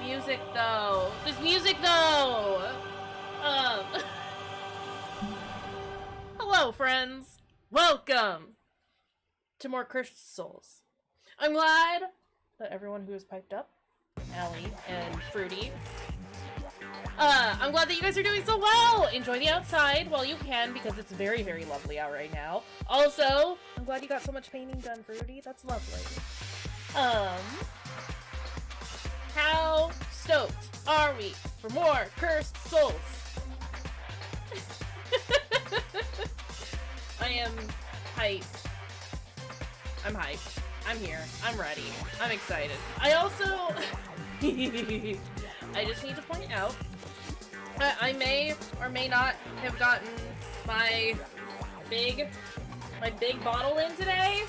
music though. There's music though. Hello, friends. Welcome to more Cursed Souls. I'm glad that everyone who has piped up, Allie and Fruity, I'm glad that you guys are doing so well. Enjoy the outside while you can because it's very, very lovely out right now. Also, I'm glad you got so much painting done, Fruity. That's lovely. How stoked are we for more Cursed Souls? I am hyped. I'm hyped. I'm here. I'm ready. I'm excited. I also... I just need to point out I may or may not have gotten my big bottle in today.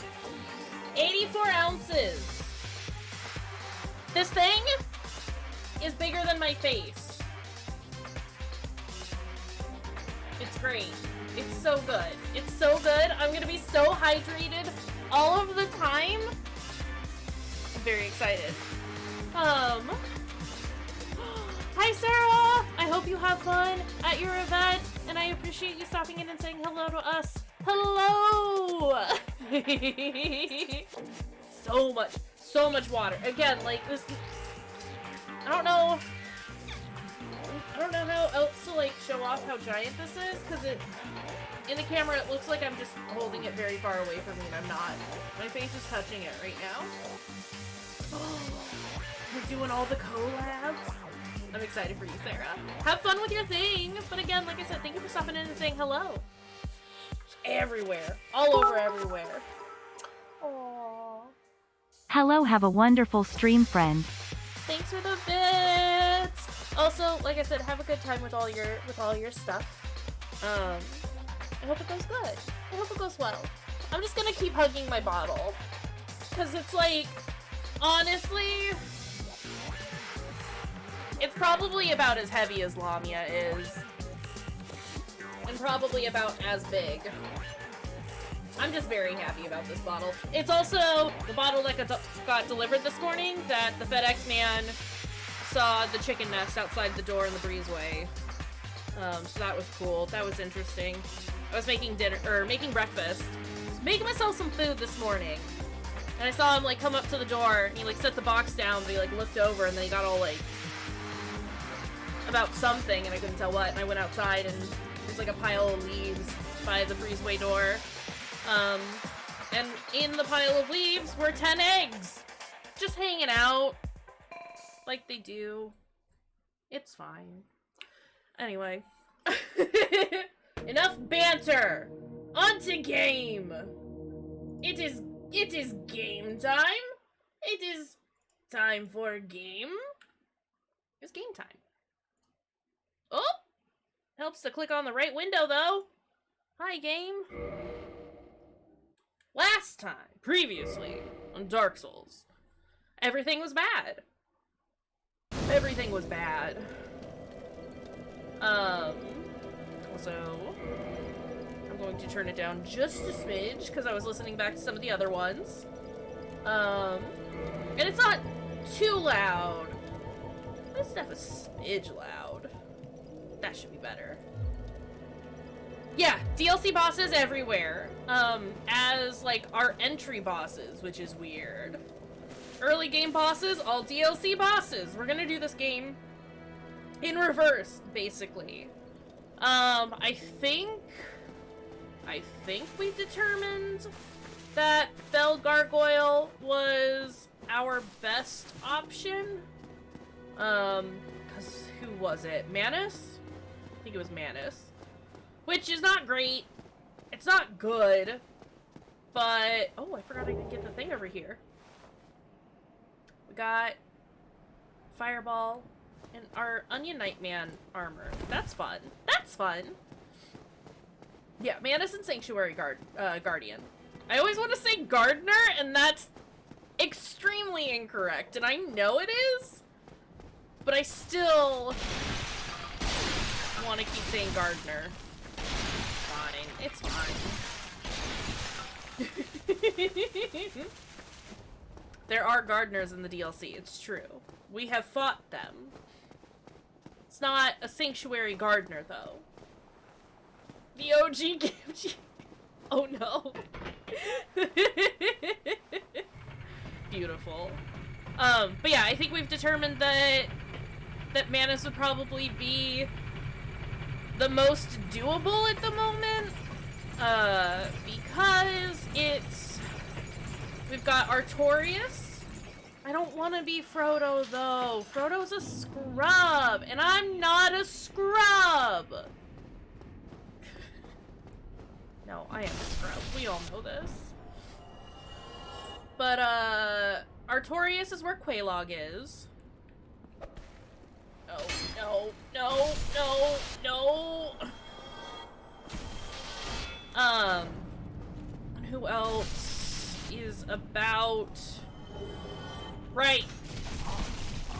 84 ounces. This thing is bigger than my face. It's great. It's so good. It's so good. I'm gonna be so hydrated all of the time. I'm very excited. Hi Sarah! I hope you have fun at your event, and I appreciate you stopping in and saying hello to us. Hello! So much water. Again, like this, I don't know how else to like show off how giant this is, because in the camera it looks like I'm just holding it very far away from me, and I'm not. My face is touching it right now. Oh, we're doing all the collabs. I'm excited for you, Sarah. Have fun with your thing. But again, like I said, thank you for stopping in and saying hello. Everywhere. All over everywhere. Aww. Hello, have a wonderful stream, friend. Thanks for the bits. Also, like I said, have a good time with all your stuff. I hope it goes good. I hope it goes well. I'm just gonna keep hugging my bottle. Cause it's like, honestly, it's probably about as heavy as Lamia is. And probably about as big. I'm just very happy about this bottle. It's also the bottle that got delivered this morning that the FedEx man saw the chicken nest outside the door in the breezeway. So that was cool. That was interesting. I was making breakfast. I was making myself some food this morning. And I saw him like come up to the door and he like set the box down, but he like looked over and then he got all like about something and I couldn't tell what, and I went outside and there's like a pile of leaves by the breezeway door. And in the pile of leaves were 10 eggs! Just hanging out. Like they do. It's fine. Anyway. Enough banter! On to game! It is game time! It is time for a game. It's game time. Oh! Helps to click on the right window, though. Hi, game. Last time, previously, on Dark Souls, everything was bad. Everything was bad. Also, I'm going to turn it down just a smidge, because I was listening back to some of the other ones. And it's not too loud. It's definitely a smidge loud. That should be better. Yeah, DLC bosses everywhere. As, like, our entry bosses, which is weird. Early game bosses, all DLC bosses. We're gonna do this game in reverse, basically. I think we determined that Fell Gargoyle was our best option. Cause who was it? Manus? I think it was Manus. Which is not great. It's not good. But, oh, I forgot I didn't get the thing over here. We got Fireball and our Onion Nightman armor. That's fun. That's fun. Yeah, Manus and Sanctuary Guardian. I always want to say Gardener, and that's extremely incorrect. And I know it is, but I still want to keep saying Gardener. It's fine. There are gardeners in the DLC, it's true. We have fought them. It's not a sanctuary gardener, though. The OG gift. Oh no. Beautiful. But yeah, I think we've determined that Manus would probably be the most doable at the moment. Because we've got Artorias. I don't want to be Frodo, though. Frodo's a scrub, and I'm not a scrub. No, I am a scrub. We all know this. But, Artorias is where Quelaag is. No, no, no, no, no. Who else is about... Right.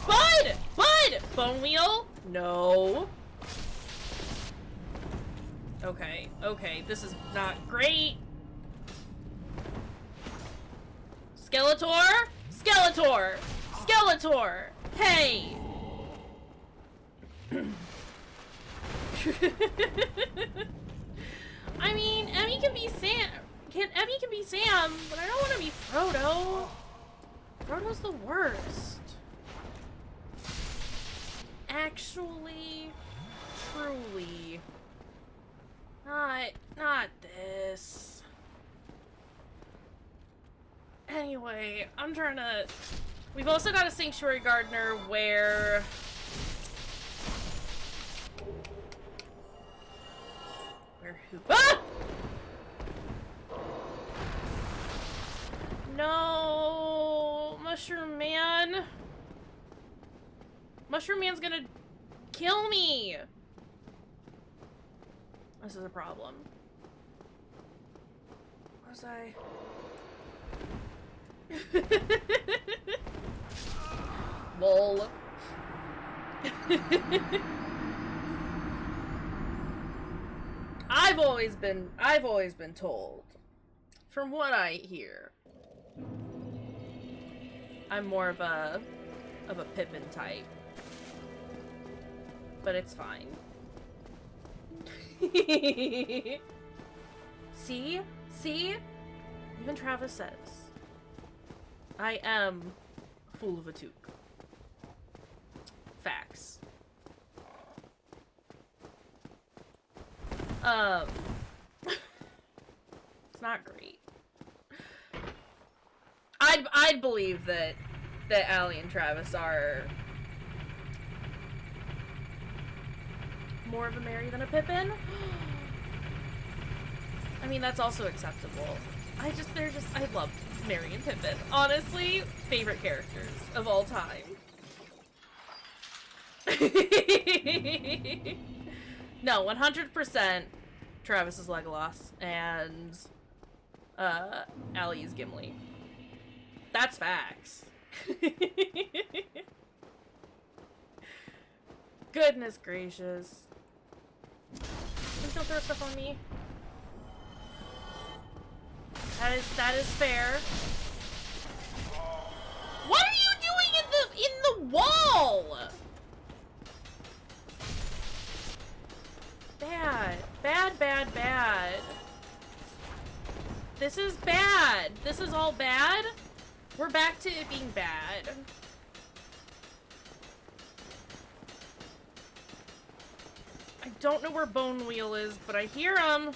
Bud! Bud! Bone Wheel? No. Okay, okay, this is not great. Skeletor? Skeletor! Skeletor! Hey! I mean, Emmy can be Sam. Emmy can be Sam, but I don't want to be Frodo. Frodo's the worst. Actually, truly. Not this. Anyway, I'm trying to... We've also got a Sanctuary Gardener where... who? Ah! No! Mushroom Man! Mushroom Man's gonna kill me! This is a problem. Where was I? Lol. I've always been told, from what I hear, I'm more of a Pippin type. But it's fine. See? See? Even Travis says I am a fool of a toque. Facts. It's not great. I'd believe that Allie and Travis are more of a Merry than a Pippin. I mean, that's also acceptable. I love Merry and Pippin. Honestly, favorite characters of all time. No, 100% Travis is Legolas and Allie is Gimli. That's facts. Goodness gracious. Please don't throw stuff on me. That is fair. What are you doing in the wall? Bad. Bad, bad, bad. This is bad. This is all bad. We're back to it being bad. I don't know where Bone Wheel is, but I hear him.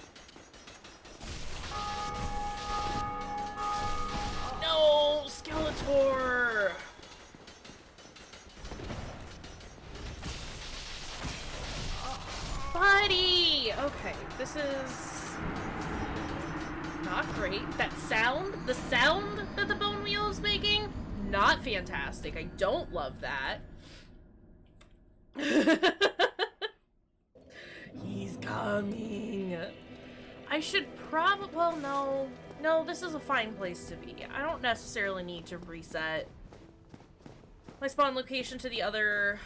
No, Skeletor. Buddy! Okay, this is not great. That sound, the sound that the Bone Wheel is making, not fantastic. I don't love that. He's coming. I should probably, well, no. No, this is a fine place to be. I don't necessarily need to reset my spawn location to the other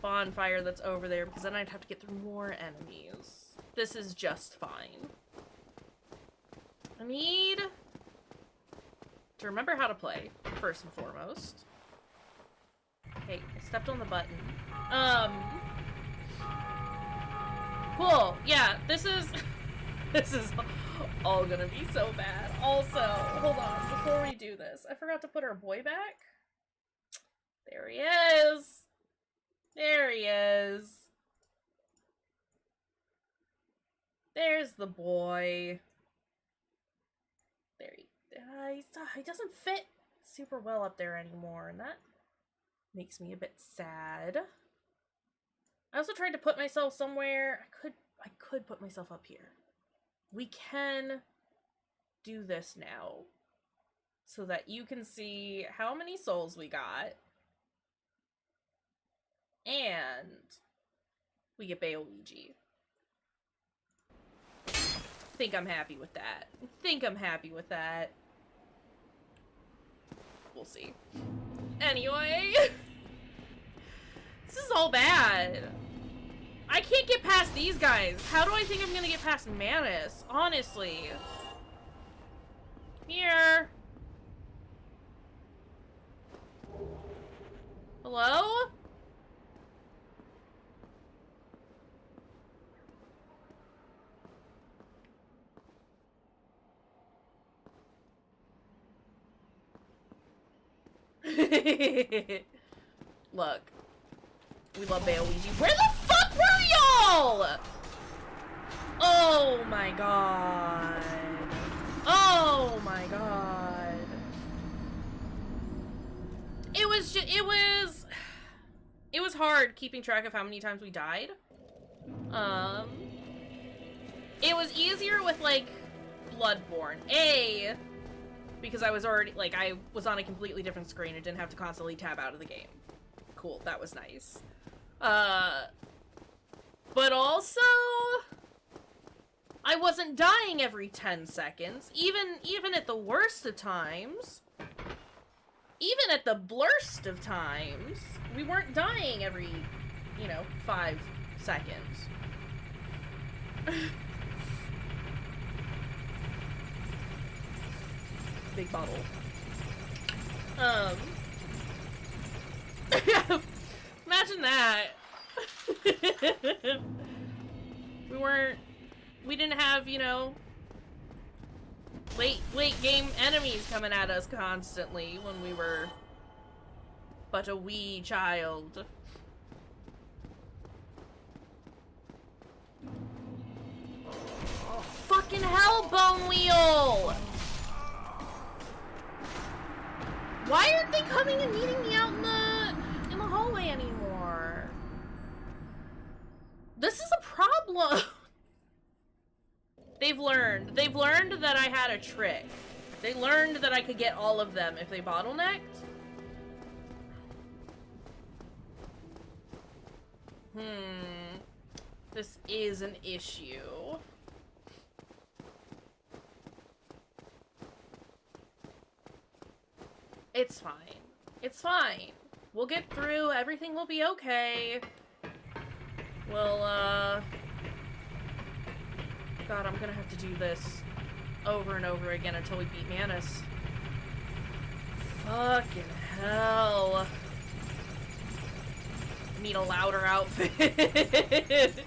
bonfire that's over there, because then I'd have to get through more enemies. This is just fine. I need to remember how to play, first and foremost. Hey, I stepped on the button. Cool. Yeah, this is... this is all gonna be so bad. Also, hold on, before we do this, I forgot to put our boy back. There he is! There he is. There's the boy. There he doesn't fit super well up there anymore, and that makes me a bit sad. I also tried to put myself somewhere. I could put myself up here. We can do this now so that you can see how many souls we got. And we get Bayoluigi. Think I'm happy with that. Think I'm happy with that. We'll see. Anyway. This is all bad. I can't get past these guys. How do I think I'm gonna get past Manus? Honestly. Here. Hello? Look. We love Bayoluigi. Where the fuck were y'all? Oh my god. Oh my god. It was hard keeping track of how many times we died. It was easier with, like, Bloodborne. Because I was already, like, I was on a completely different screen and didn't have to constantly tab out of the game. Cool, that was nice. But also, I wasn't dying every 10 seconds, even at the worst of times. Even at the blurst of times, we weren't dying every, 5 seconds. Big bottle. Imagine that. We didn't have, late game enemies coming at us constantly when we were but a wee child. Oh, fucking hell, Bone Wheel! Why aren't they coming and meeting me out in the hallway anymore? This is a problem. They've learned that I had a trick. They learned that I could get all of them if they bottlenecked. This is an issue. It's fine. It's fine. We'll get through. Everything will be okay. We'll, God, I'm gonna have to do this over and over again until we beat Manus. Fucking hell. I need a louder outfit.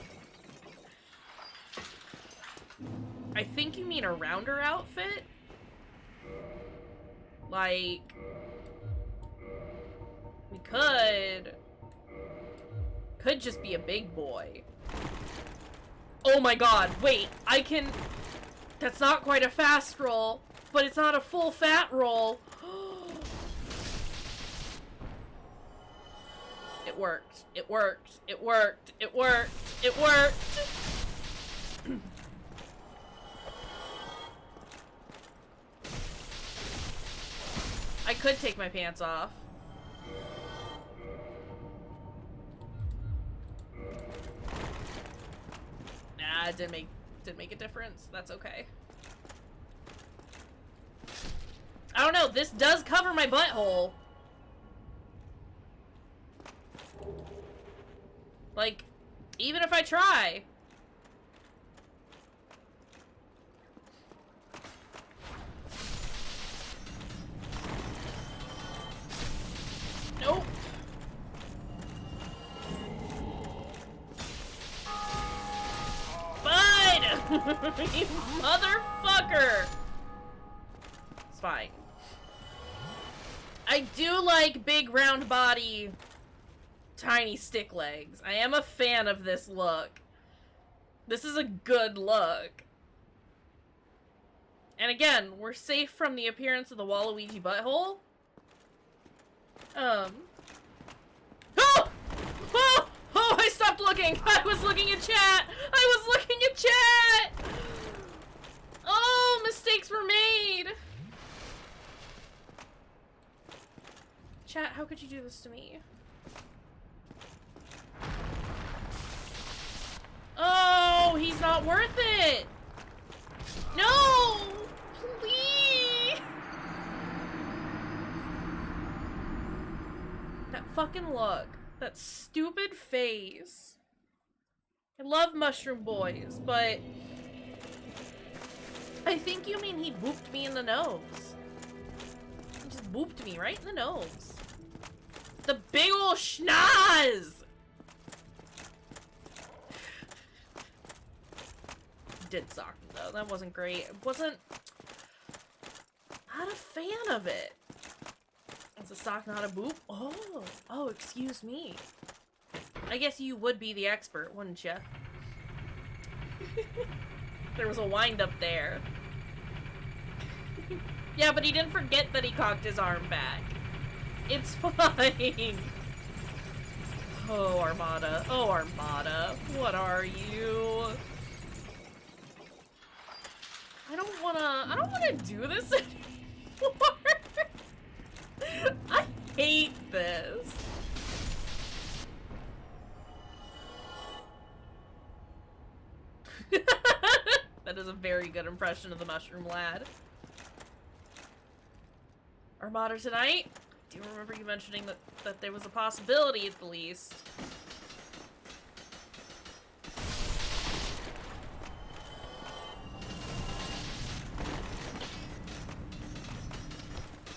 I think you mean a rounder outfit? Like... we could just be a big boy. Oh my god, wait, I can... that's not quite a fast roll, but it's not a full fat roll. It worked. It worked. It worked. It worked. It worked. I could take my pants off. Nah, it didn't make a difference. That's okay. I don't know, this does cover my butthole. Like, even if I try. Nope. You motherfucker! It's fine. I do like big round body, tiny stick legs. I am a fan of this look. This is a good look. And again, we're safe from the appearance of the Waluigi butthole. Oh! Oh! Oh, I stopped looking! I was looking at chat! I was looking at chat! Oh, mistakes were made! Chat, how could you do this to me? Oh, he's not worth it! No! Please! That fucking look. That stupid face. I love Mushroom Boys, but I think you mean he booped me in the nose. He just booped me right in the nose. The big ol' schnoz! Did sock though. That wasn't great. It wasn't... Not a fan of it. Is a sock not a boop? Oh. Oh, excuse me. I guess you would be the expert, wouldn't you? There was a wind up there. Yeah, but he didn't forget that he cocked his arm back. It's fine. Oh, Armada. Oh, Armada. What are you? I don't wanna do this anymore. I hate this. That is a very good impression of the Mushroom Lad. Armada tonight? Do you remember you mentioning that there was a possibility at the least?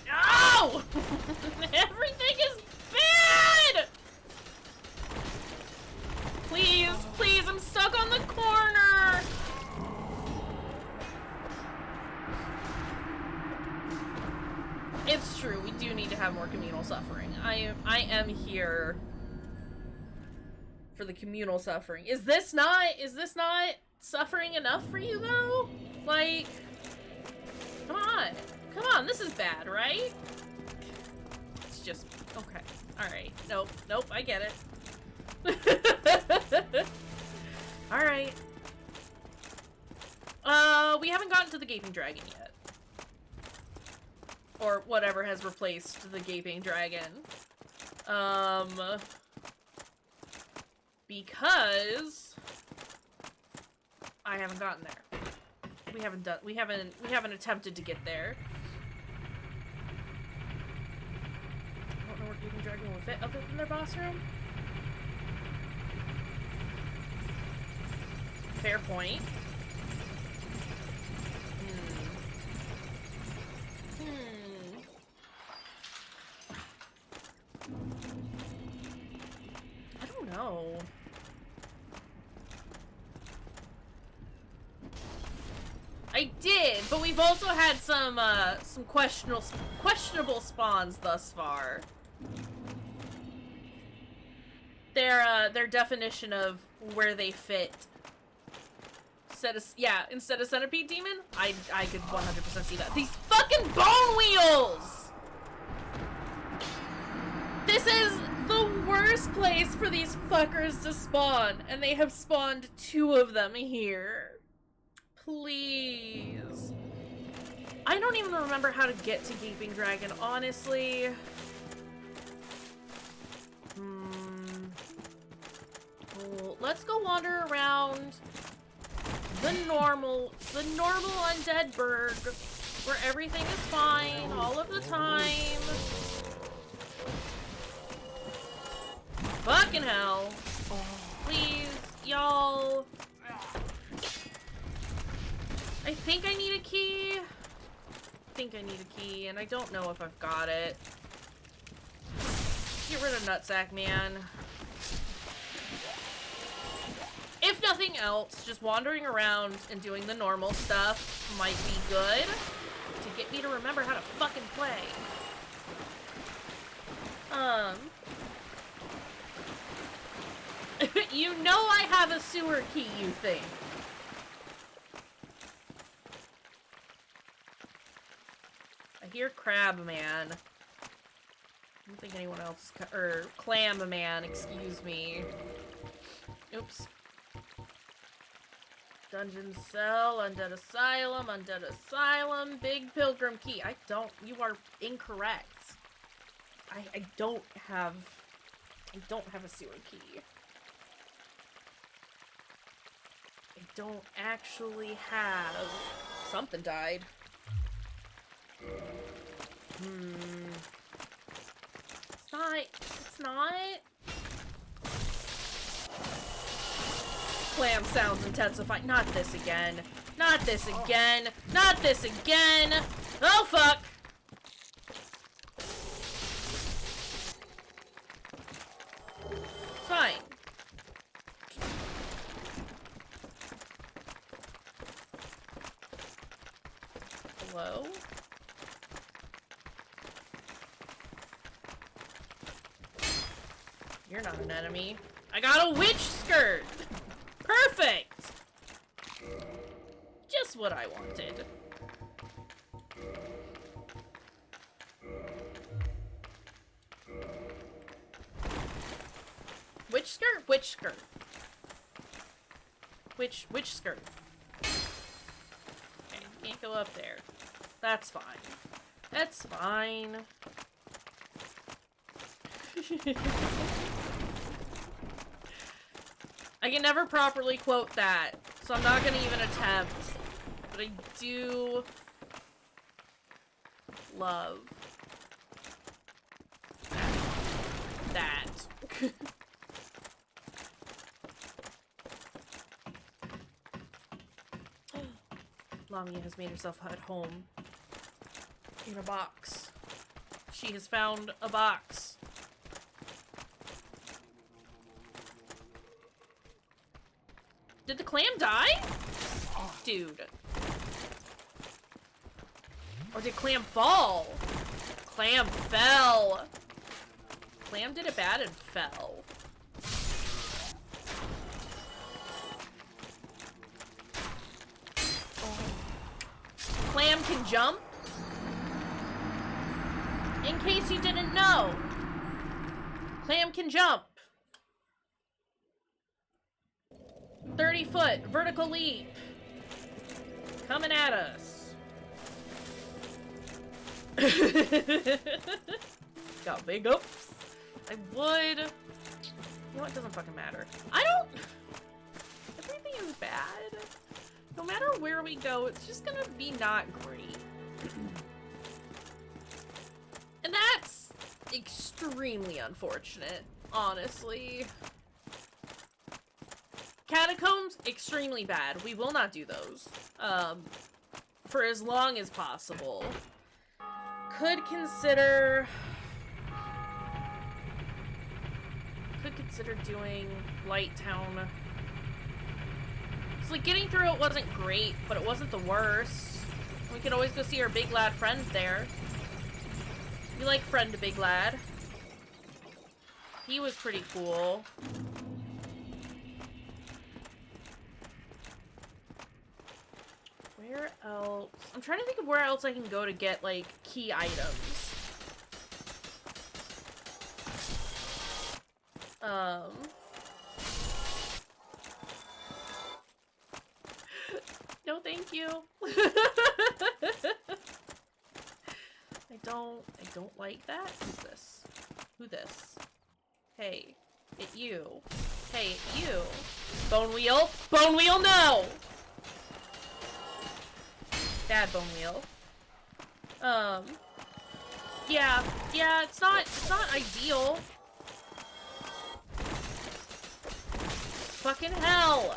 No! Everything is bad! Please, please, I'm stuck on the corner! It's true, we do need to have more communal suffering. I am here for the communal suffering. Is this not suffering enough for you though? Like, come on. Come on, this is bad, right? It's just, okay. Alright, nope, nope, I get it. Alright. We haven't gotten to the Gaping Dragon yet. Or whatever has replaced the Gaping Dragon. Because I haven't gotten there. We haven't attempted to get there. I don't know where Gaping Dragon will fit other than their boss room. Fair point. I don't know. I did, but we've also had some questionable spawns thus far. Their definition of where they fit. Instead of Centipede Demon, I could 100% see that. These fucking bone wheels! This is the worst place for these fuckers to spawn, and they have spawned 2 of them here. Please. I don't even remember how to get to Gaping Dragon, honestly. Well, let's go wander around the normal undead burg, where everything is fine all of the time. Fucking hell. Please, y'all. I think I need a key. And I don't know if I've got it. Get rid of Nutsack, man. If nothing else, just wandering around and doing the normal stuff might be good to get me to remember how to fucking play. You know I have a sewer key, you think. I hear Crab Man. I don't think anyone else, or Clam Man, excuse me. Oops. Dungeon Cell, Undead Asylum, Big Pilgrim Key. You are incorrect. I don't have a sewer key. I don't actually have... Something died. It's not. Clam sounds intensify. Not this again. Not this again. Not this again. Oh, fuck. Fine. Hello? You're not an enemy. I got a witch skirt! Perfect! Just what I wanted. Witch skirt? Witch skirt. Witch skirt. Okay, can't go up there. That's fine. That's fine. I can never properly quote that, so I'm not gonna even attempt. But I do love that. Lamia has made herself at home in a box. She has found a box. Did the clam die? Oh, dude. Or did Clam fall? Clam fell. Clam did it bad and fell. Clam can jump. In case you didn't know. Clam can jump. 30-foot vertical leap. Coming at us. Got big ups. I would... You know what? Doesn't fucking matter. I don't... Everything is bad. No matter where we go, it's just gonna be not great. And that's extremely unfortunate, honestly. Catacombs, extremely bad. We will not do those. For as long as possible. Could consider doing Light Town. It's like getting through it wasn't great, but it wasn't the worst. We could always go see our big lad friend there. We like friend Big Lad. He was pretty cool. Where else? I'm trying to think of where else I can go to get, like, key items. No, thank you. I don't like that. Who's this? Who this? Hey, it you. Hey, it you. Bone Wheel? Bone Wheel, no! Bad Bone Wheel. Yeah, it's not ideal. Fucking hell!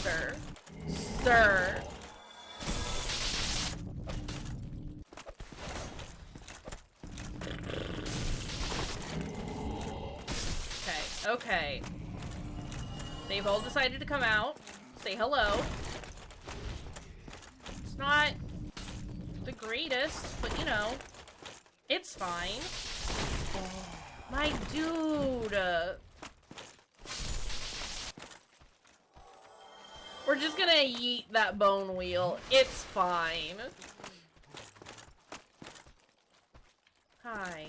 Sir. Sir. Okay. They've all decided to come out. Say hello. It's not the greatest, but you know, it's fine. My dude. We're just gonna yeet that bone wheel. It's fine. Hi.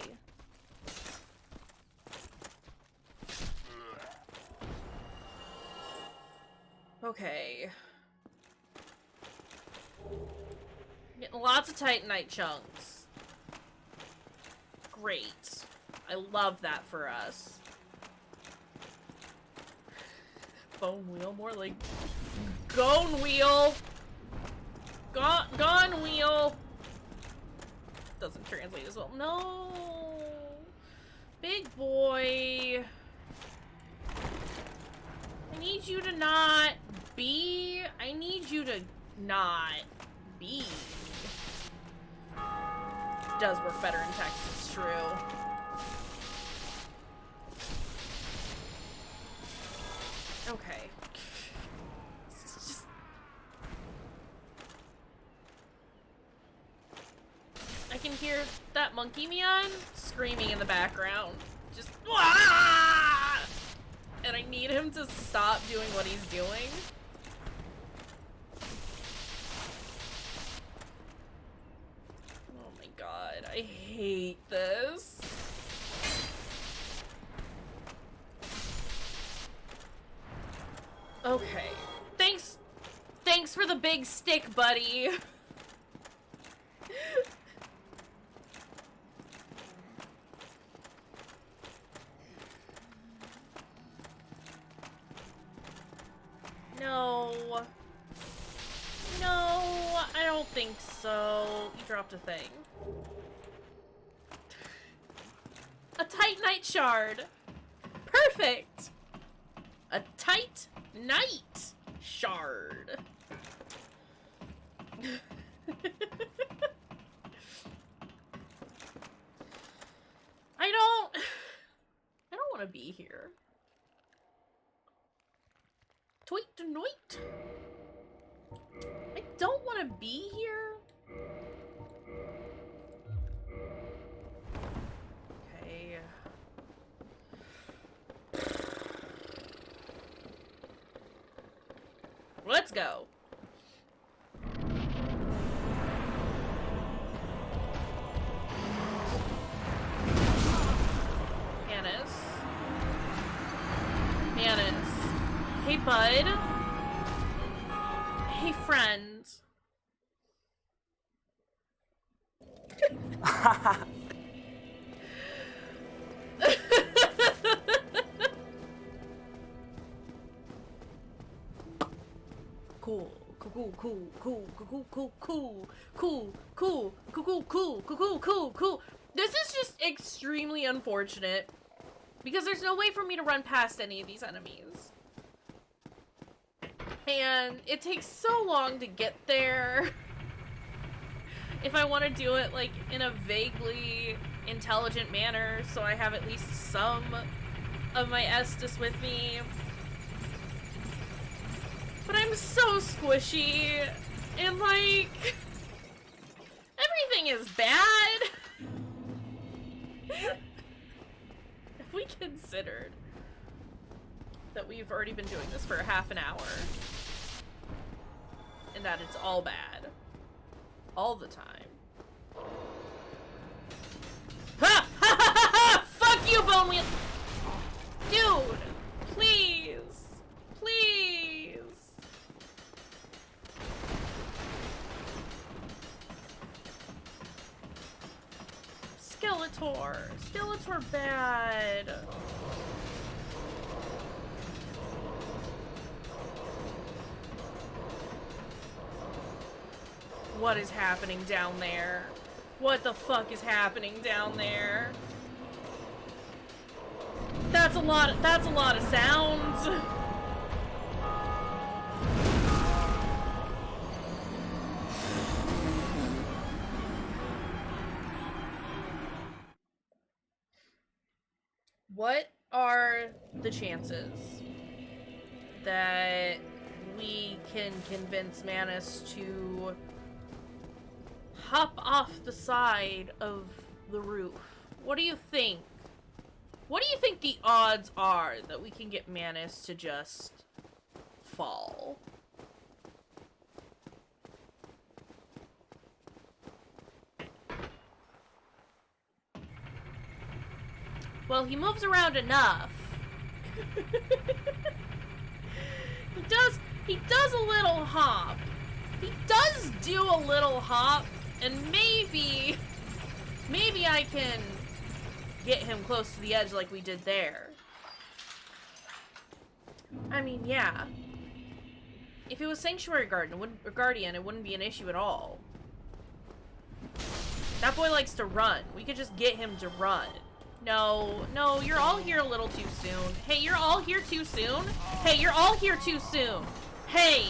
Okay. Getting lots of Titanite chunks. Great. I love that for us. Bone wheel, more like gone wheel. Gone wheel. Doesn't translate as well. No. Big boy. I need you to not be. I need you to not be. Does work better in text, it's true. Okay. This is just... I can hear that monkey Mian screaming in the background. Just... Wah! And I need him to stop doing what he's doing. Oh my god, I hate this. Okay. Thanks for the big stick, buddy. No. No, I don't think so. You dropped a thing. A Titanite shard. Perfect. A Titanite shard. I don't want to be here. Tweet to noit. I don't want to be here. Okay. Let's go. Manus. Hey, bud. Hey, friend. Cool. This is just extremely unfortunate because there's no way for me to run past any of these enemies. And it takes so long to get there. If I want to do it like in a vaguely intelligent manner so I have at least some of my Estus with me. But I'm so squishy, and like, everything is bad. If we considered that we've already been doing this for half an hour, and that it's all bad, all the time. Ha! Ha ha ha ha! Fuck you, Bone Wheel! Dude! Please! Please! Skeletor! Skeletor bad! What is happening down there? What the fuck is happening down there? That's a lot of sounds. What are the chances that we can convince Manus to hop off the side of the roof? What do you think? What do you think the odds are that we can get Manus to just fall? Well, he moves around enough. He does a little hop. He does do a little hop, and maybe I can get him close to the edge like we did there. I mean, yeah. If it was Sanctuary Guardian, it wouldn't be an issue at all. That boy likes to run. We could just get him to run. No, you're all here a little too soon. Hey, you're all here too soon? Hey, you're all here too soon. Hey!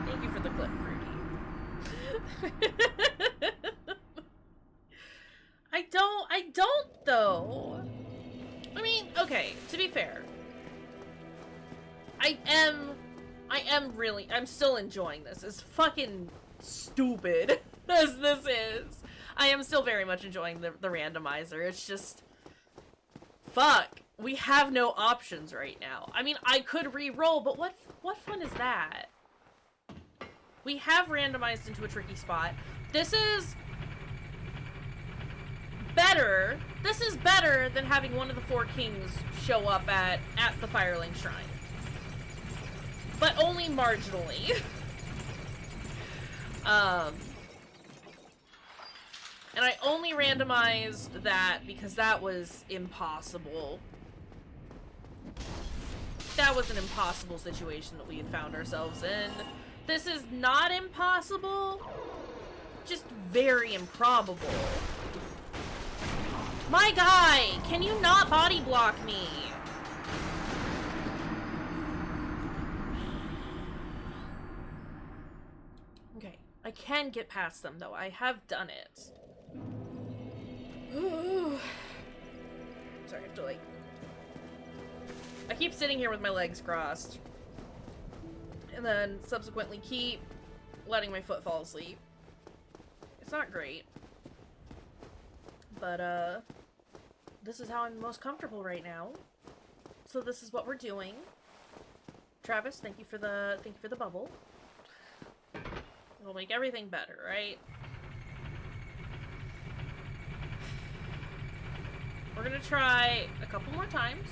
Thank you for the clip, Fruity. I don't, though. I mean, okay, to be fair. I'm still enjoying this. As fucking stupid as this is. I am still very much enjoying the randomizer. It's just... Fuck. We have no options right now. I mean, I could re-roll, but what fun is that? We have randomized into a tricky spot. This is... better. This is better than having one of the four kings show up at the Firelink Shrine. But only marginally. And I only randomized that because that was impossible. That was an impossible situation that we had found ourselves in. This is not impossible, just very improbable. My guy, can you not body block me? Okay, I can get past them though. I have done it. Sorry, I have to like... I keep sitting here with my legs crossed. And then subsequently keep letting my foot fall asleep. It's not great. But, this is how I'm most comfortable right now. So this is what we're doing. Travis, thank you for the bubble. It'll make everything better, right? We're gonna try a couple more times.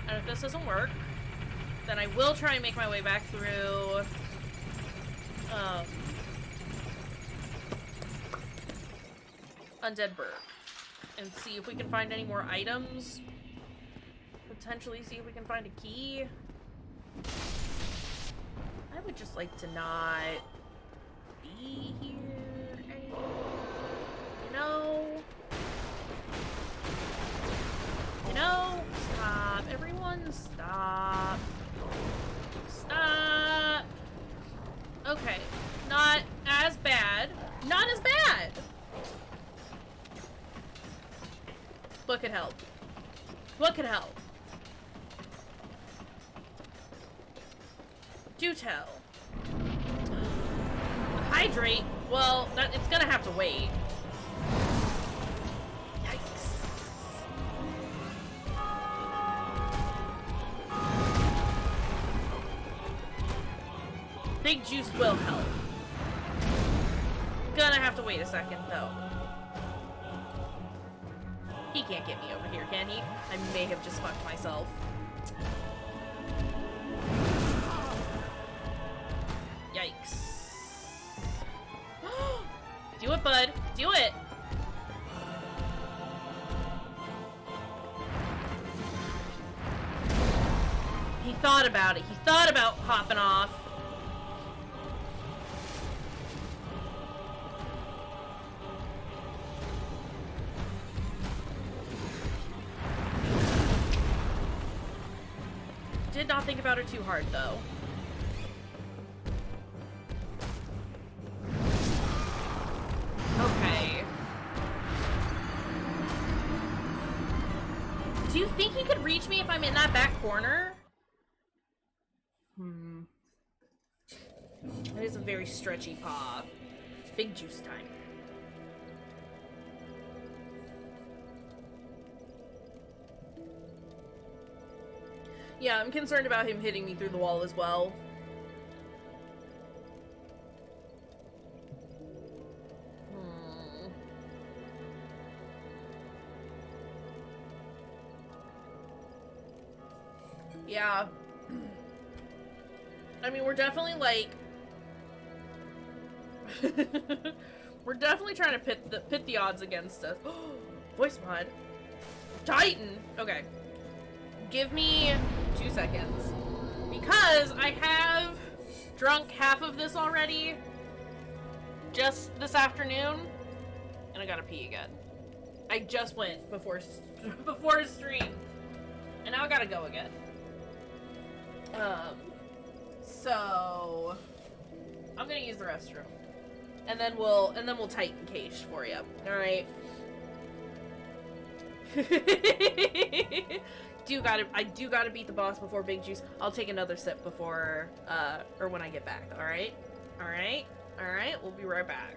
And if this doesn't work, then I will try and make my way back through, Undead Burg. And see if we can find any more items. Potentially see if we can find a key. I would just like to not be here anymore. You know? You know? Stop. Everyone stop. Stop. Okay. Not as bad. Not as bad! What could help? What could help? Do tell. Hydrate? Well, it's gonna have to wait. Yikes. Big juice will help. Gonna have to wait a second, though. He can't get me over here, can he? I may have just fucked myself. Yikes. Do it, bud. Do it! He thought about it. He thought about hopping off. Did not think about it too hard, though. Okay. Do you think he could reach me if I'm in that back corner? That is a very stretchy paw. Big juice time. Yeah, I'm concerned about him hitting me through the wall as well. Yeah. I mean, we're definitely, like... we're definitely trying to pit the odds against us. Voice mod. Titan! Okay. Give me 2 seconds. Because I have drunk half of this already. Just this afternoon. And I gotta pee again. I just went before stream. And now I gotta go again. So I'm gonna use the restroom, and then we'll Titan Kayshurrr for you. All right. I do gotta beat the boss before Big Juice. I'll take another sip before or when I get back. All right. All right. All right. We'll be right back.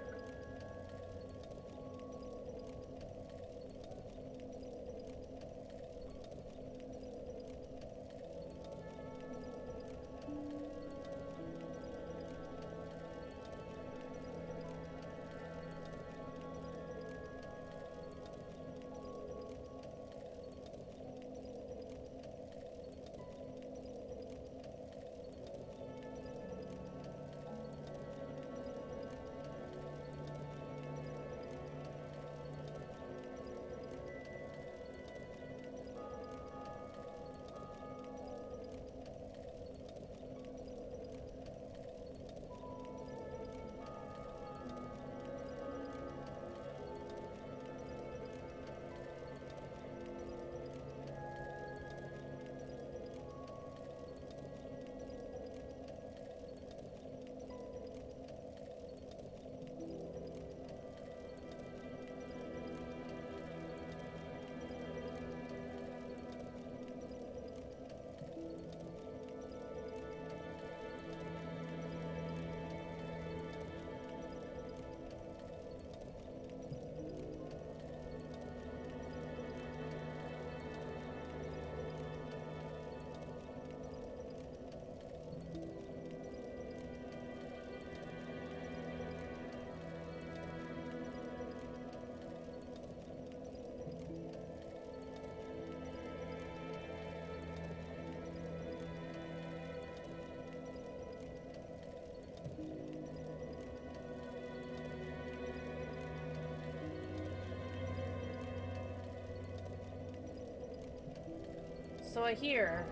So I hear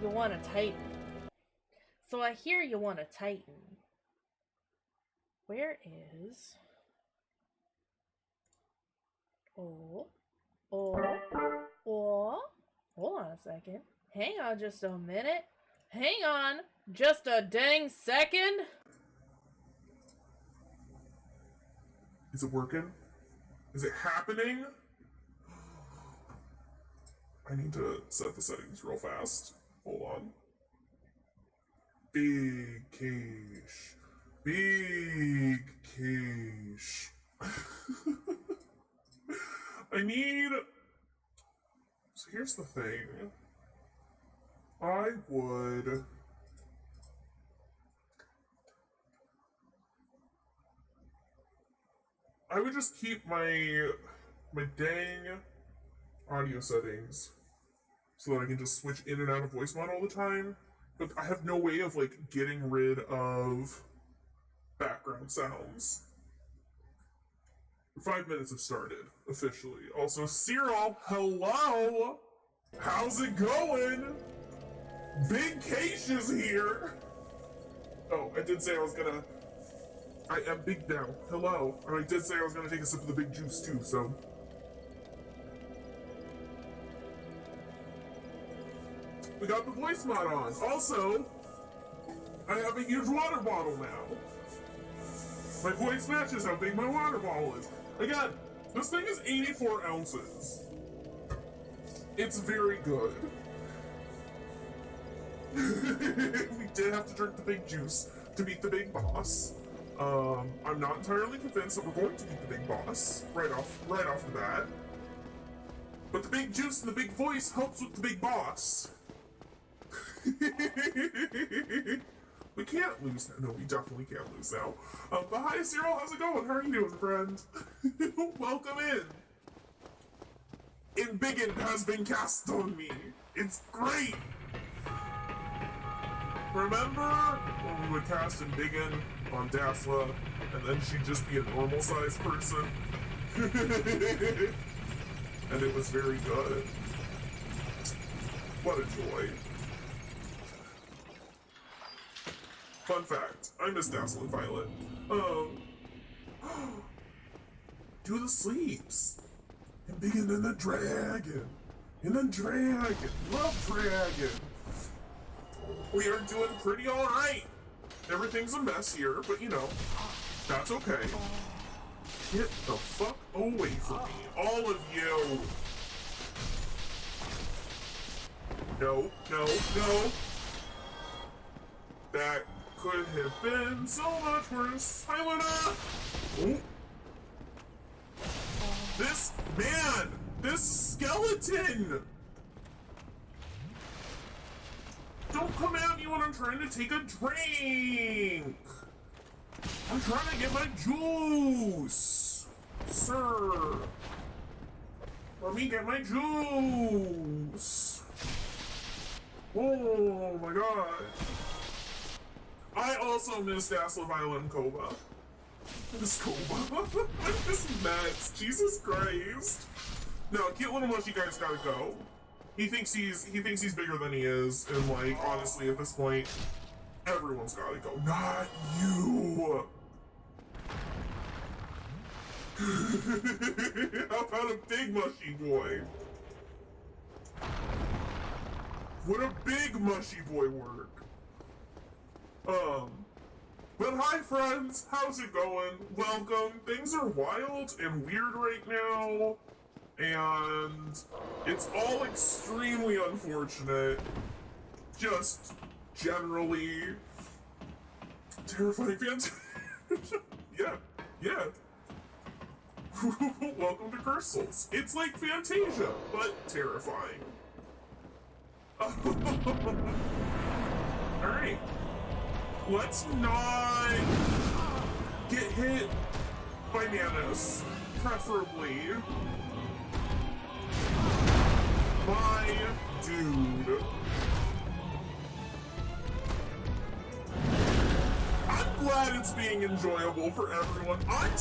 you want a Titan. Where is... Oh. Hold on a second. Hang on just a minute. Hang on just a dang second. Is it working? Is it happening? I need to set the settings real fast. Hold on. Big Kayshurrr. Big Kayshurrr. I need... So here's the thing. I would just keep my dang audio settings so that I can just switch in and out of voice mod all the time. But I have no way of, like, getting rid of background sounds. 5 minutes have started, officially. Also, Cyril, hello! How's it going? Big Kayshurr's here! Oh, I did say I was gonna... I am big now. Hello. And I did say I was gonna take a sip of the big juice, too, so... We got the voice mod on. Also, I have a huge water bottle now. My voice matches how big my water bottle is. Again, this thing is 84 ounces. It's very good. We did have to drink the big juice to beat the big boss. I'm not entirely convinced that we're going to beat the big boss right off the bat. But the big juice and the big voice helps with the big boss. We can't lose now. No, we definitely can't lose now. But hi, Cyril, how's it going? How are you doing, friend? Welcome in. Embiggen has been cast on me. It's great. Remember when we would cast Embiggen on Dasla, and then she'd just be a normal-sized person? And it was very good. What a joy. Fun fact, I miss Dazzle and Violet. Do the sleeps. And begin in the dragon. In the dragon. Love dragon. We are doing pretty alright. Everything's a mess here, but you know, that's okay. Get the fuck away from me, all of you. No, no, no. That could have been so much worse. Hi, Luna! Oh. This man! This skeleton! Don't come at me when I'm trying to take a drink! I'm trying to get my juice! Sir! Let me get my juice! Oh my god! I also miss Dazzle, Violet, and Koba. Miss Koba? I miss Max. Jesus Christ. No, cute little mushy guy's gotta go. He thinks he's bigger than he is, and like honestly at this point, everyone's gotta go. Not you. How about a big mushy boy? Would a big mushy boy work? But hi friends, how's it going? Welcome. Things are wild and weird right now, and it's all extremely unfortunate. Just generally terrifying fans. Yeah. Welcome to Cursals. It's like Fantasia, but terrifying. Alright. Let's not get hit by Nanos, preferably. My dude. I'm glad it's being enjoyable for everyone. I'm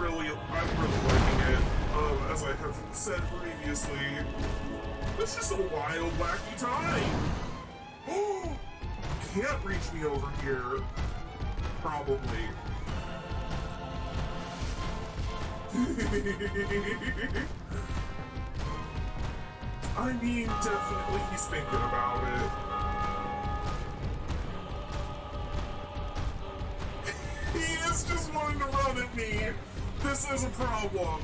really liking it. As I have said previously, it's just a wild, wacky time. Oh, can't reach me over here. Probably. I mean, definitely he's thinking about it. He is just wanting to run at me. This is a problem.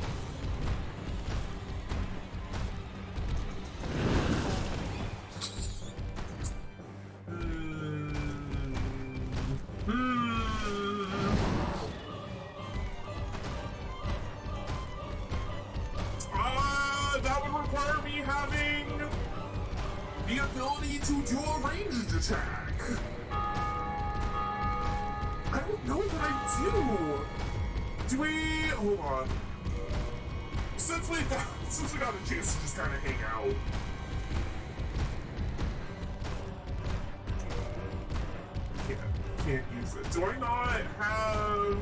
That would require me having the ability to do a ranged attack. I don't know what I do. Do we... Hold on. Since we got a chance to just kind of hang out. Can't use it. Do I not have...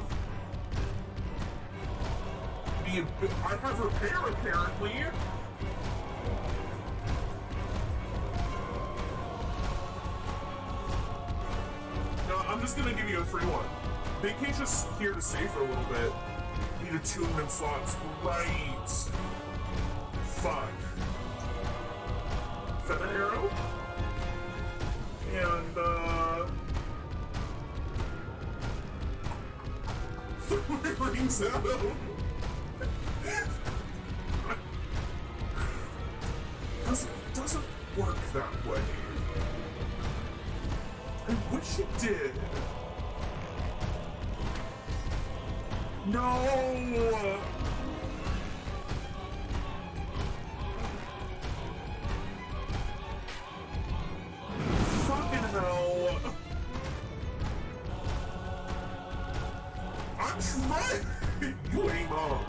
I have repair, apparently. No, I'm just gonna give you a free one. Big Kayshurr's here to stay for a little bit. Need attunement slots. Right. Fuck. Feather arrow? And, rings out. doesn't work that way. I wish it did. No! Fucking hell! I'm trying! You aim up.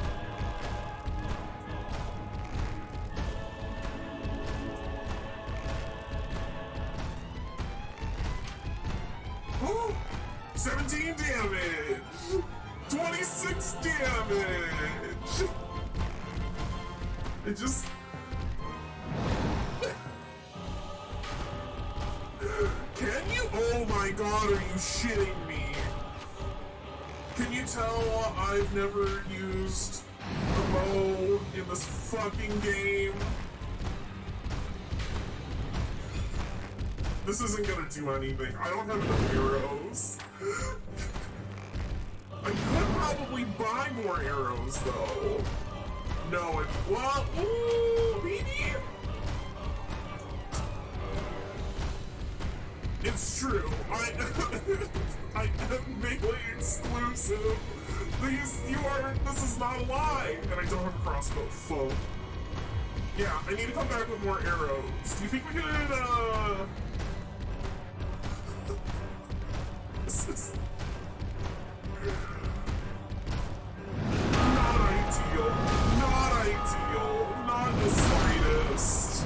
Oh, 17 damage! 26 damage! It just... Can you? Oh my god, are you shitting me? Can you tell I've never used a bow in this fucking game? This isn't gonna do anything. I don't have enough arrows. I could probably buy more arrows though. No, it, well, ooh, maybe? It's true. I am melee exclusive. This is not a lie. And I don't have a crossbow. Fuck. Yeah, I need to come back with more arrows. Do you think we could, This is... Not ideal. Not ideal. Not the slightest.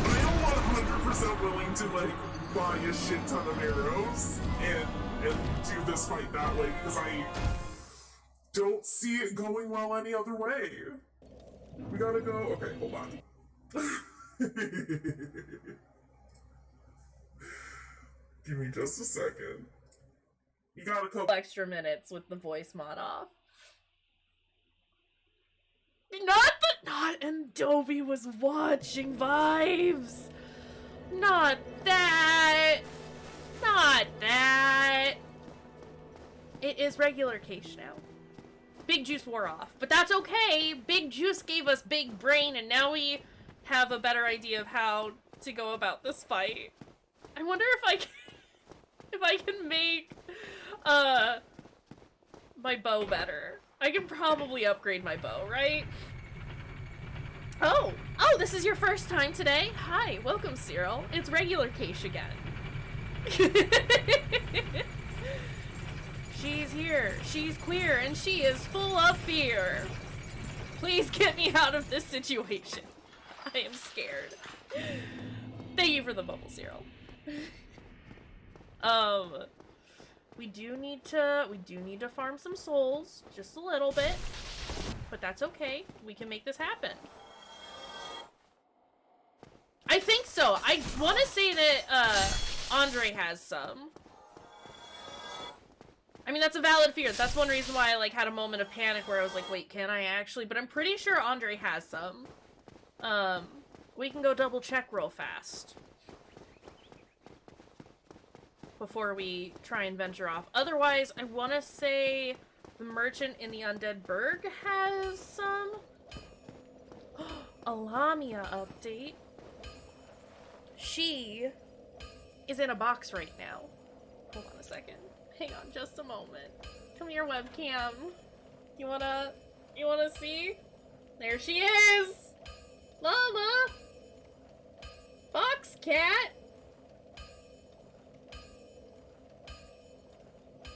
I am 100% willing to, like, buy a shit ton of arrows and do this fight that way because I don't see it going well any other way. We gotta go. Okay, hold on. Give me just a second. You got a couple extra minutes with the voice mod off. Not Adobe was watching vibes. Not that. Not that. It is regular Kayshurrr now. Big Juice wore off, but that's okay. Big Juice gave us big brain, and now we have a better idea of how to go about this fight. I wonder if I can make my bow better. I can probably upgrade my bow, right? Oh, this is your first time today? Hi, welcome, Cyril. It's regular Kayshurrr again. She's here, she's queer, and she is full of fear. Please get me out of this situation. I am scared. Thank you for the bubble, Cyril. We do need to farm some souls, just a little bit, but that's okay. We can make this happen. I think so. I want to say that, Andre has some. I mean, that's a valid fear. That's one reason why I, like, had a moment of panic where I was like, wait, can I actually? But I'm pretty sure Andre has some. We can go double check real fast before we try and venture off. Otherwise, I want to say the merchant in the Undead Burg has some. A Lamia update. She is in a box right now. Hold on a second. Hang on just a moment. Come here, webcam. You wanna see? There she is! Llama! Box cat!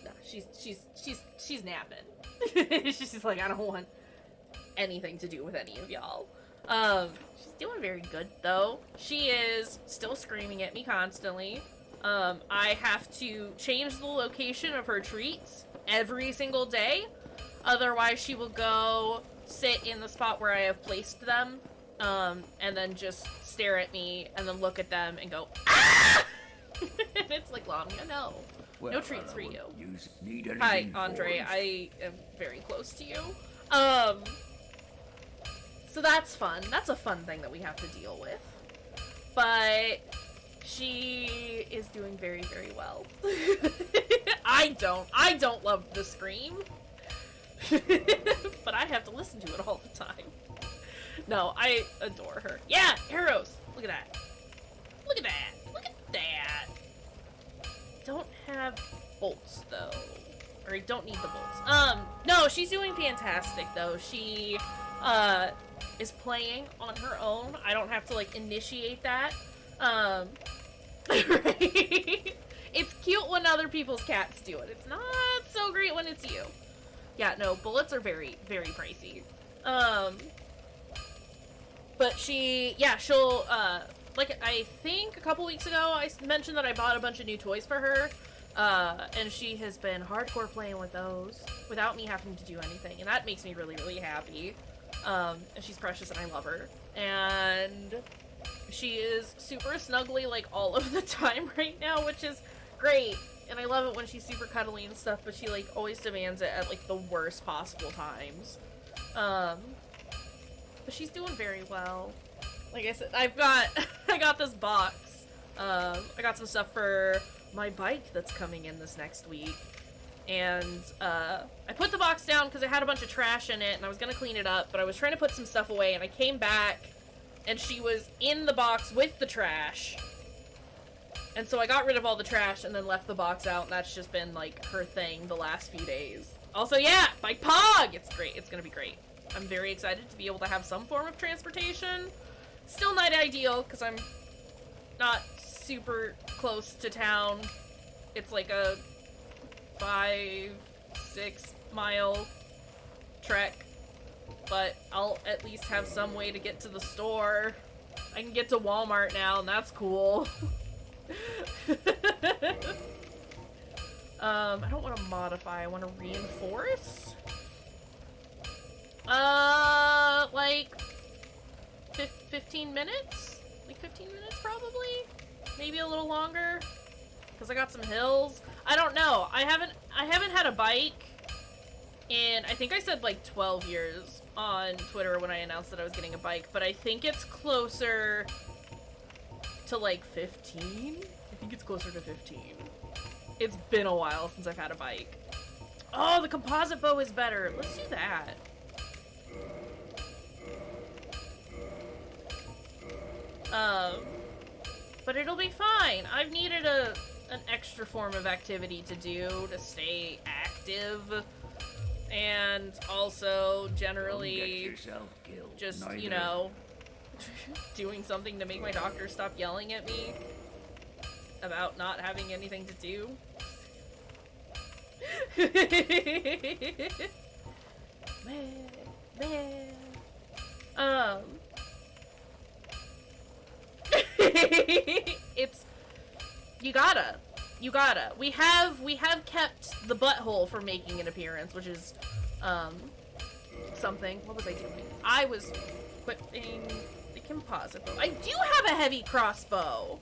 No, she's napping. She's like, I don't want anything to do with any of y'all. She's doing very good though. She is still screaming at me constantly. I have to change the location of her treats every single day. Otherwise, she will go sit in the spot where I have placed them, and then just stare at me and then look at them and go, ah! And it's like, Lamia, no. Well, no treats for you. Hi, Andre. I am very close to you. So that's fun. That's a fun thing that we have to deal with. But she is doing very, very well. I don't love the scream. But I have to listen to it all the time. No, I adore her. Yeah, arrows! Look at that. Look at that. Look at that. Don't have bolts, though. Or I don't need the bolts. No, she's doing fantastic, though. She, is playing on her own. I don't have to, like, initiate that. Right? It's cute when other people's cats do it. It's not so great when it's you. Yeah, no, bullets are very, very pricey. But she, yeah, she'll, like, I think a couple weeks ago I mentioned that I bought a bunch of new toys for her, and she has been hardcore playing with those without me having to do anything, and that makes me really, really happy. And she's precious and I love her. And she is super snuggly, like, all of the time right now, which is great. And I love it when she's super cuddly and stuff, but she, like, always demands it at, like, the worst possible times. But she's doing very well. Like I said, I got this box. I got some stuff for my bike that's coming in this next week. And, I put the box down because it had a bunch of trash in it, and I was gonna clean it up, but I was trying to put some stuff away, and I came back, and she was in the box with the trash. And so I got rid of all the trash and then left the box out, and that's just been, like, her thing the last few days. Also, yeah, Bike Pog! It's great. It's gonna be great. I'm very excited to be able to have some form of transportation. Still not ideal, because I'm not super close to town. It's like a 5-6 mile trek. But I'll at least have some way to get to the store. I can get to Walmart now, and that's cool. I don't want to modify, I want to reinforce. Like 15 minutes? Like 15 minutes probably? Maybe a little longer? Because I got some hills. I don't know. I haven't had a bike in, I think I said like 12 years on Twitter when I announced that I was getting a bike, but I think it's closer to like 15? I think it's closer to 15. It's been a while since I've had a bike. Oh, the composite bow is better. Let's do that. But it'll be fine. I've needed an extra form of activity to do to stay active. And also, generally, just, you know, doing something to make my doctor stop yelling at me about not having anything to do. Man. It's, you gotta. We have kept the butthole from making an appearance, which is, something. What was I doing? I was equipping the composite bow. I do have a heavy crossbow.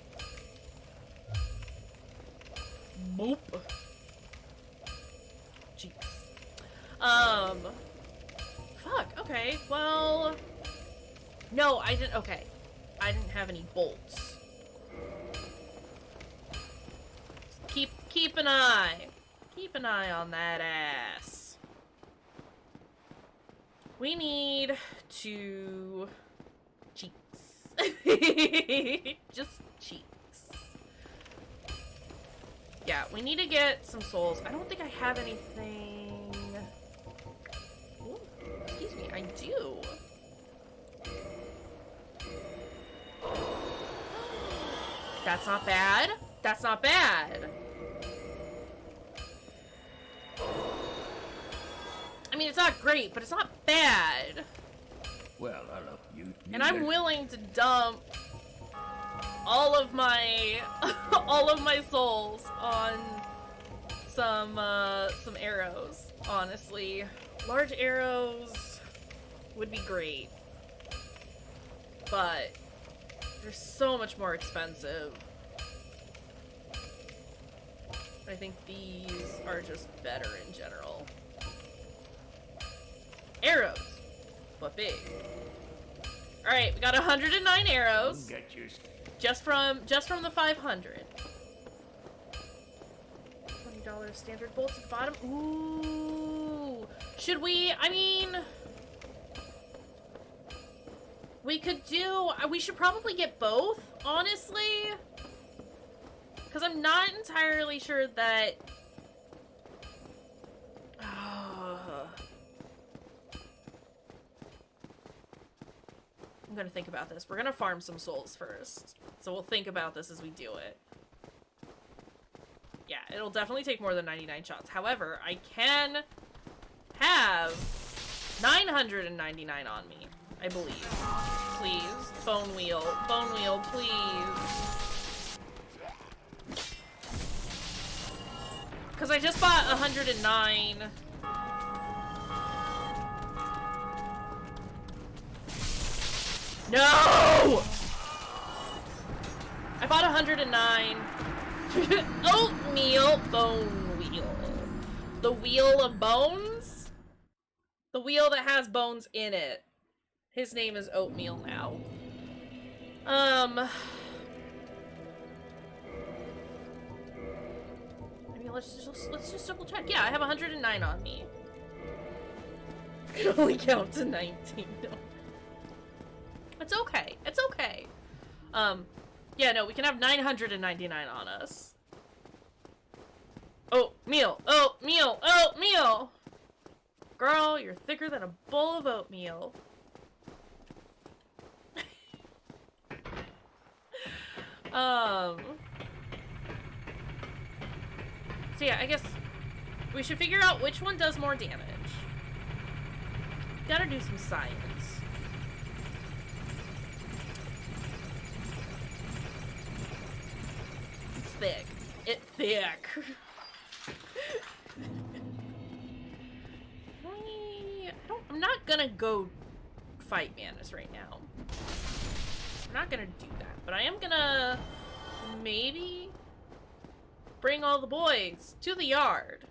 Boop. Jeez. Fuck, okay, well... No, I didn't, okay. I didn't have any bolts. Keep an eye. Keep an eye on that ass. We need to... cheeks. Just cheeks. Yeah, we need to get some souls. I don't think I have anything... Ooh, excuse me, I do. That's not bad. That's not bad. I mean, it's not great, but it's not bad. Well, you and I'm willing to dump all of my souls on some arrows, honestly. Large arrows would be great, but they're so much more expensive. I think these are just better in general. Arrows, but big. Alright, we got 109 arrows. Just from the 500. $20 standard bolts at the bottom. Ooh. Should we, I mean... We could do... We should probably get both, honestly. Because I'm not entirely sure that... I'm gonna think about this. We're gonna farm some souls first. So we'll think about this as we do it. Yeah, it'll definitely take more than 99 shots. However, I can have 999 on me, I believe. Please. Bone wheel. Bone wheel, please. Because I just bought 109. No! I bought 109. Oatmeal bone wheel. The wheel of bones? The wheel that has bones in it. His name is Oatmeal now. I mean, let's just double check. Yeah, I have 109 on me. I can only count to 19. No. It's okay. It's okay. Yeah, no, we can have 999 on us. Oatmeal! Oatmeal! Oatmeal! Girl, you're thicker than a bowl of oatmeal. So yeah, I guess we should figure out which one does more damage. Gotta do some science. It's thick. It's thick. I'm not gonna go fight Manus right now. I'm not gonna do that, but I am gonna maybe bring all the boys to the yard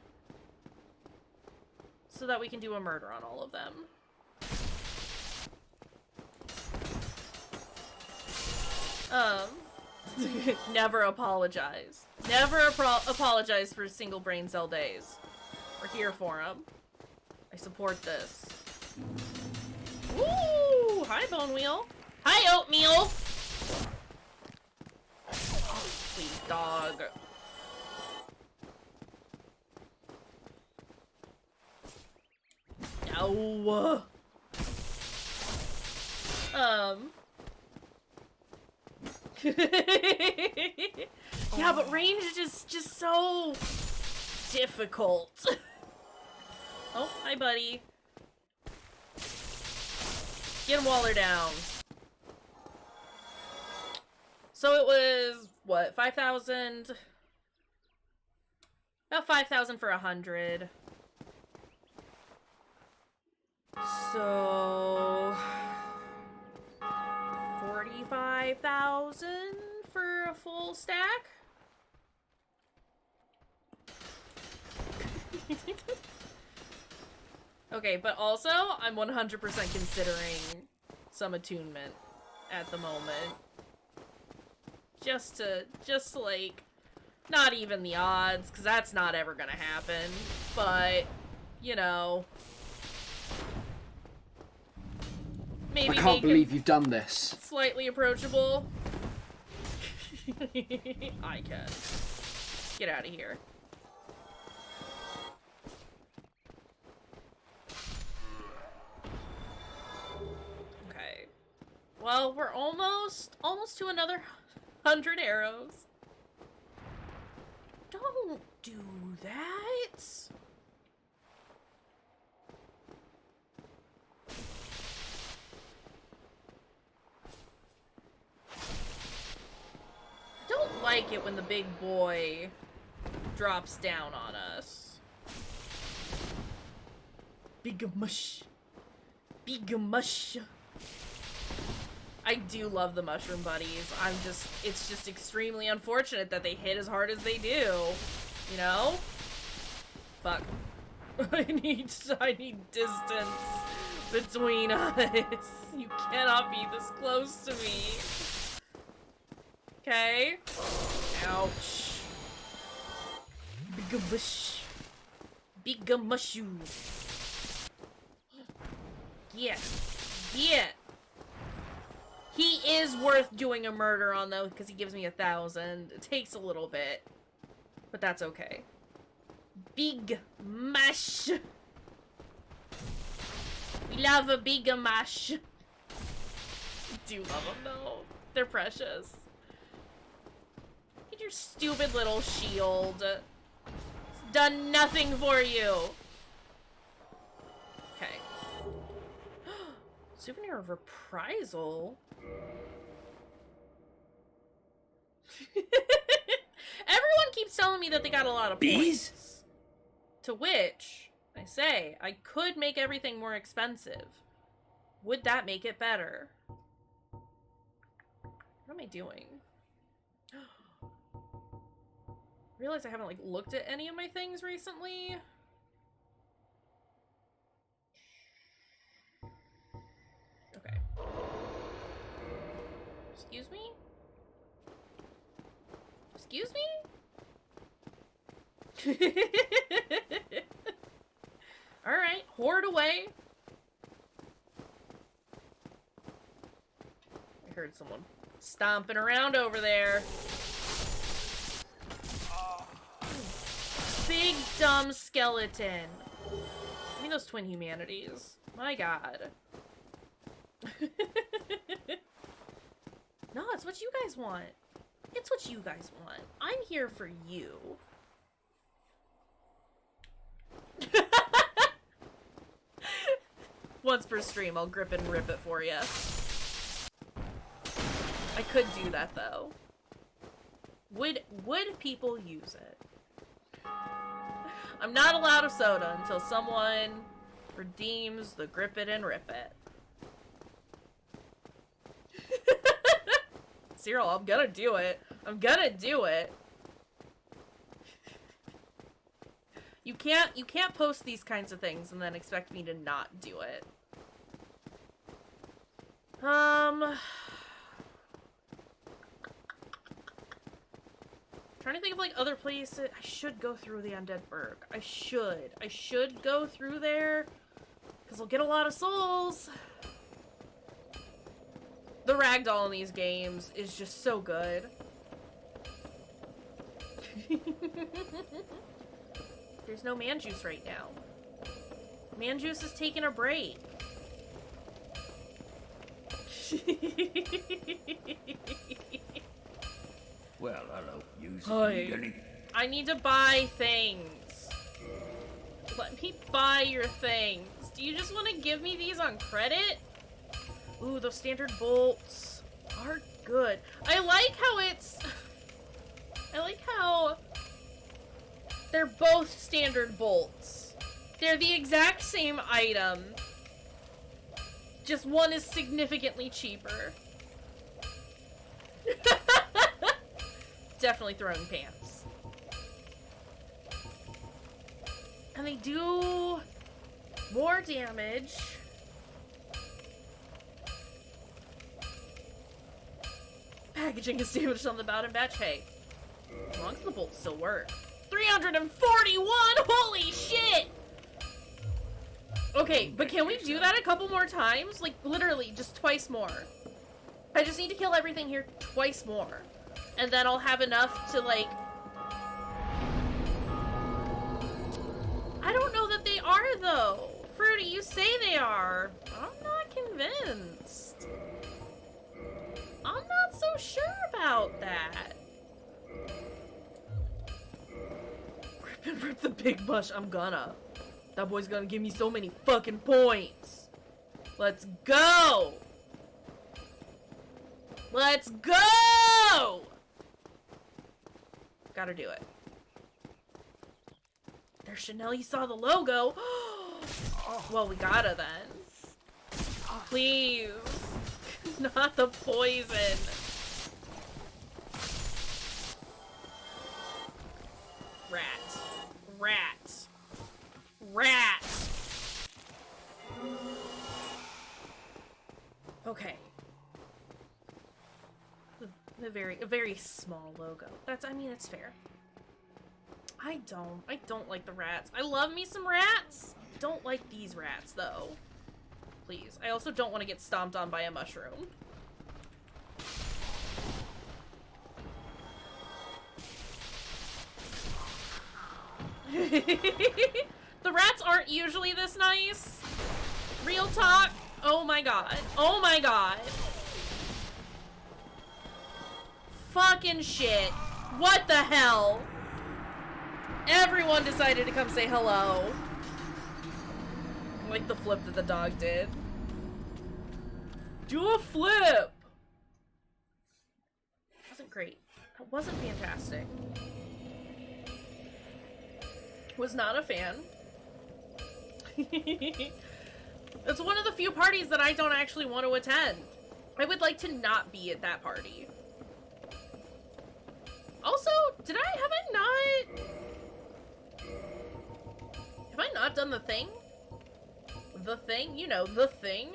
so that we can do a murder on all of them. Never apologize. Never apologize for single brain cell days. We're here for them. I support this. Woo! Hi, Bone Wheel. Hi, Oatmeal! Oh, please, dog. No. Yeah, but range is just so difficult. Oh, hi, buddy. Get him while they're down. So it was, what, 5,000? About 5,000 for 100. So 45,000 for a full stack? Okay, but also, I'm 100% considering some attunement at the moment. Just to, like, not even the odds, because that's not ever gonna happen, but, you know, maybe I can't believe you've done this. Slightly approachable. I can. Get out of here. Okay. Well, we're almost to another 100 arrows. Don't do that. Don't like it when the big boy drops down on us. Big mush. Big mush. I do love the mushroom buddies. It's just extremely unfortunate that they hit as hard as they do. You know? Fuck. I need distance between us. You cannot be this close to me. Okay. Ouch. Big mush. Big mushroom. Yeah. Yeah. is worth doing a murder on, though, because he gives me 1,000. It takes a little bit, but that's okay. Big mash. We love a big mash. Do love them, though. They're precious. Get your stupid little shield. It's done nothing for you. Okay. Souvenir of reprisal? Everyone keeps telling me that they got a lot of points. To which, I say, I could make everything more expensive. Would that make it better? What am I doing? Realize I haven't, like, looked at any of my things recently. Okay. Excuse me? Excuse me? Alright, hoard away. I heard someone stomping around over there. Big dumb skeleton. Give me those twin humanities. My god. No, it's what you guys want. It's what you guys want. I'm here for you. Once per stream, I'll grip and rip it for you. I could do that, though. Would people use it? I'm not allowed a soda until someone redeems the grip it and rip it. Cyril, I'm gonna do it. I'm gonna do it. You can't post these kinds of things and then expect me to not do it. Trying to think of, like, other places. I should go through the Undead Burg. I should go through there, because I'll get a lot of souls. The ragdoll in these games is just so good. There's no man juice right now. Man juice is taking a break. Well, I don't use Hey, I need to buy things. Let me buy your things. Do you just want to give me these on credit? Ooh, those standard bolts are good. I like how it's... I like how they're both standard bolts. They're the exact same item. Just one is significantly cheaper. Definitely throwing pants. And they do more damage. Packaging is damaged on the bottom batch. Hey, as long as the bolts still work. 341! Holy shit! Okay, but can we do that a couple more times? Like, literally, just twice more. I just need to kill everything here twice more. And then I'll have enough to, like... I don't know that they are, though. Fruity, you say they are. I'm not convinced. I'm not so sure about that. Rip and rip the big bush. I'm gonna. That boy's gonna give me so many fucking points. Let's go! Let's go! Gotta do it. There's Chanel, you saw the logo. Well, we gotta then. Please. Not the poison. Rat. Rat. Rat. Okay. A very small logo. I mean, it's fair. I don't like the rats. I love me some rats. Don't like these rats, though. Please. I also don't want to get stomped on by a mushroom. The rats aren't usually this nice. Real talk. Oh my god. Oh my god. Fucking shit. What the hell? Everyone decided to come say hello. Like the flip that the dog did. Do a flip! Wasn't great. That wasn't fantastic. Was not a fan. It's one of the few parties that I don't actually want to attend. I would like to not be at that party. Also, have I not done the thing? The thing? You know, the thing?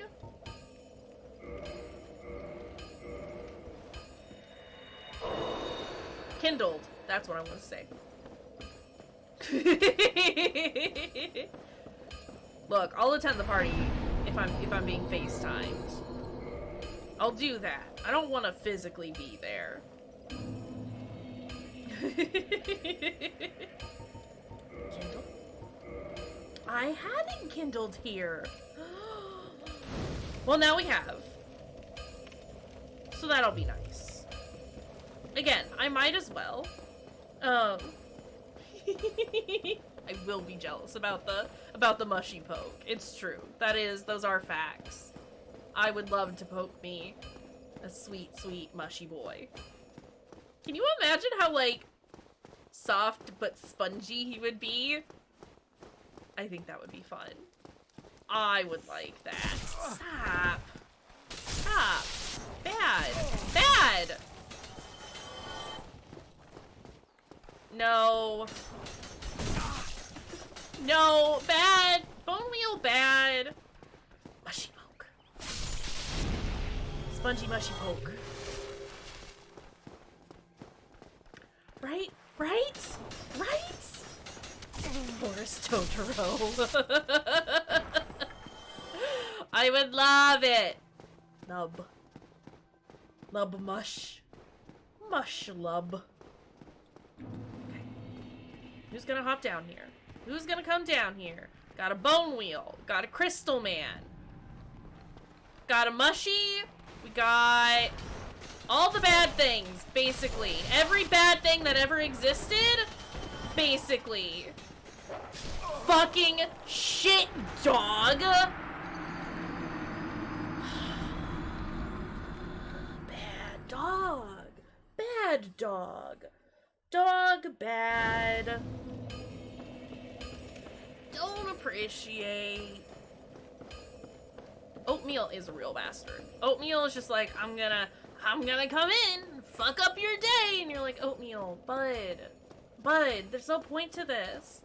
Kindled. That's what I want to say. Look, I'll attend the party if I'm being FaceTimed. I'll do that. I don't want to physically be there. Kindle? I hadn't kindled here. Well, now we have. So that'll be nice. Again, I might as well. I will be jealous about the mushy poke. It's true. Those are facts. I would love to poke me. A sweet, sweet mushy boy. Can you imagine how, like, soft but spongy he would be? I think that would be fun. I would like that. Stop. Stop. Bad. Bad! No. No, bad. Bone wheel, bad. Mushy poke. Spongy mushy poke. Right? Right? Right? Forest Totoro. I would love it. Lub. Lub mush. Mush lub. Okay. Who's gonna hop down here? Who's gonna come down here? Got a bone wheel. Got a crystal man. Got a mushy. We got all the bad things, basically. Every bad thing that ever existed, basically. Fucking shit, dog. Bad dog. Bad dog. Dog bad. Don't appreciate. Oatmeal is a real bastard. Oatmeal is just like, I'm gonna come in, fuck up your day, and you're like, Oatmeal, bud, there's no point to this.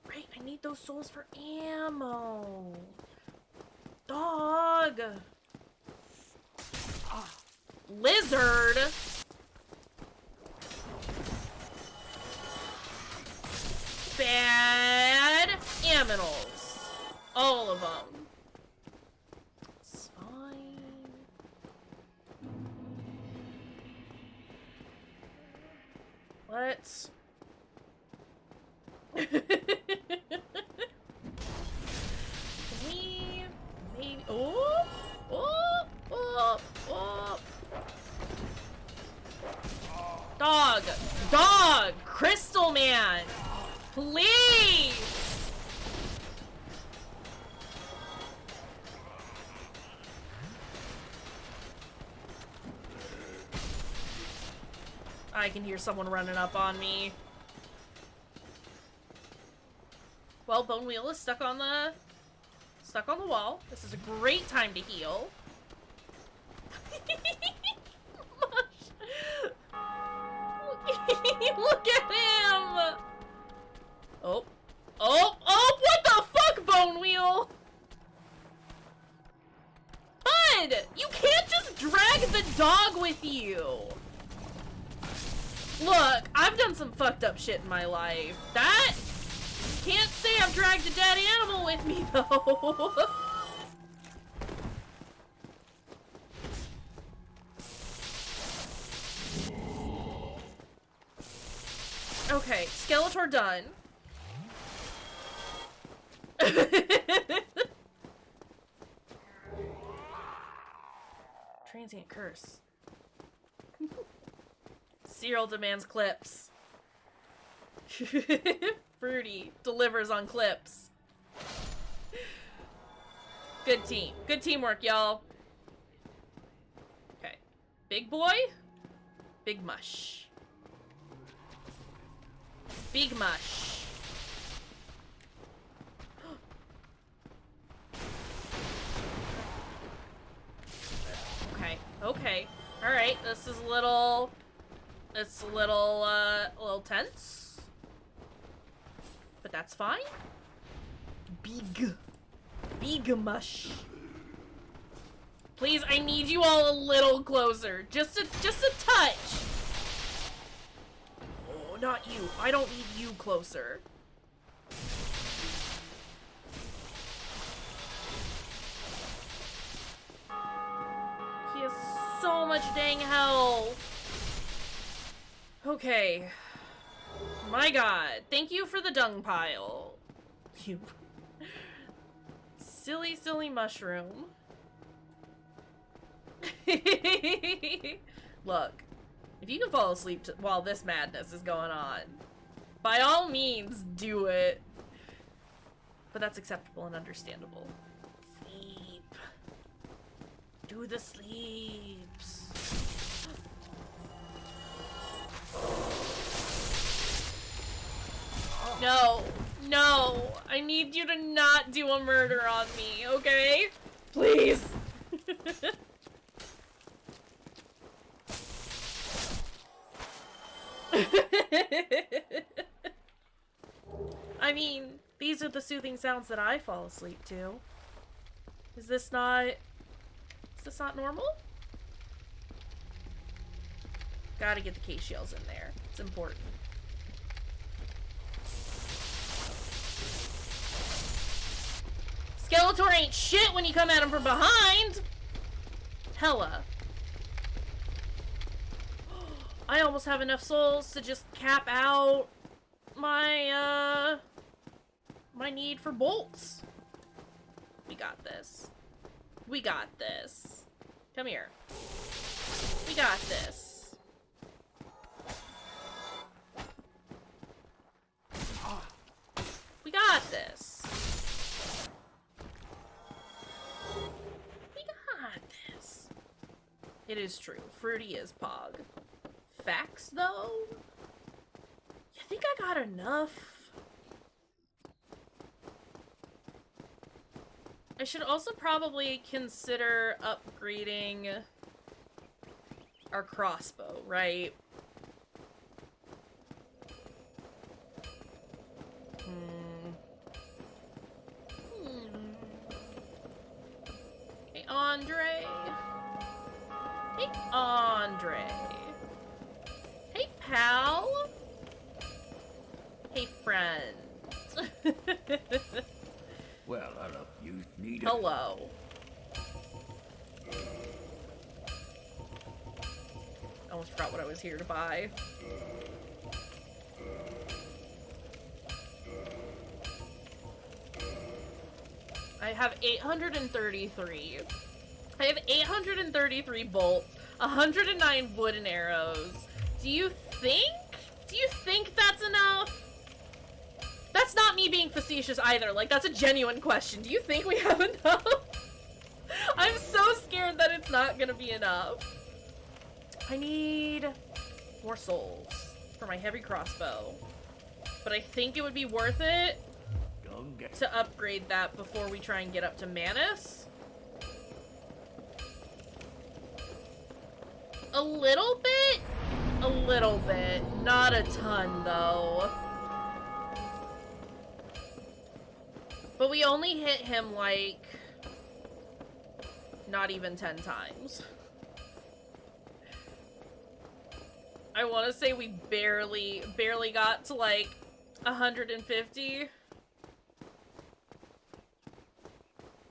Right, I need those souls for ammo. Dog. Oh. Lizard. Bad aminals. All of them. It's fine. Let's... Maybe... Oh! Oh! Oh! Oh! Dog! Dog! Crystal Man! Please! I can hear someone running up on me. Well, Bone Wheel is stuck on the wall. This is a great time to heal. Look at him! Oh. Oh! Oh! What the fuck, Bone Wheel? Bud! You can't just drag the dog with you! Look, I've done some fucked up shit in my life. That... Can't say I've dragged a dead animal with me, though. Okay, Skeletor done. Transient curse. Cyril demands clips. Fruity delivers on clips. Good team. Good teamwork, y'all. Okay. Big boy? Big mush. Big mush. Okay. Okay. Alright, this is a little... It's a little tense. But that's fine. Big mush. Please, I need you all a little closer. Just a touch. Oh, not you. I don't need you closer. He has so much dang health. Okay. My god. Thank you for the dung pile. You silly, silly mushroom. Look, if you can fall asleep while this madness is going on, by all means, do it. But that's acceptable and understandable. Sleep. Do the sleeps. No, no, I need you to not do a murder on me, okay? Please. I mean, these are the soothing sounds that I fall asleep to. Is this not normal? Gotta get the Kayshurrs in there. It's important. Skeletor ain't shit when you come at him from behind! Hella. I almost have enough souls to just cap out my, my need for bolts. We got this. We got this. Come here. We got this. We got this. We got this. It is true. Fruity is Pog. Facts, though? You think I got enough? I should also probably consider upgrading our crossbow, right? Hey, Andre. Hey, Andre. Hey, pal. Hey, friend. Well, hello. You need it. Hello. I almost forgot what I was here to buy. I have 833. I have 833 bolts, 109 wooden arrows. Do you think that's enough? That's not me being facetious either. Like, that's a genuine question. Do you think we have enough? I'm so scared that it's not gonna be enough. I need more souls for my heavy crossbow. But I think it would be worth it to upgrade that before we try and get up to Manus. A little bit? A little bit. Not a ton, though. But we only hit him, like, not even 10 times. I want to say we barely got to, like, 150.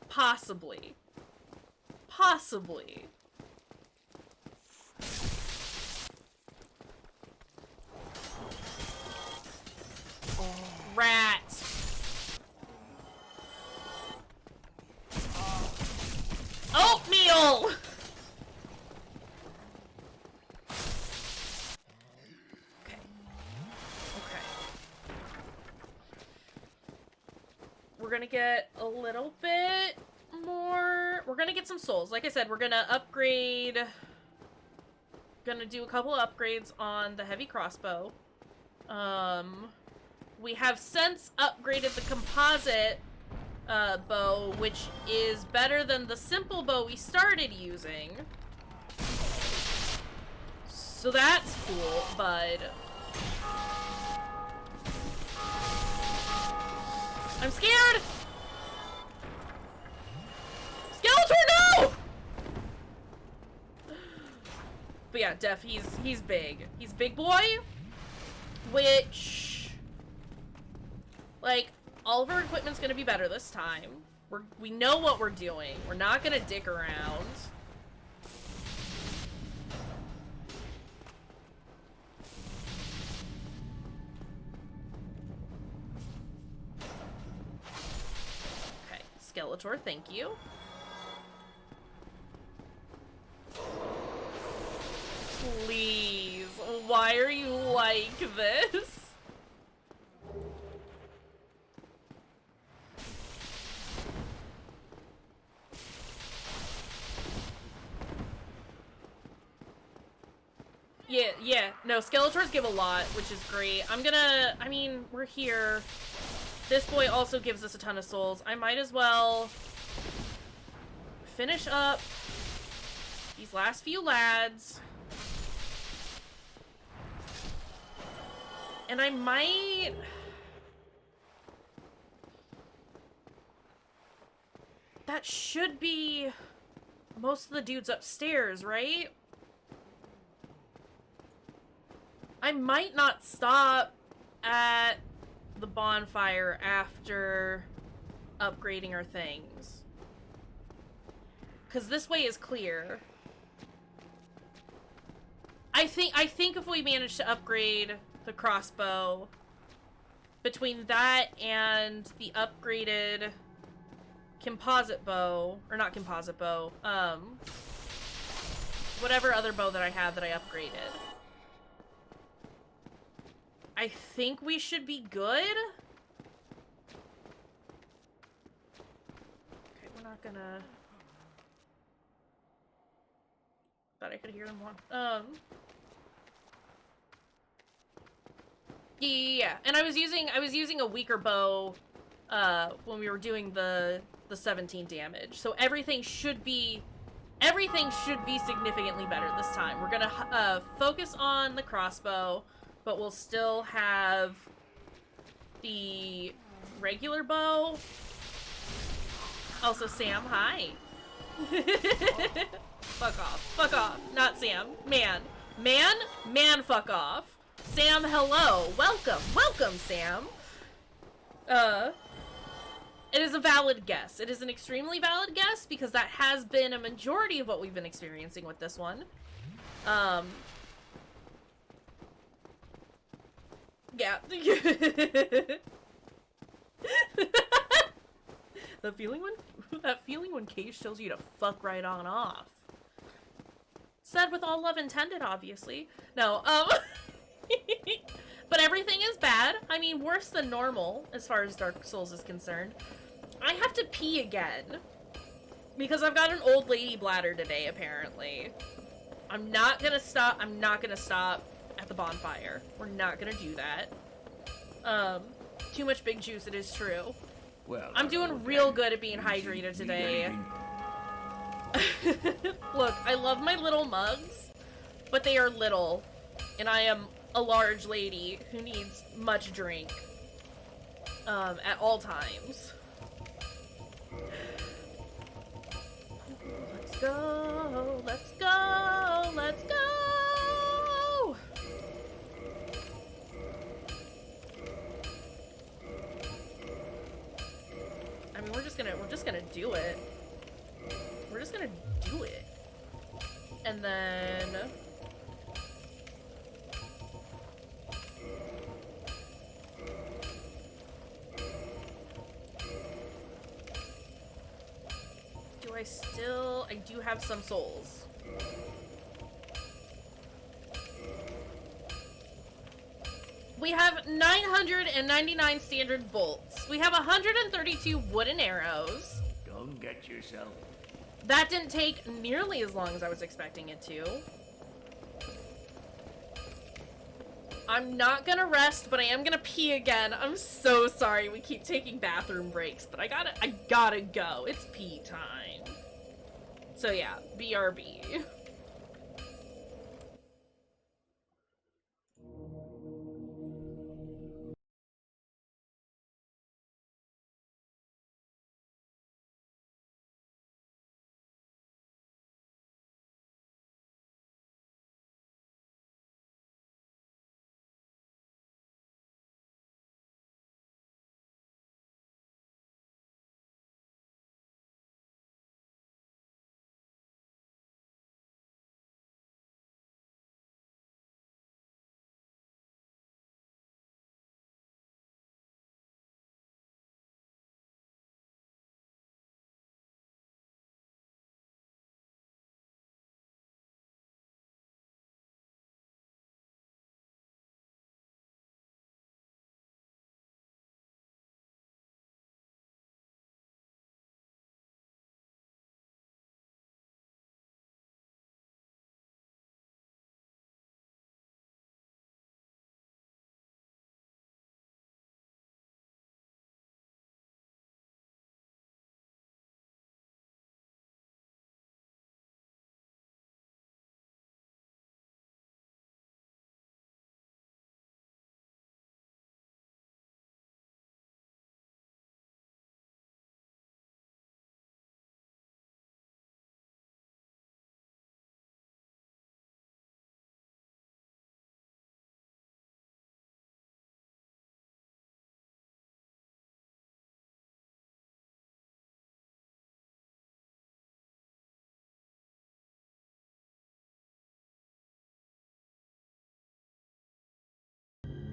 Possibly. Possibly. Rat. battle! Okay. Okay. We're gonna get a little bit more... We're gonna get some souls. Like I said, we're gonna upgrade... Gonna do a couple upgrades on the heavy crossbow. We have since upgraded the composite bow, which is better than the simple bow we started using. So that's cool, bud. I'm scared! Skeletor, no! But yeah, Def, he's big. He's big boy, which, like, all of our equipment's gonna be better this time. We know what we're doing. We're not gonna dick around. Okay, Skeletor, thank you. Please, why are you like this? Yeah, no, Skeletors give a lot, which is great. I mean, we're here. This boy also gives us a ton of souls. I might as well finish up these last few lads. And I might... That should be most of the dudes upstairs, right? I might not stop at the bonfire after upgrading our things. Because this way is clear. I think if we manage to upgrade the crossbow, between that and the upgraded composite bow, or not composite bow, whatever other bow that I have that I upgraded, I think we should be good. Okay, we're not gonna... Thought I could hear them more. Yeah, and I was using a weaker bow when we were doing the 17 damage. So everything should be significantly better this time. We're gonna focus on the crossbow, but we'll still have the regular bow. Also, Sam, hi. Fuck off. Fuck off. Not Sam. Man, fuck off. Sam, hello. Welcome. Welcome, Sam. It is a valid guess. It is an extremely valid guess because that has been a majority of what we've been experiencing with this one. Yeah. That feeling when Kayshurrr tells you to fuck right on off. Said with all love intended, obviously. No, but everything is bad. I mean, worse than normal as far as Dark Souls is concerned. I have to pee again because I've got an old lady bladder today, apparently. I'm not gonna stop at the bonfire. We're not gonna do that. Too much big juice, it is true. Well, I'm doing real good at being hydrated today. Look, I love my little mugs, but they are little, and I am a large lady who needs much drink at all times. Let's go, let's go, let's go! I mean, we're just gonna do it. We're just gonna do it. And then... Do I still... I do have some souls. We have 999 standard bolts. We have 132 wooden arrows. Don't get yourself. That didn't take nearly as long as I was expecting it to. I'm not gonna rest, but I am gonna pee again. I'm so sorry we keep taking bathroom breaks, but I gotta go. It's pee time. So yeah, BRB.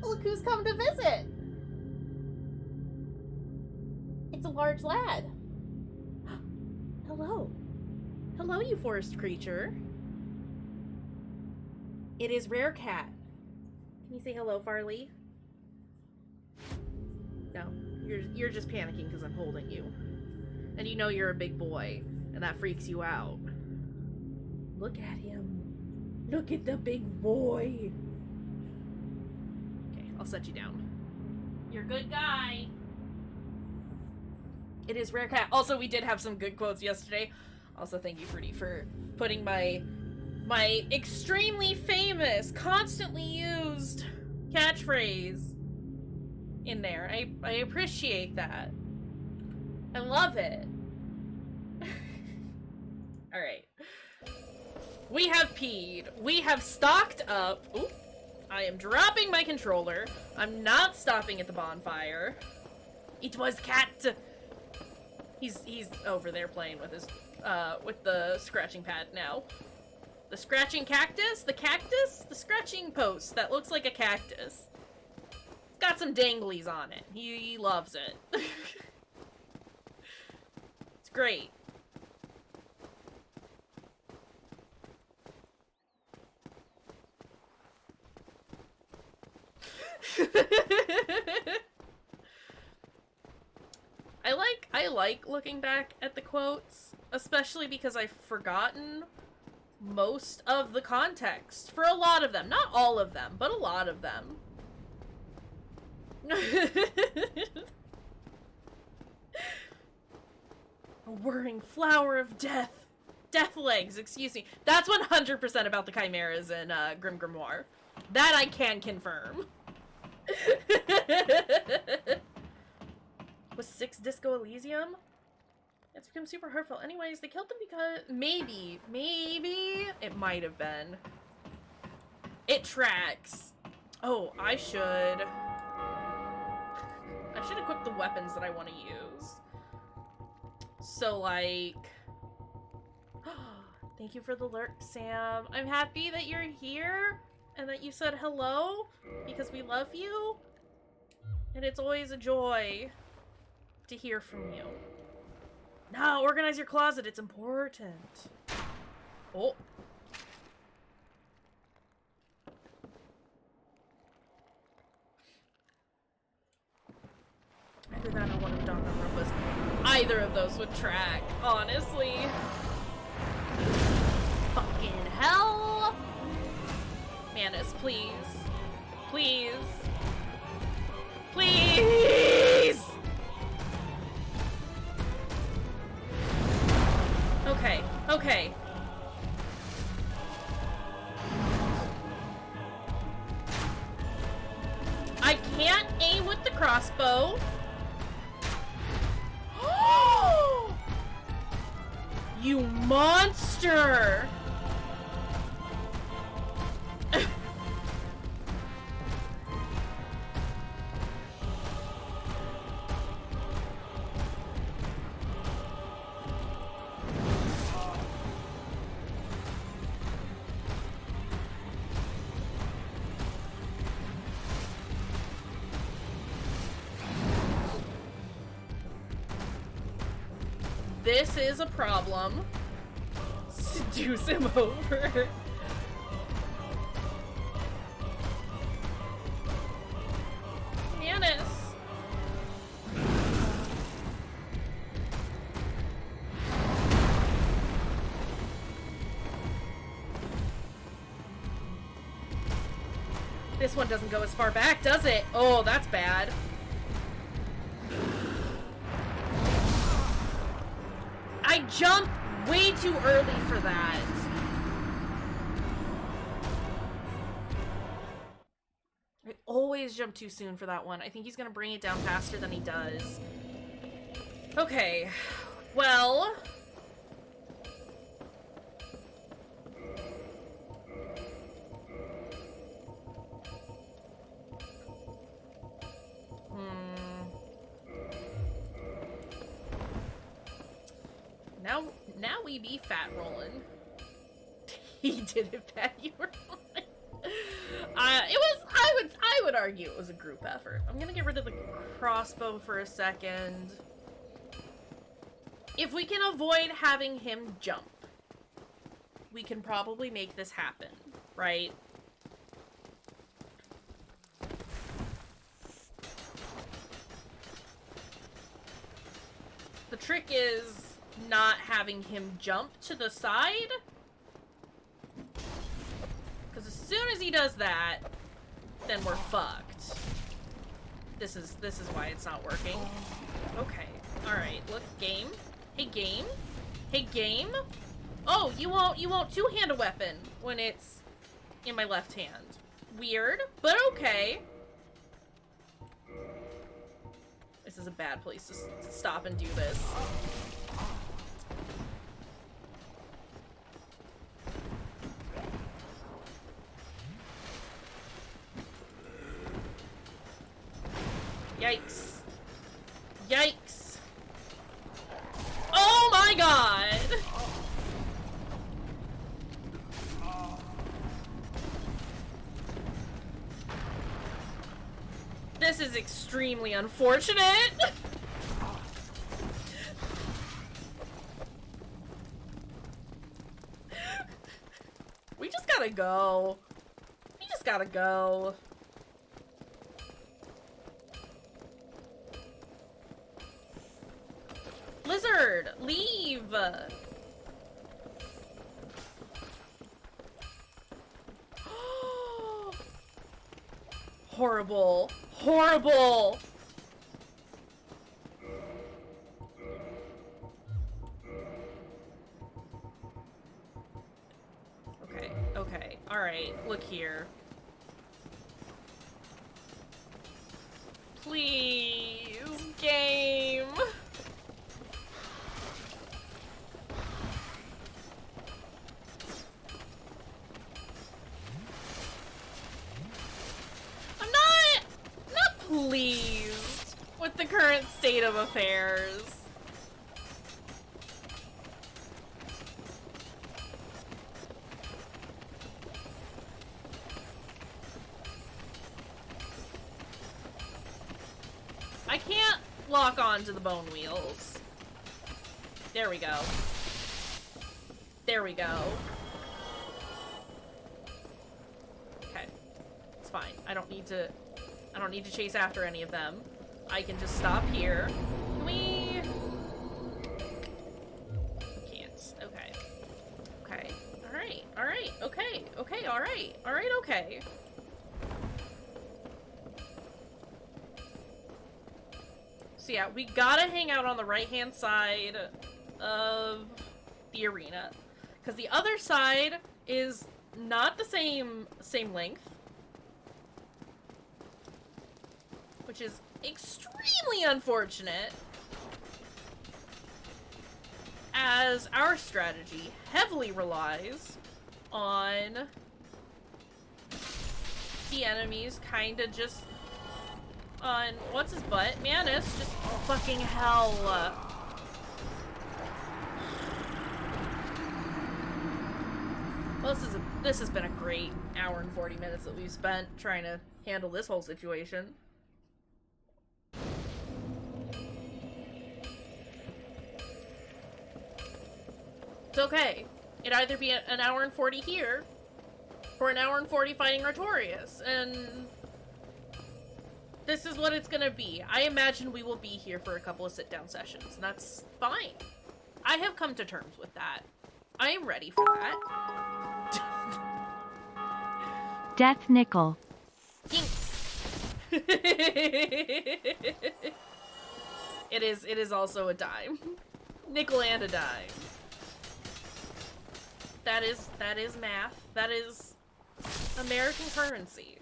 Look who's come to visit! It's a large lad. Hello. Hello, you forest creature. It is Rare Cat. Can you say hello, Farley? No, you're just panicking because I'm holding you. And you know you're a big boy, and that freaks you out. Look at him. Look at the big boy. Okay, I'll set you down. You're a good guy. It is Rare Cat. Also, we did have some good quotes yesterday. Also, thank you, Fruity, for putting my extremely famous, constantly used catchphrase in there. I appreciate that. I love it. Alright. We have peed. We have stocked up. Oop. I am dropping my controller. I'm not stopping at the bonfire. It was Cat. He's over there playing with his with the scratching pad now. The scratching cactus? The cactus? The scratching post that looks like a cactus. It's got some danglies on it. He loves it. It's great. I like looking back at the quotes, especially because I've forgotten most of the context for a lot of them. Not all of them, but a lot of them. A whirring flower of death. Death legs, excuse me. That's 100% about the chimeras in Grim Grimoire. That I can confirm. Was 6 Disco Elysium? It's become super hurtful. Anyways, they killed them because... Maybe it might have been. It tracks. Oh, I should equip the weapons that I want to use. So, like... Thank you for the lurk, Sam. I'm happy that you're here and that you said hello because we love you. And it's always a joy to hear from you. No, organize your closet. It's important. Oh. Either that or one of Don Roombas. Either of those would track, honestly. Fucking hell! Manus, please. Please. Please! Okay, okay. I can't aim with the crossbow. You monster! This is a problem. Seduce him over. Manus. This one doesn't go as far back, does it? Oh, that's bad. I jumped way too early for that. I always jump too soon for that one. I think he's gonna bring it down faster than he does. Okay, well... Now we be fat rolling. He did it bad. You were fine. I would argue it was a group effort. I'm gonna get rid of the crossbow for a second. If we can avoid having him jump, we can probably make this happen, right? The trick is not having him jump to the side, because as soon as he does that, then we're fucked. This is why it's not working. Okay, all right. Look, game. Hey, game. Hey, game. Oh, you won't two-hand a weapon when it's in my left hand. Weird, but okay. This is a bad place to stop and do this. Yikes. Yikes. Oh my god! This is extremely unfortunate. We just gotta go. We just gotta go. Lizard, leave! Horrible. Horrible! Okay, okay, alright, look here. Please, game! Pleased with the current state of affairs. I can't lock on to the bone wheels. There we go. There we go. Okay. It's fine. I don't need to chase after any of them. I can just stop here. Can we... Can't. Okay. Okay. Alright. Alright. Okay. Okay. Alright. Alright. Okay. So yeah, we gotta hang out on the right-hand side of the arena. Because the other side is not the same length. Which is extremely unfortunate. As our strategy heavily relies on the enemies kinda just on what's his butt? Manus, just fucking hell. Well, this has been a great hour and 40 minutes that we've spent trying to handle this whole situation. It's okay. It'd either be an hour and 40 here, or an hour and 40 fighting Artorias, and this is what it's gonna be. I imagine we will be here for a couple of sit-down sessions, and that's fine. I have come to terms with that. I am ready for that. Death Nickel. Thanks. It is also a dime. Nickel and a dime. That is math. That is American currency.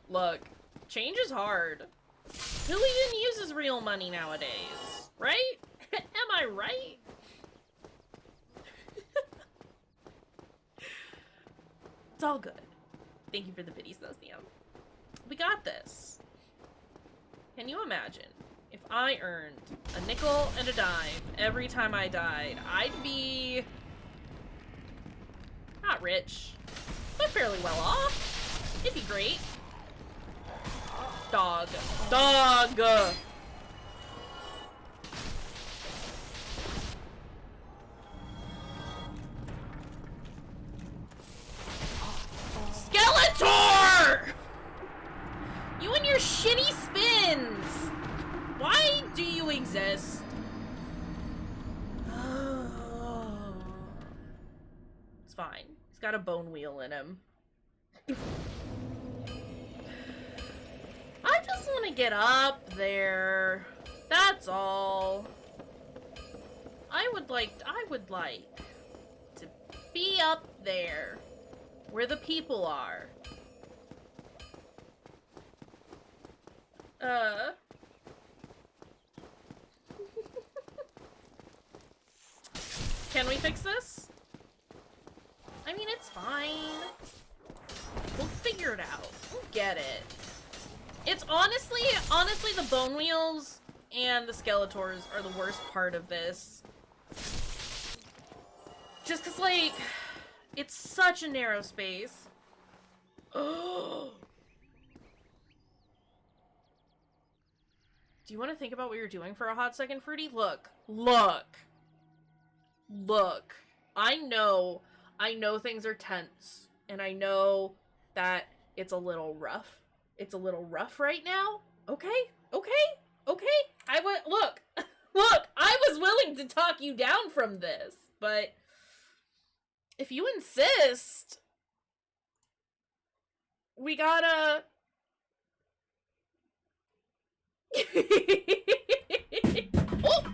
Look, change is hard. Who even uses real money nowadays? Right? Am I right? It's all good. Thank you for the biddies, though, Theo. We got this. Can you imagine if I earned a nickel and a dime every time I died? I'd be not rich, but fairly well off. It'd be great. Dog. Dog! Skeletor! You and your shitty spins! Why do you exist? It's fine. He's got a bone wheel in him. I just want to get up there. That's all. I would like to be up there where the people are. Can we fix this? I mean, it's fine. We'll figure it out. We'll get it. It's honestly, the bone wheels and the Skeletors are the worst part of this. Just 'cause, like, it's such a narrow space. Oh. Do you want to think about what you're doing for a hot second, Fruity? Look. Look. Look. I know things are tense, and I know that it's a little rough. It's a little rough right now. Okay? Okay? Okay? Look! Look! I was willing to talk you down from this, but if you insist, we gotta... Oh!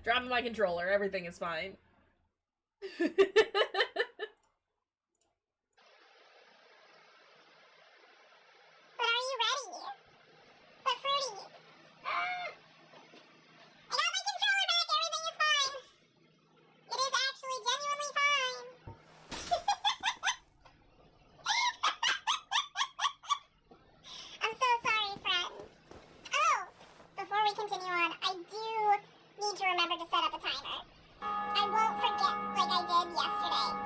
Dropping my controller. Everything is fine. Continue on, I do need to remember to set up a timer. I won't forget like I did yesterday.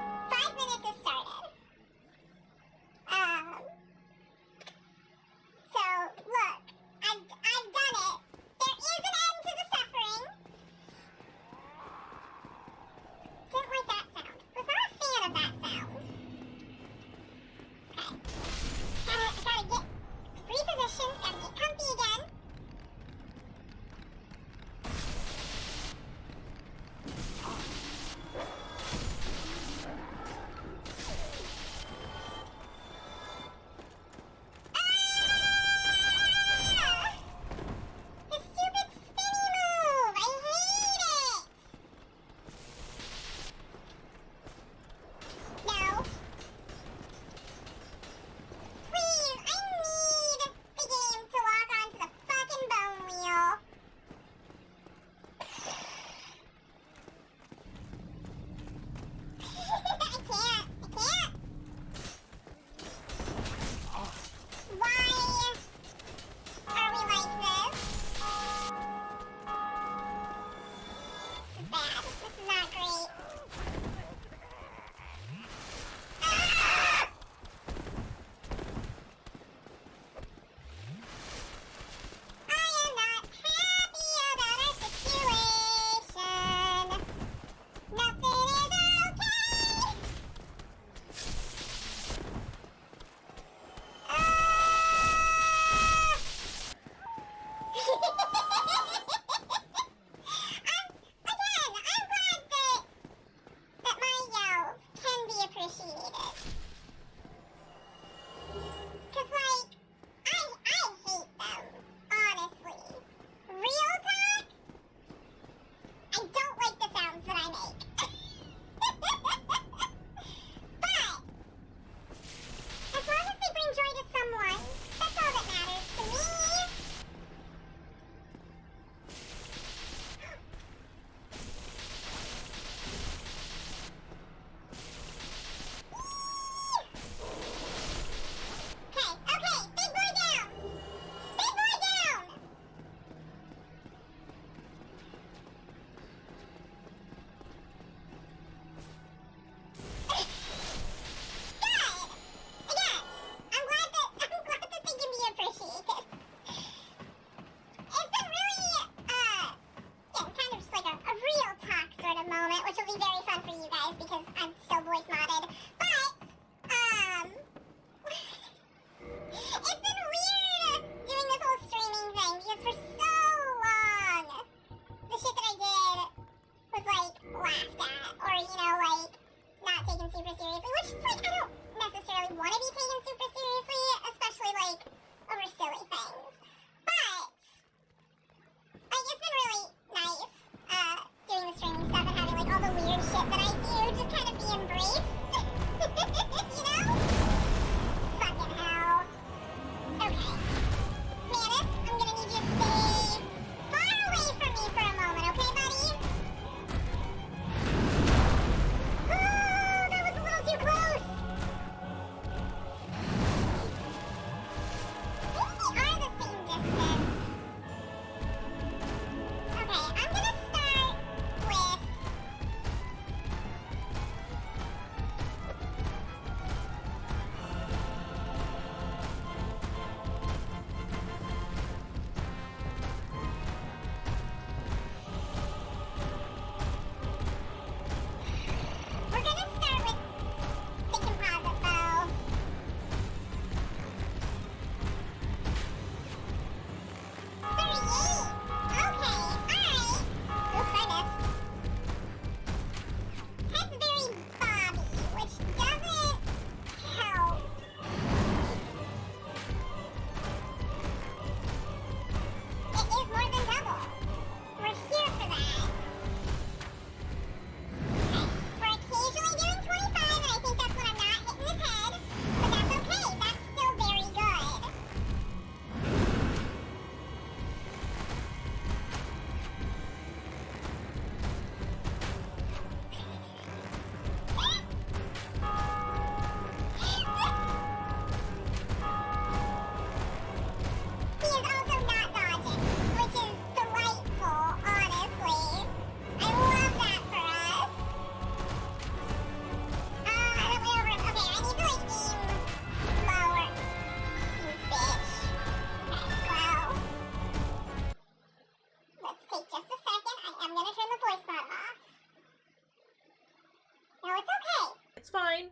No, it's okay. It's fine.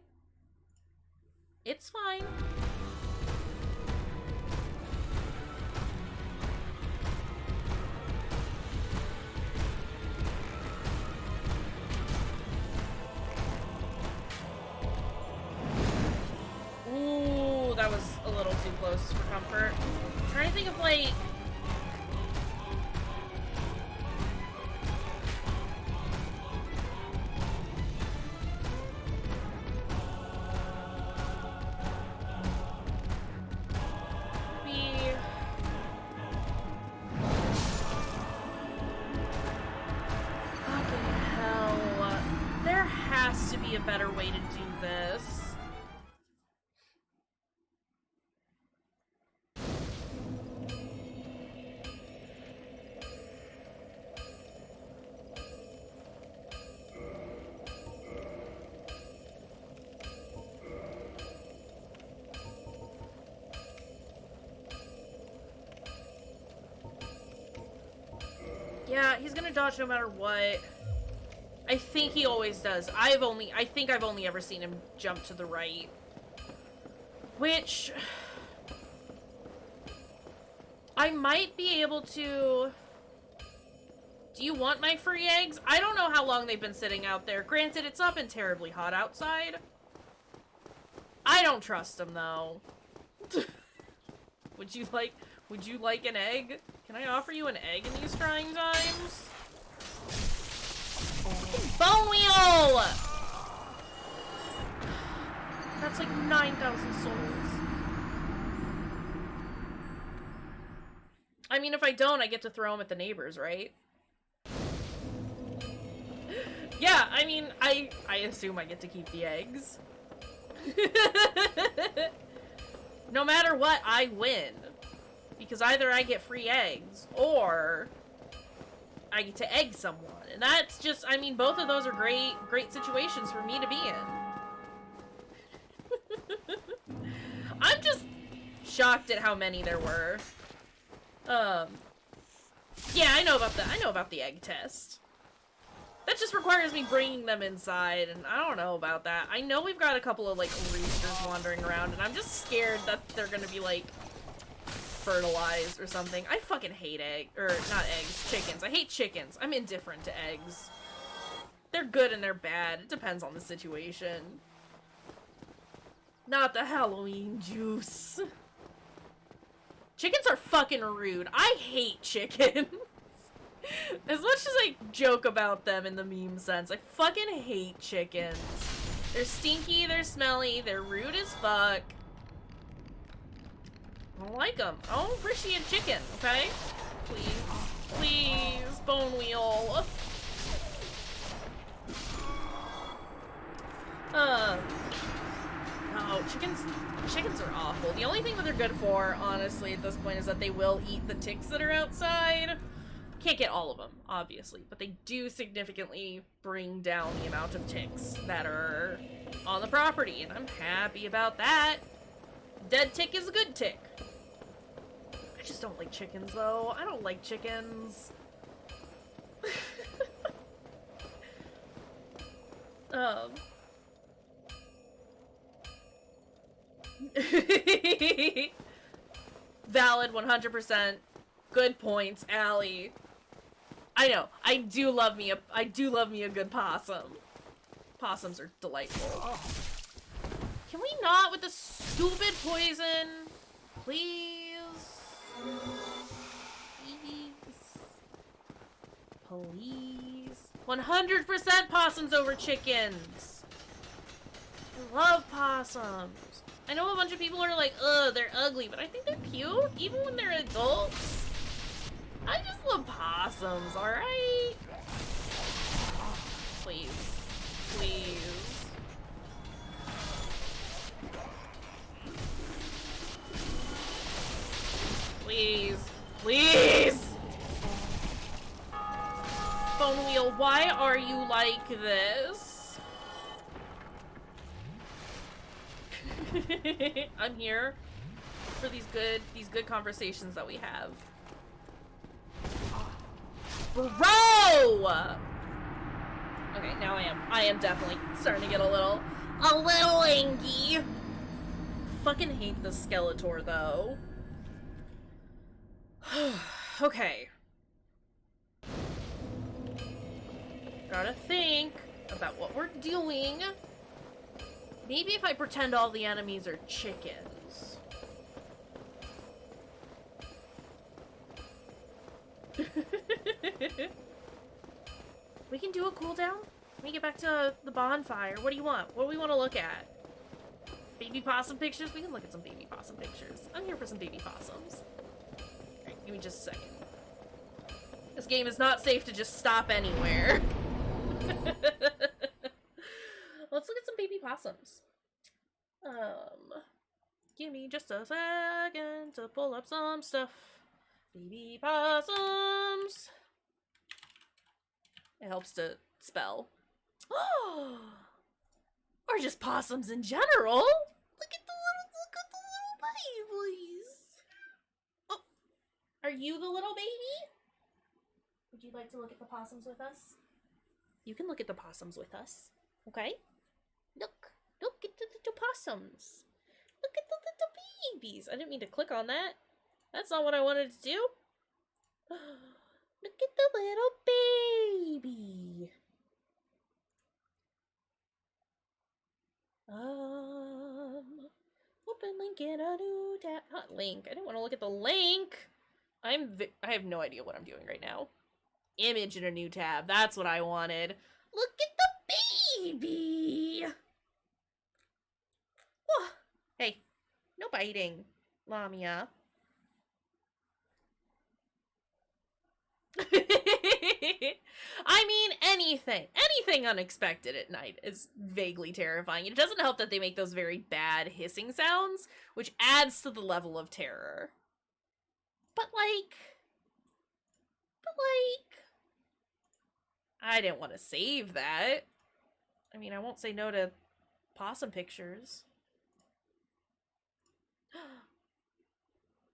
It's fine. Ooh, that was a little too close for comfort. I'm trying to think of, like... Fucking hell. There has to be a better way to do this. Yeah, he's gonna dodge no matter what. I think he always does. I think I've only ever seen him jump to the right. Which... I might be able to... Do you want my free eggs? I don't know how long they've been sitting out there. Granted, it's not been terribly hot outside. I don't trust him, though. Would you like an egg? Can I offer you an egg in these trying times? Bone wheel! That's like 9,000 souls. I mean, if I don't, I get to throw them at the neighbors, right? Yeah, I mean, I assume I get to keep the eggs. No matter what, I win. Because either I get free eggs, or I get to egg someone. And that's just, I mean, both of those are great situations for me to be in. I'm just shocked at how many there were. Yeah, I know about the egg test. That just requires me bringing them inside, and I don't know about that. I know we've got a couple of, like, roosters wandering around, and I'm just scared that they're gonna be, like, fertilized or something. I fucking hate not eggs, chickens. I hate chickens. I'm indifferent to eggs. They're good and they're bad. It depends on the situation. Not the Halloween juice. Chickens are fucking rude. I hate chickens. As much as I joke about them in the meme sense, I fucking hate chickens. They're stinky, they're smelly, they're rude as fuck. I don't like them. I don't appreciate chicken, okay? Please. Please, bone wheel. No, chickens are awful. The only thing that they're good for, honestly, at this point, is that they will eat the ticks that are outside. Can't get all of them, obviously, but they do significantly bring down the amount of ticks that are on the property, and I'm happy about that. Dead tick is a good tick. I just don't like chickens, though. I don't like chickens. Valid, 100%. Good points, Allie. I know. I do love me a good possum. Possums are delightful. Oh. Can we not with the stupid poison? Please? Please? 100% possums over chickens. I love possums. I know a bunch of people are like, ugh, they're ugly, but I think they're cute, even when they're adults. I just love possums, alright? Please. Please. Please. Please! Bone Wheel, why are you like this? I'm here for these good conversations that we have. Bro! Okay, now I am definitely starting to get a little angry. Fucking hate the Skeletor, though. Okay. Gotta think about what we're doing. Maybe if I pretend all the enemies are chickens. We can do a cooldown? Let me get back to the bonfire. What do you want? What do we want to look at? Baby possum pictures? We can look at some baby possum pictures. I'm here for some baby possums. Alright, give me just a second. This game is not safe to just stop anywhere. Let's look at some baby possums. Give me just a second to pull up some stuff. Baby possums. It helps to spell. Or just possums in general. Look at the little babies. Oh, are you the little baby? Would you like to look at the possums with us? You can look at the possums with us, okay? Look at the little possums. Look at the little babies. I didn't mean to click on that. That's not what I wanted to do. Look at the little baby. Open link in a new tab. Not link. I didn't want to look at the link. I have no idea what I'm doing right now. Image in a new tab. That's what I wanted. Look at the baby. Whoa. Hey, no biting, Lamia. I mean, anything unexpected at night is vaguely terrifying. It doesn't help that they make those very bad hissing sounds, which adds to the level of terror. But like, I didn't want to save that. I mean, I won't say no to possum pictures.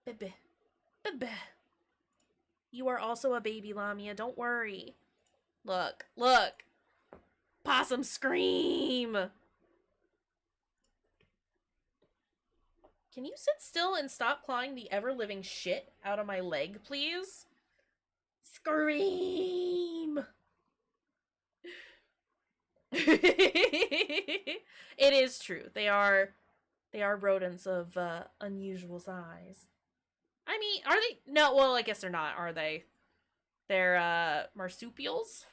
Bebe. You are also a baby, Lamia. Don't worry. Look. Possum scream. Can you sit still and stop clawing the ever-living shit out of my leg, please? Scream. It is true. They are rodents of unusual size. I mean, are they? No, well, I guess they're not, are they? They're marsupials.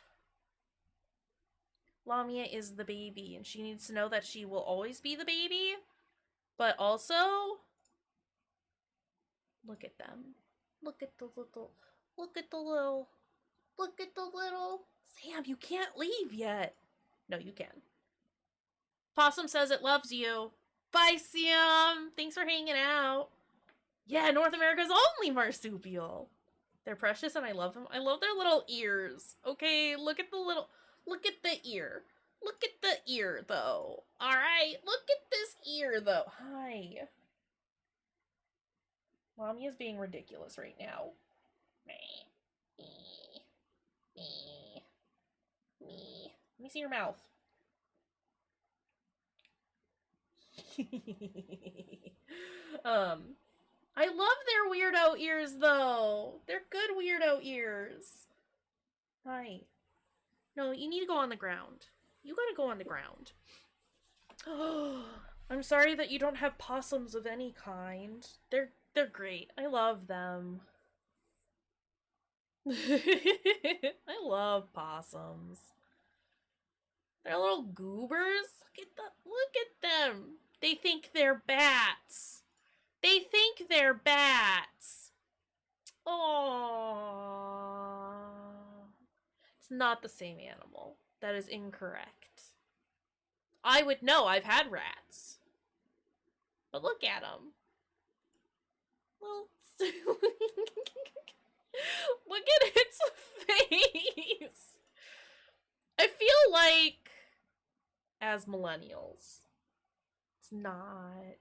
Lamia is the baby, and she needs to know that she will always be the baby. But also, look at them. Look at the little. Sam, you can't leave yet. No, you can. Possum says it loves you. Bye, Sam. Thanks for hanging out. Yeah, North America's only marsupial. They're precious and I love them. I love their little ears. Okay, look at the ear. Look at the ear, though. Alright, look at this ear, though. Hi. Mommy is being ridiculous right now. Me. Let me see your mouth. I love their weirdo ears, though. They're good weirdo ears. Hi. No, you need to go on the ground. You gotta go on the ground. I'm sorry that you don't have possums of any kind. They're great. I love them. I love possums. They're little goobers. Look at them. They think they're bats. Aww. It's not the same animal. That is incorrect. I would know. I've had rats. But look at them. Well, look at its face. I feel like, as millennials, it's not.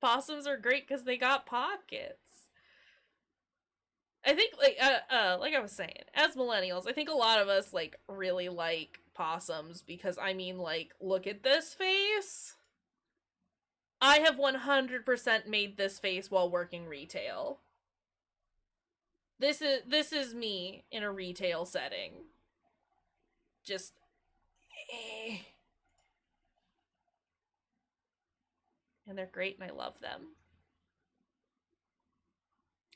Possums are great because they got pockets. I think, like I was saying, as millennials, I think a lot of us, like, really like possums because, I mean, like, look at this face. I have 100% made this face while working retail. This is me in a retail setting. Just, eh. And they're great and I love them.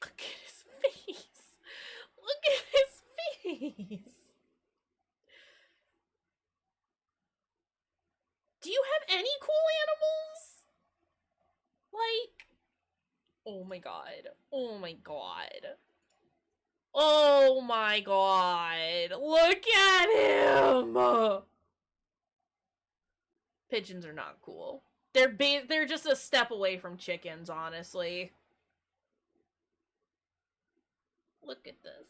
Look at his face. Look at his face. Do you have any cool animals? Like, oh my god. Oh my god. Oh my god. Look at him. Pigeons are not cool. They're just a step away from chickens, honestly. Look at this.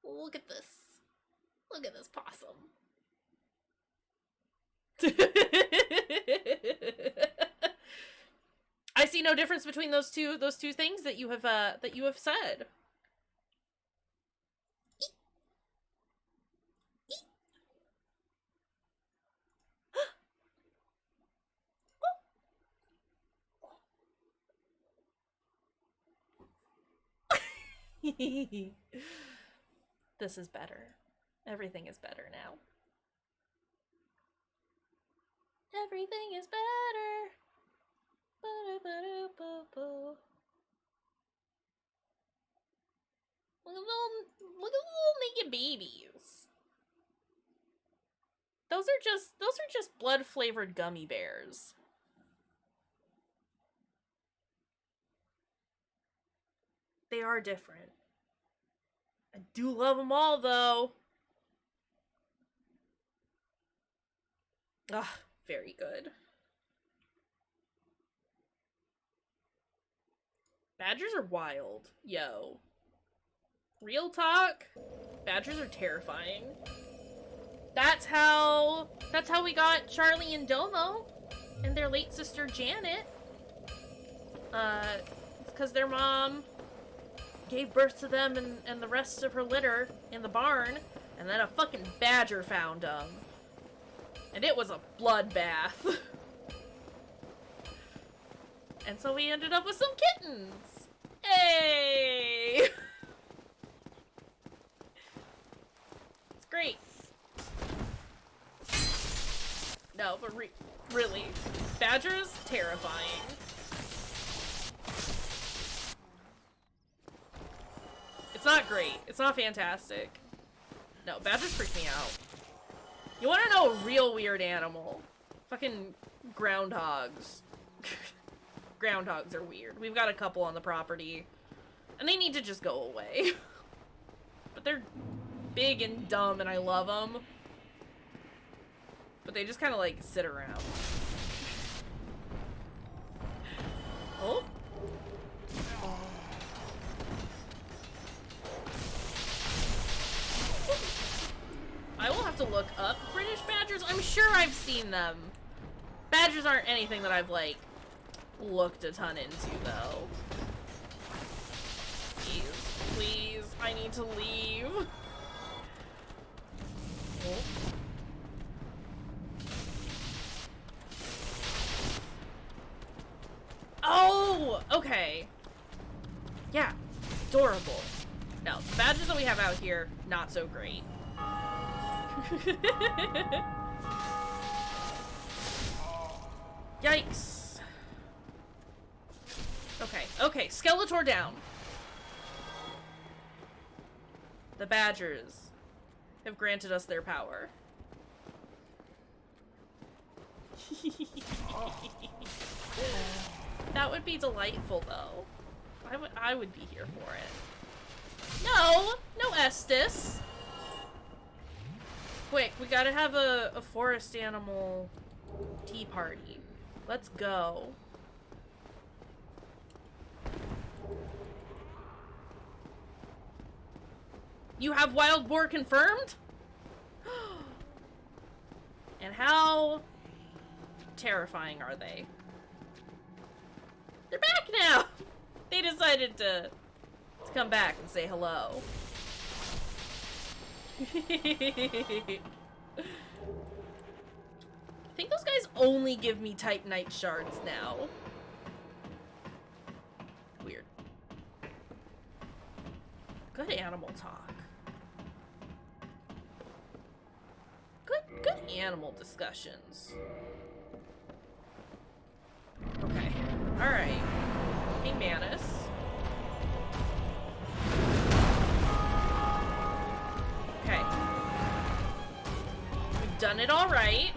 Look at this. Look at this possum. I see no difference between those two things that you have said. This is better. Everything is better now. Everything is better. Look at little naked babies. Those are just blood-flavored gummy bears. They are different. I do love them all, though. Ah, very good. Badgers are wild. Yo. Real talk? Badgers are terrifying. That's how we got Charlie and Domo and their late sister Janet. It's because their mom gave birth to them and the rest of her litter in the barn, and then a fucking badger found them. And it was a bloodbath. And so we ended up with some kittens. Hey! It's great. No, but really, badgers, terrifying. It's not great. It's not fantastic. No, badgers freak me out. You want to know a real weird animal? Fucking groundhogs. Groundhogs are weird. We've got a couple on the property, and they need to just go away. But they're big and dumb, and I love them. But they just kind of, like, sit around. Oh? I will have to look up British badgers. I'm sure I've seen them. Badgers aren't anything that I've, like, looked a ton into, though. Please, I need to leave. Oh, okay. Yeah, adorable. No, the badgers that we have out here, not so great. Yikes. Okay, Skeletor down. The badgers have granted us their power. That would be delightful, though. I would be here for it. No Estes. Quick, we gotta have a forest animal tea party. Let's go. You have wild boar confirmed? And how terrifying are they? They're back now! They decided to come back and say hello. I think those guys only give me Titanite shards now. Weird. Good animal talk. Good animal discussions. Okay. Alright. Hey, Manus. Okay. We've done it all right.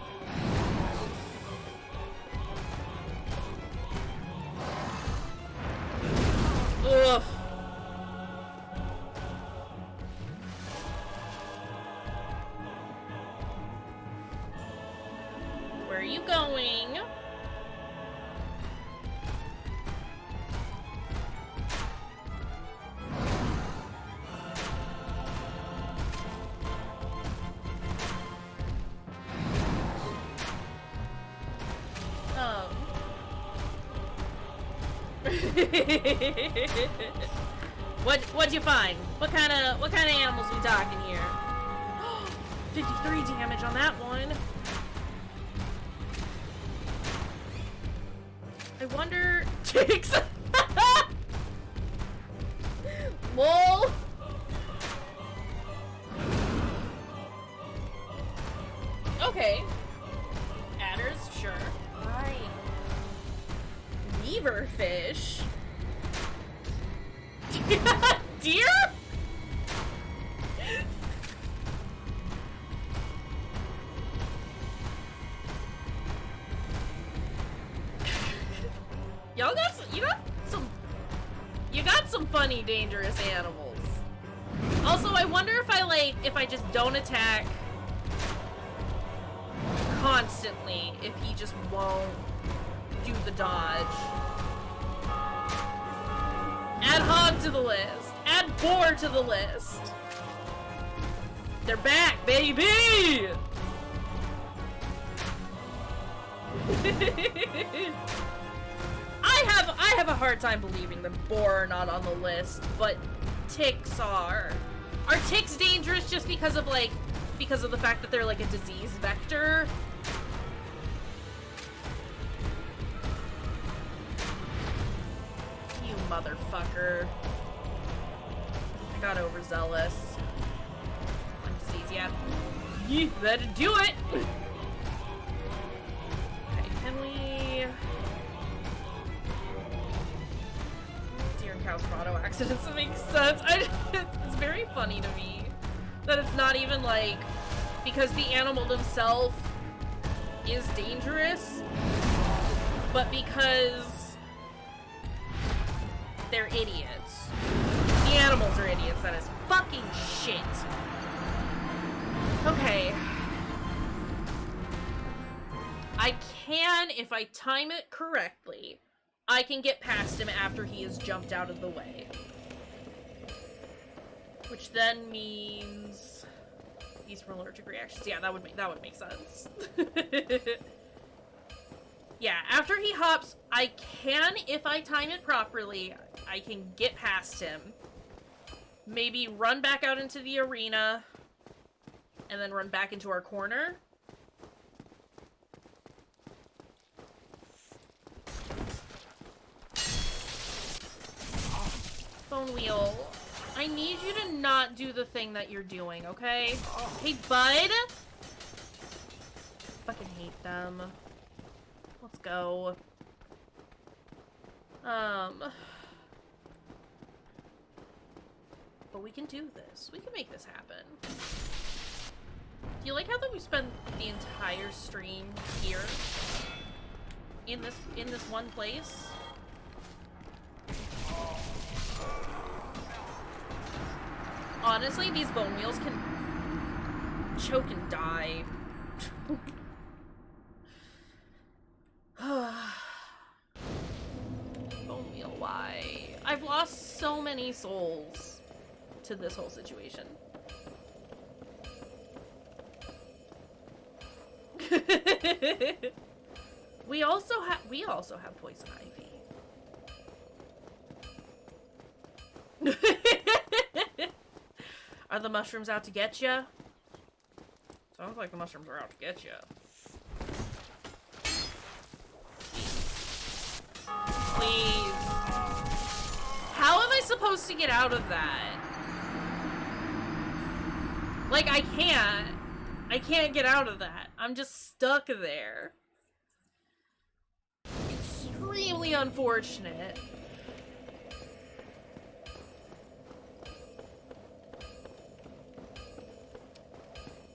Ugh. Where are you going? What'd you find? What kind of animals we talking here? 53 damage on that one. I wonder. Ticks. Lol. Okay. Adders, sure. Right. Weaver fish. Deer? You got some funny, dangerous animals. Also, I wonder if I just don't attack constantly, if he just won't do the dodge. Add hog to the list. Add boar to the list. They're back, baby! I have a hard time believing that boar are not on the list, but ticks are. Are ticks dangerous just because of the fact that they're like a disease vector? You motherfucker. I got overzealous. One disease, yeah. Yee, that'd do it! Okay, can we... Deer and cow auto accidents, it makes sense. It's very funny to me that it's not even like because the animal themselves is dangerous, but because they're idiots. The animals are idiots, that is fucking shit. Okay. I can, if I time it correctly, I can get past him after he has jumped out of the way. Which then means these from allergic reactions. Yeah, that would make sense. Yeah, after he hops, I can, if I time it properly, I can get past him. Maybe run back out into the arena, and then run back into our corner. Bone wheel. I need you to not do the thing that you're doing, okay? Hey, bud! Fucking hate them. Let's go. But we can do this. We can make this happen. Do you like how that we spent the entire stream here? In this one place? Honestly, these bone wheels can choke and die. Bone wheel, why? I've lost so many souls to this whole situation. We also have poison ivy. Are the mushrooms out to get you? Sounds like the mushrooms are out to get you. Please. How am I supposed to get out of that? Like, I can't. I can't get out of that. I'm just stuck there. Extremely unfortunate.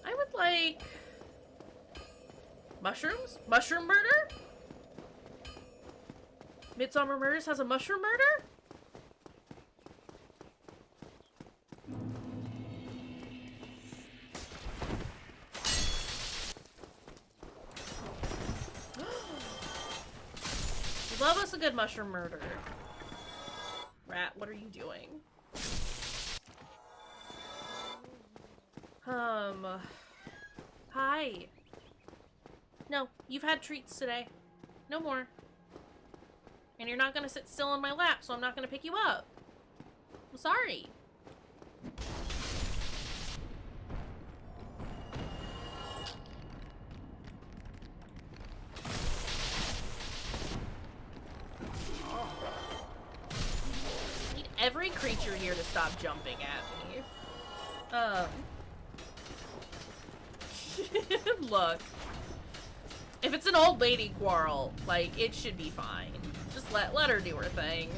I would like... mushrooms? Mushroom murder? Midsummer Murders has a mushroom murder? Love us a good mushroom murder. Rat, what are you doing? Hi. No, you've had treats today. No more. And you're not gonna sit still on my lap, so I'm not gonna pick you up. I'm sorry. I need every creature here to stop jumping at me. Look. If it's an old lady quarrel, like, it should be fine. Just let her do her thing.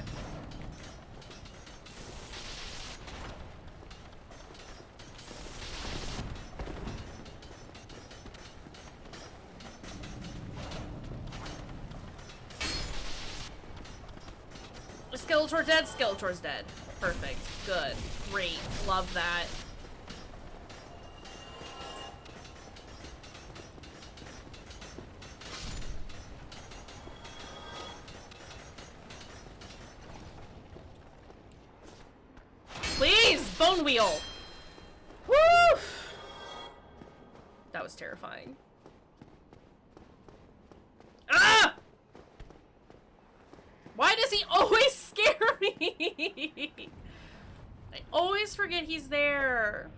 Skeletor's dead? Skeletor's dead. Perfect. Good. Great. Love that. Please! Bone wheel! Woo! That was terrifying. Ah! Why does he always scare me? I always forget he's there.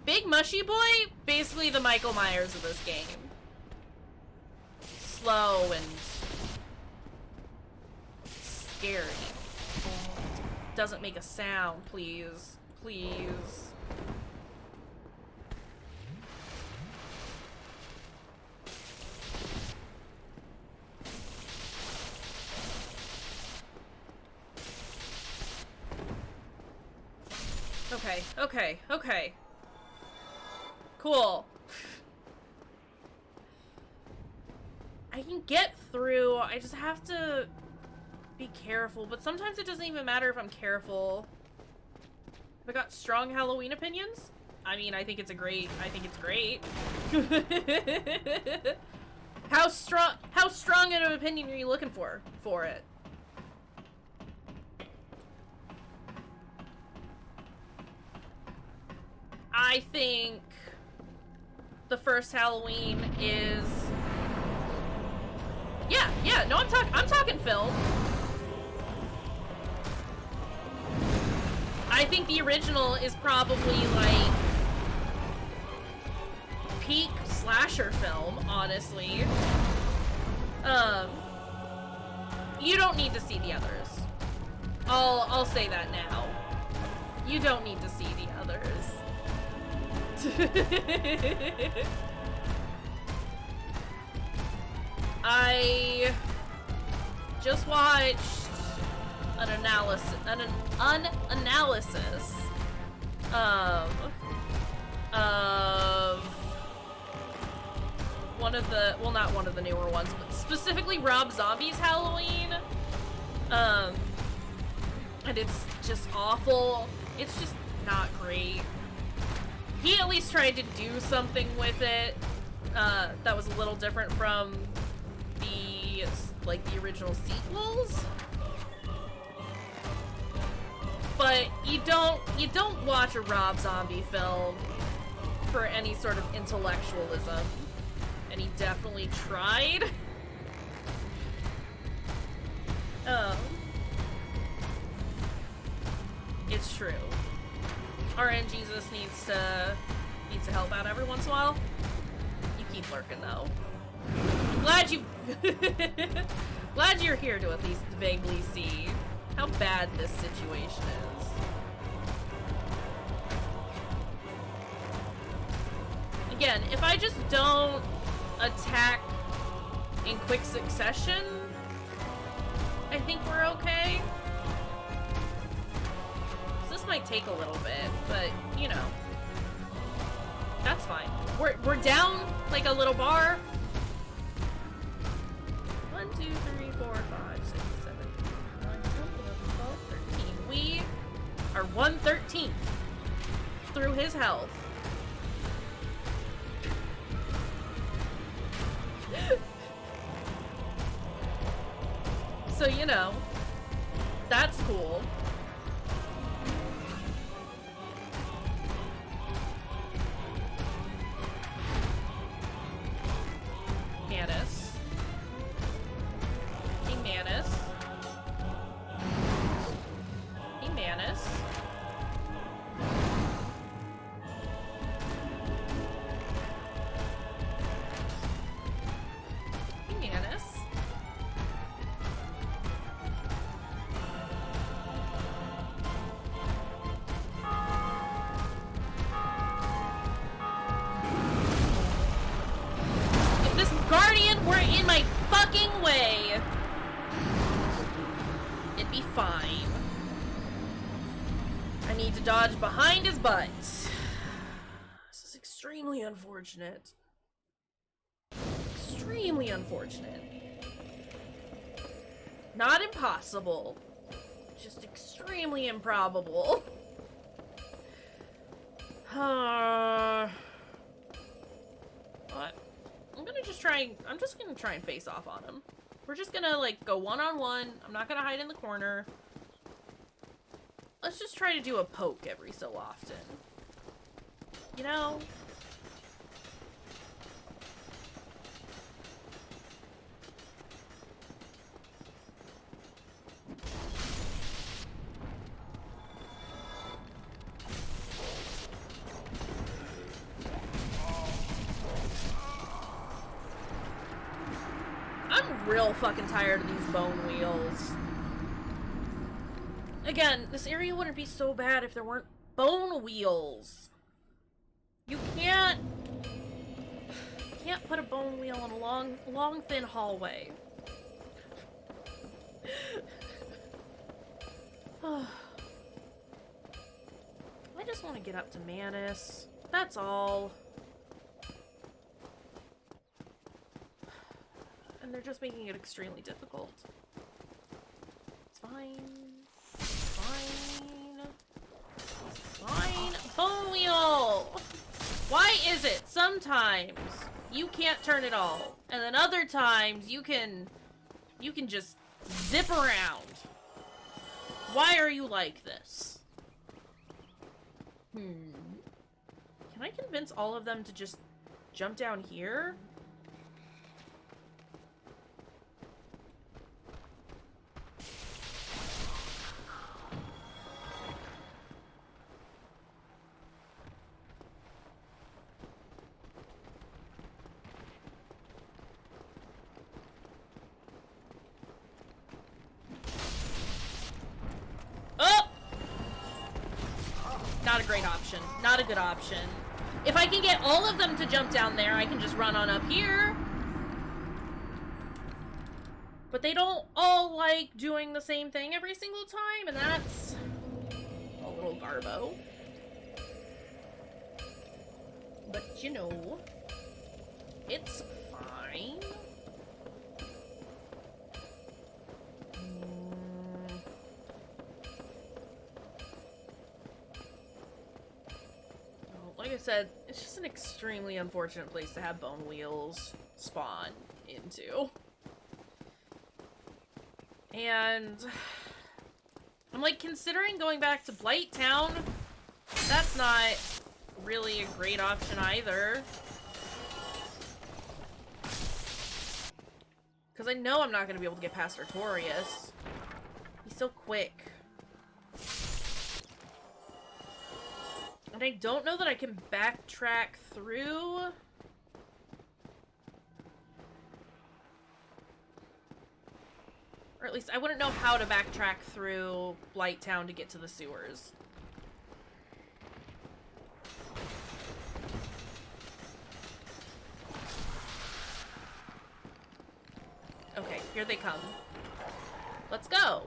Big Mushy Boy? Basically the Michael Myers of this game. Slow and scary. Doesn't make a sound, please. Please. Okay, okay, okay. Cool. I can get through, I just have to be careful, but sometimes it doesn't even matter if I'm careful. Have I got strong Halloween opinions? I mean, I think it's great. How strong an opinion are you looking for it? I think the first Halloween is... Yeah, no, I'm talking film. I think the original is probably, like, peak slasher film, honestly. You don't need to see the others. I'll say that now. You don't need to see the others. I just watched an analysis of one of the, well, not one of the newer ones, but specifically Rob Zombie's Halloween. And it's just awful. It's just not great. He at least tried to do something with it that was a little different from the, like, the original sequels. But you don't watch a Rob Zombie film for any sort of intellectualism. And he definitely tried. It's true. RNGesus needs to help out every once in a while. You keep lurking though. I'm glad you glad you're here to at least vaguely see how bad this situation is. Again, if I just don't attack in quick succession, I think we're okay. So this might take a little bit, but you know, that's fine. We're down like a little bar. 1, 2, 3, 4, 5, 6, 7, 8, 9, 10, 11, 12, 13. We are 1/13 through his health. So, you know, that's cool. Manus. Hey, Manus. Hey, Manus. Hey, Manus. If this Guardian were in my fucking way, it'd be fine. I need to dodge behind his butt. This is extremely unfortunate. Extremely unfortunate. Not impossible. Just extremely improbable. What? I'm just gonna try and face off on him. We're just gonna, like, go one-on-one. I'm not gonna hide in the corner. Let's just try to do a poke every so often. You know? I'm real fucking tired of these bone wheels. Again, this area wouldn't be so bad if there weren't bone wheels. You can't put a bone wheel in a long, thin hallway. I just want to get up to Manus. That's all. And they're just making it extremely difficult. It's fine. It's fine. It's fine. Bone wheel! Why is it sometimes you can't turn it all, and then other times you can just zip around? Why are you like this? Can I convince all of them to just jump down here? Oh! Not a great option. Not a good option. If I can get all of them to jump down there, I can just run on up here. But they don't all like doing the same thing every single time, and that's a little garbo. But you know, it's fine. Like I said, it's just an extremely unfortunate place to have bone wheels spawn into. And I'm like considering going back to Blight Town. That's not really a great option either. Because I know I'm not going to be able to get past Artorias. He's so quick. And I don't know that I can backtrack through. Or at least I wouldn't know how to backtrack through Blighttown to get to the sewers. Okay, here they come. Let's go!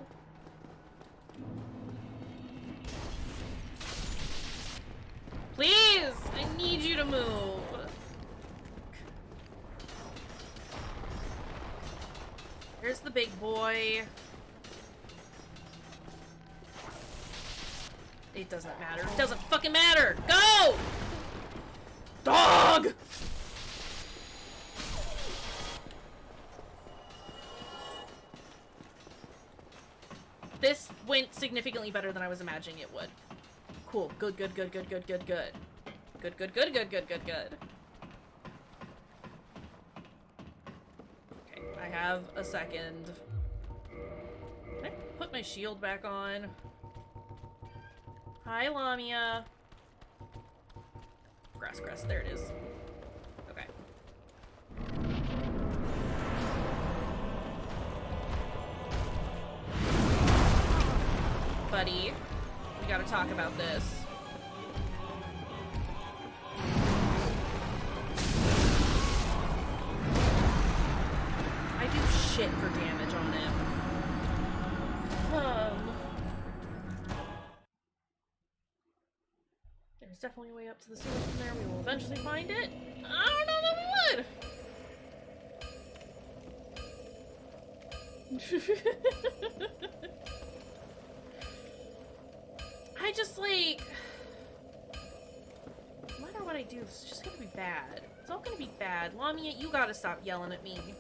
Please! I need you to move! Here's the big boy. It doesn't matter. It doesn't fucking matter! Go! Dog! This went significantly better than I was imagining it would. Cool. Good, good, good, good, good, good, good. Good, good, good, good, good, good, good. Okay, I have a second. Can I put my shield back on? Hi, Lamia. Grass, grass. There it is. Okay. Buddy, we gotta talk about this. I do shit for damage on him. There's definitely a way up to the sewers from there. We will eventually find it. I don't know that we would. I just, like... No matter what I do, it's just gonna be bad. It's all gonna be bad. Lamia, you gotta stop yelling at me.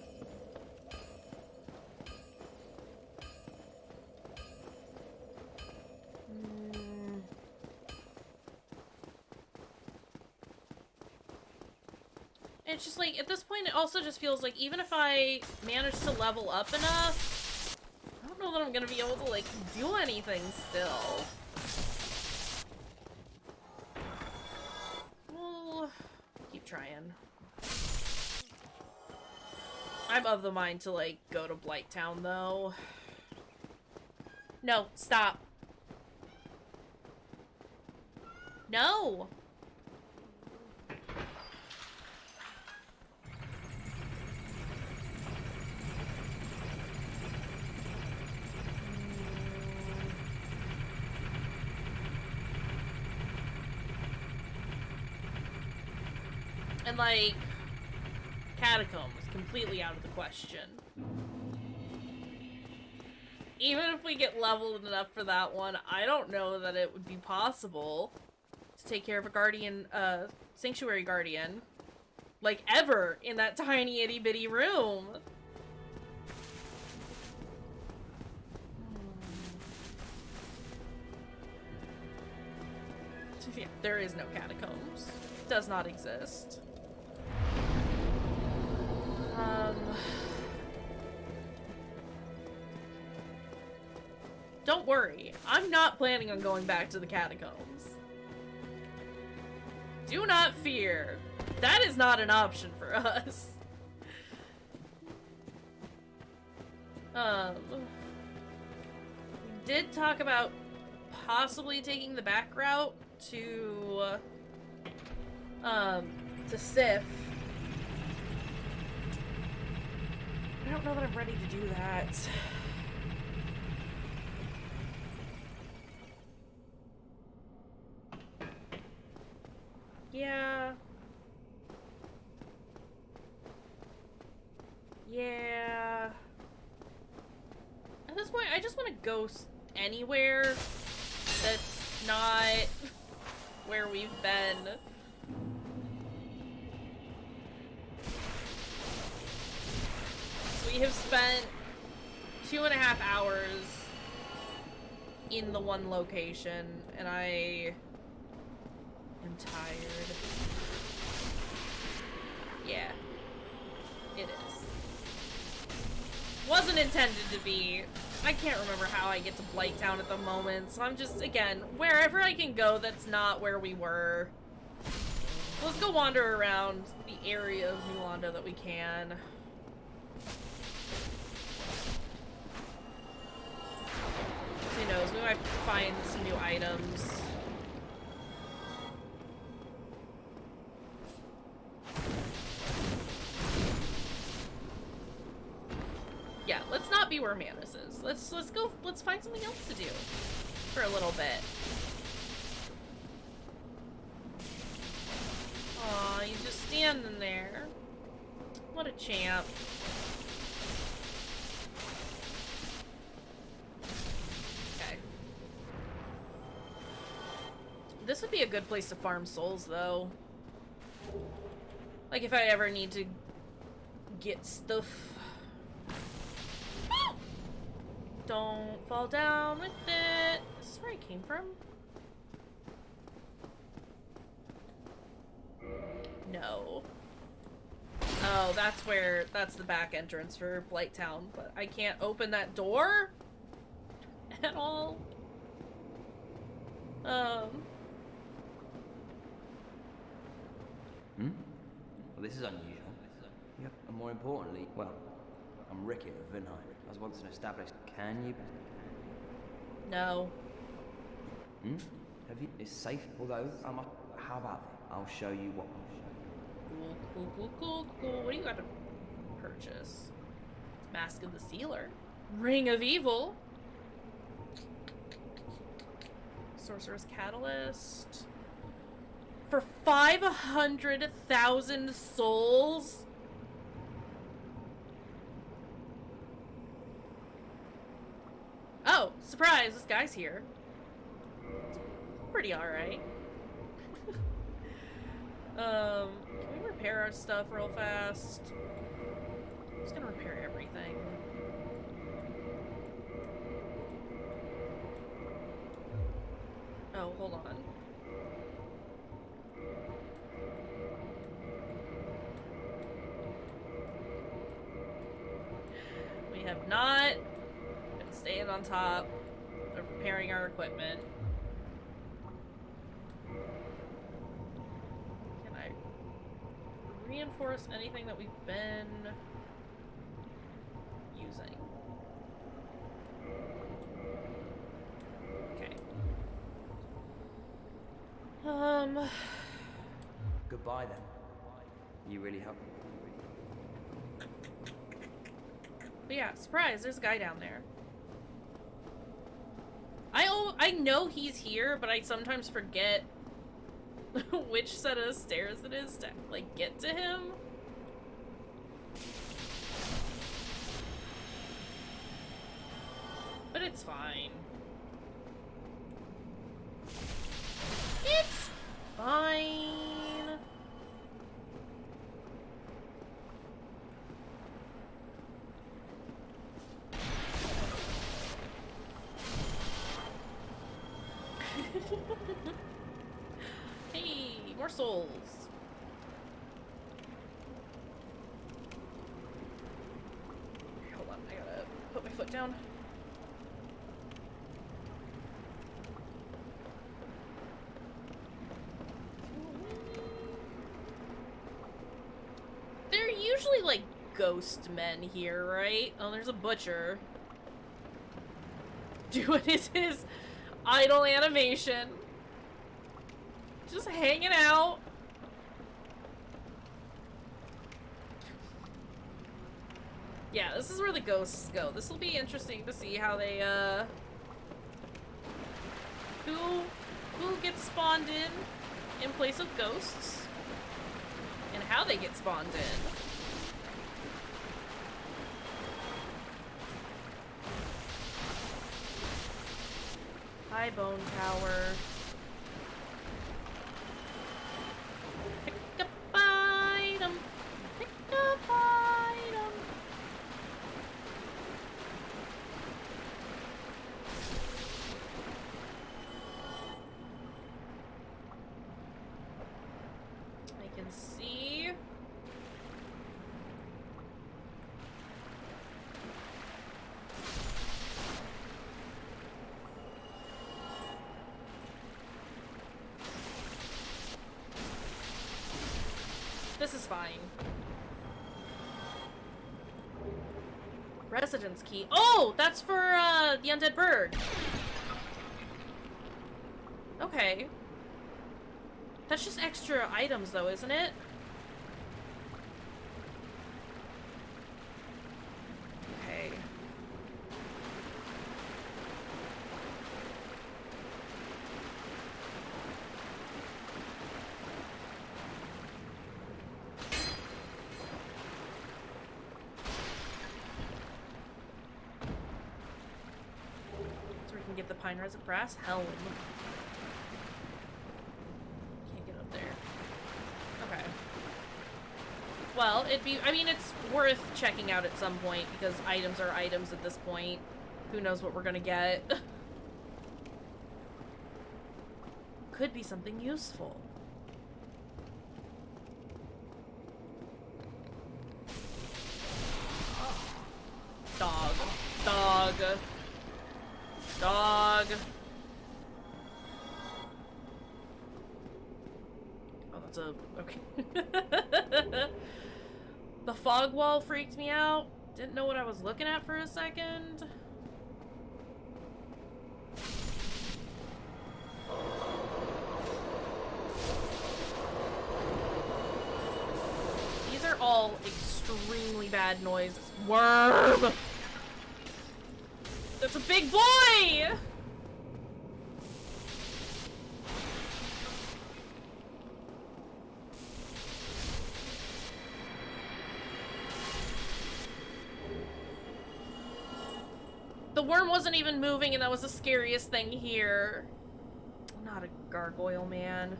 It's just, like, at this point, it also just feels like even if I manage to level up enough, I don't know that I'm gonna be able to, like, do anything still. Keep trying. I'm of the mind to, like, go to Blighttown, though. No, stop. No! And, like, catacombs, completely out of the question. Even if we get leveled enough for that one, I don't know that it would be possible to take care of a guardian, sanctuary guardian, like, ever in that tiny itty-bitty room. Yeah, there is no catacombs. It does not exist. Don't worry, I'm not planning on going back to the catacombs. Do not fear. That is not an option for us. We did talk about possibly taking the back route to Sif. I don't know that I'm ready to do that. Yeah. Yeah. At this point, I just want to go anywhere that's not where we've been. We have spent 2.5 hours in the one location, and I am tired. Yeah, it is. wasn't intended to be. I can't remember how I get to Blighttown at the moment, so I'm just, again, wherever I can go that's not where we were. So let's go wander around the area of New Londo that we can. Who knows, we might find some new items. Yeah, let's not be where Manus is. Let's find something else to do for a little bit. Aw, he's just standing there. What a champ. Okay. This would be a good place to farm souls, though. Like, if I ever need to get stuff. Don't fall down with it. This is where I came from? No. Oh, that's the back entrance for Blighttown, but I can't open that door at all. Hmm? Well, this is unusual. Yep. And more importantly, well, I'm Ricky of Vinheim. I was once an established. Can you? No. Hmm? Have you? It's safe. Although, how about it? I'll show you what. Cool. What do you got to purchase? Mask of the Sealer. Ring of Evil. Sorcerer's Catalyst. For 500,000 souls? Oh, surprise, this guy's here. It's pretty alright. Can we repair our stuff real fast? I'm just gonna repair everything. Oh, hold on. We have not been staying on top of repairing our equipment. Can I reinforce anything that we've been using? Okay. Goodbye then. You really helped. But yeah, surprise, there's a guy down there. I know he's here, but I sometimes forget which set of stairs it is to, like, get to him. But it's fine. It's fine. Hey, more souls. Hold on, I gotta put my foot down. They're usually like ghost men here, right? Oh, there's a butcher. Doing his idle animation. Just hanging out. Yeah, this is where the ghosts go. This will be interesting to see how they, who gets spawned in place of ghosts, and how they get spawned in. Hi, Bone Tower. Pick up item. Pick up item. I can see. This is fine. Residence key. Oh, that's for the undead bird. Okay. That's just extra items though, isn't it? Okay. So we can get the pine resin brass helm. Can't get up there. Okay. Well, I mean, it's worth checking out at some point, because items are items at this point. Who knows what we're gonna get. Could be something useful. Dog. Dog. Dog. Oh, that's a... okay. The fog wall freaked me out. Didn't know what I was looking at for a second. These are all extremely bad noises. Worm! That's a big boy! The worm wasn't even moving, and that was the scariest thing here. I'm not a gargoyle, man.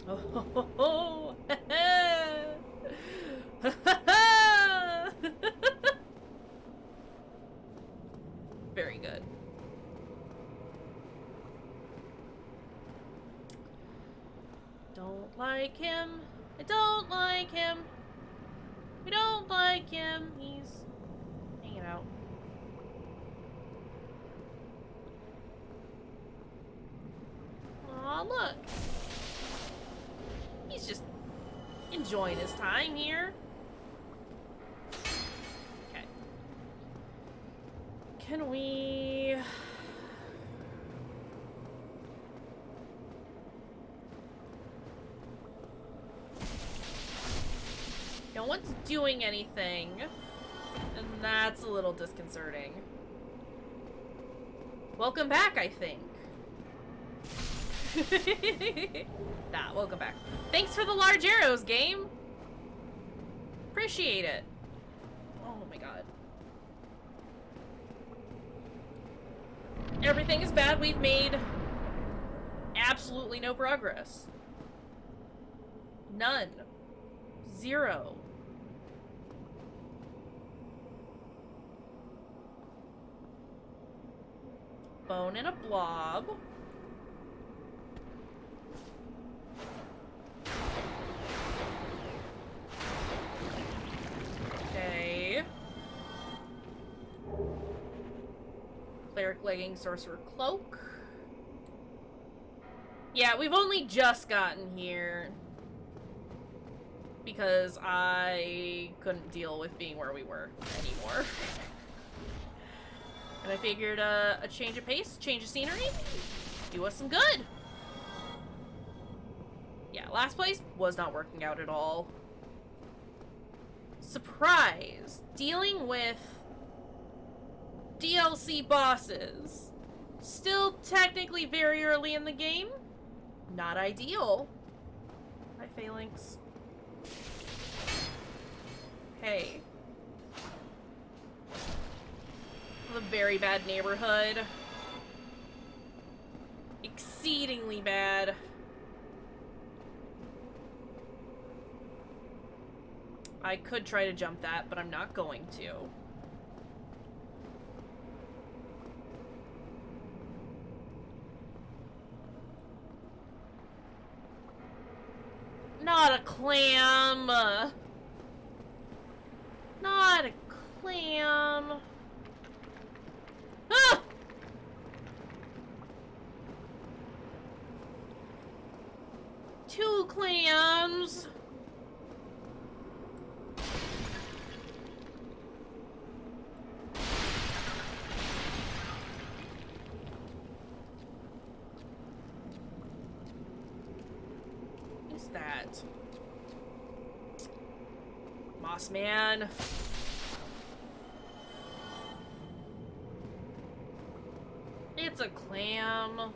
Oh, very good. Don't like him. I don't like him. We don't like him. He's hanging out. Aw, look. He's just enjoying his time here. Okay. Can we... No one's doing anything, and that's a little disconcerting. Welcome back, I think. Nah, welcome back. Thanks for the large arrows, game. Appreciate it. Oh my god. Everything is bad. We've made absolutely no progress. None. Zero. Bone and a blob. Okay. Cleric legging, sorcerer cloak. Yeah, we've only just gotten here because I couldn't deal with being where we were anymore. And I figured a change of pace, change of scenery, do us some good. Yeah, last place was not working out at all. Surprise! Dealing with DLC bosses. Still technically very early in the game. Not ideal. Hi, Phalanx. Hey. A very bad neighborhood. Exceedingly bad. I could try to jump that, but I'm not going to. Not a clam. Not a clam. Ah! Two clams. that? Moss man. It's a clam.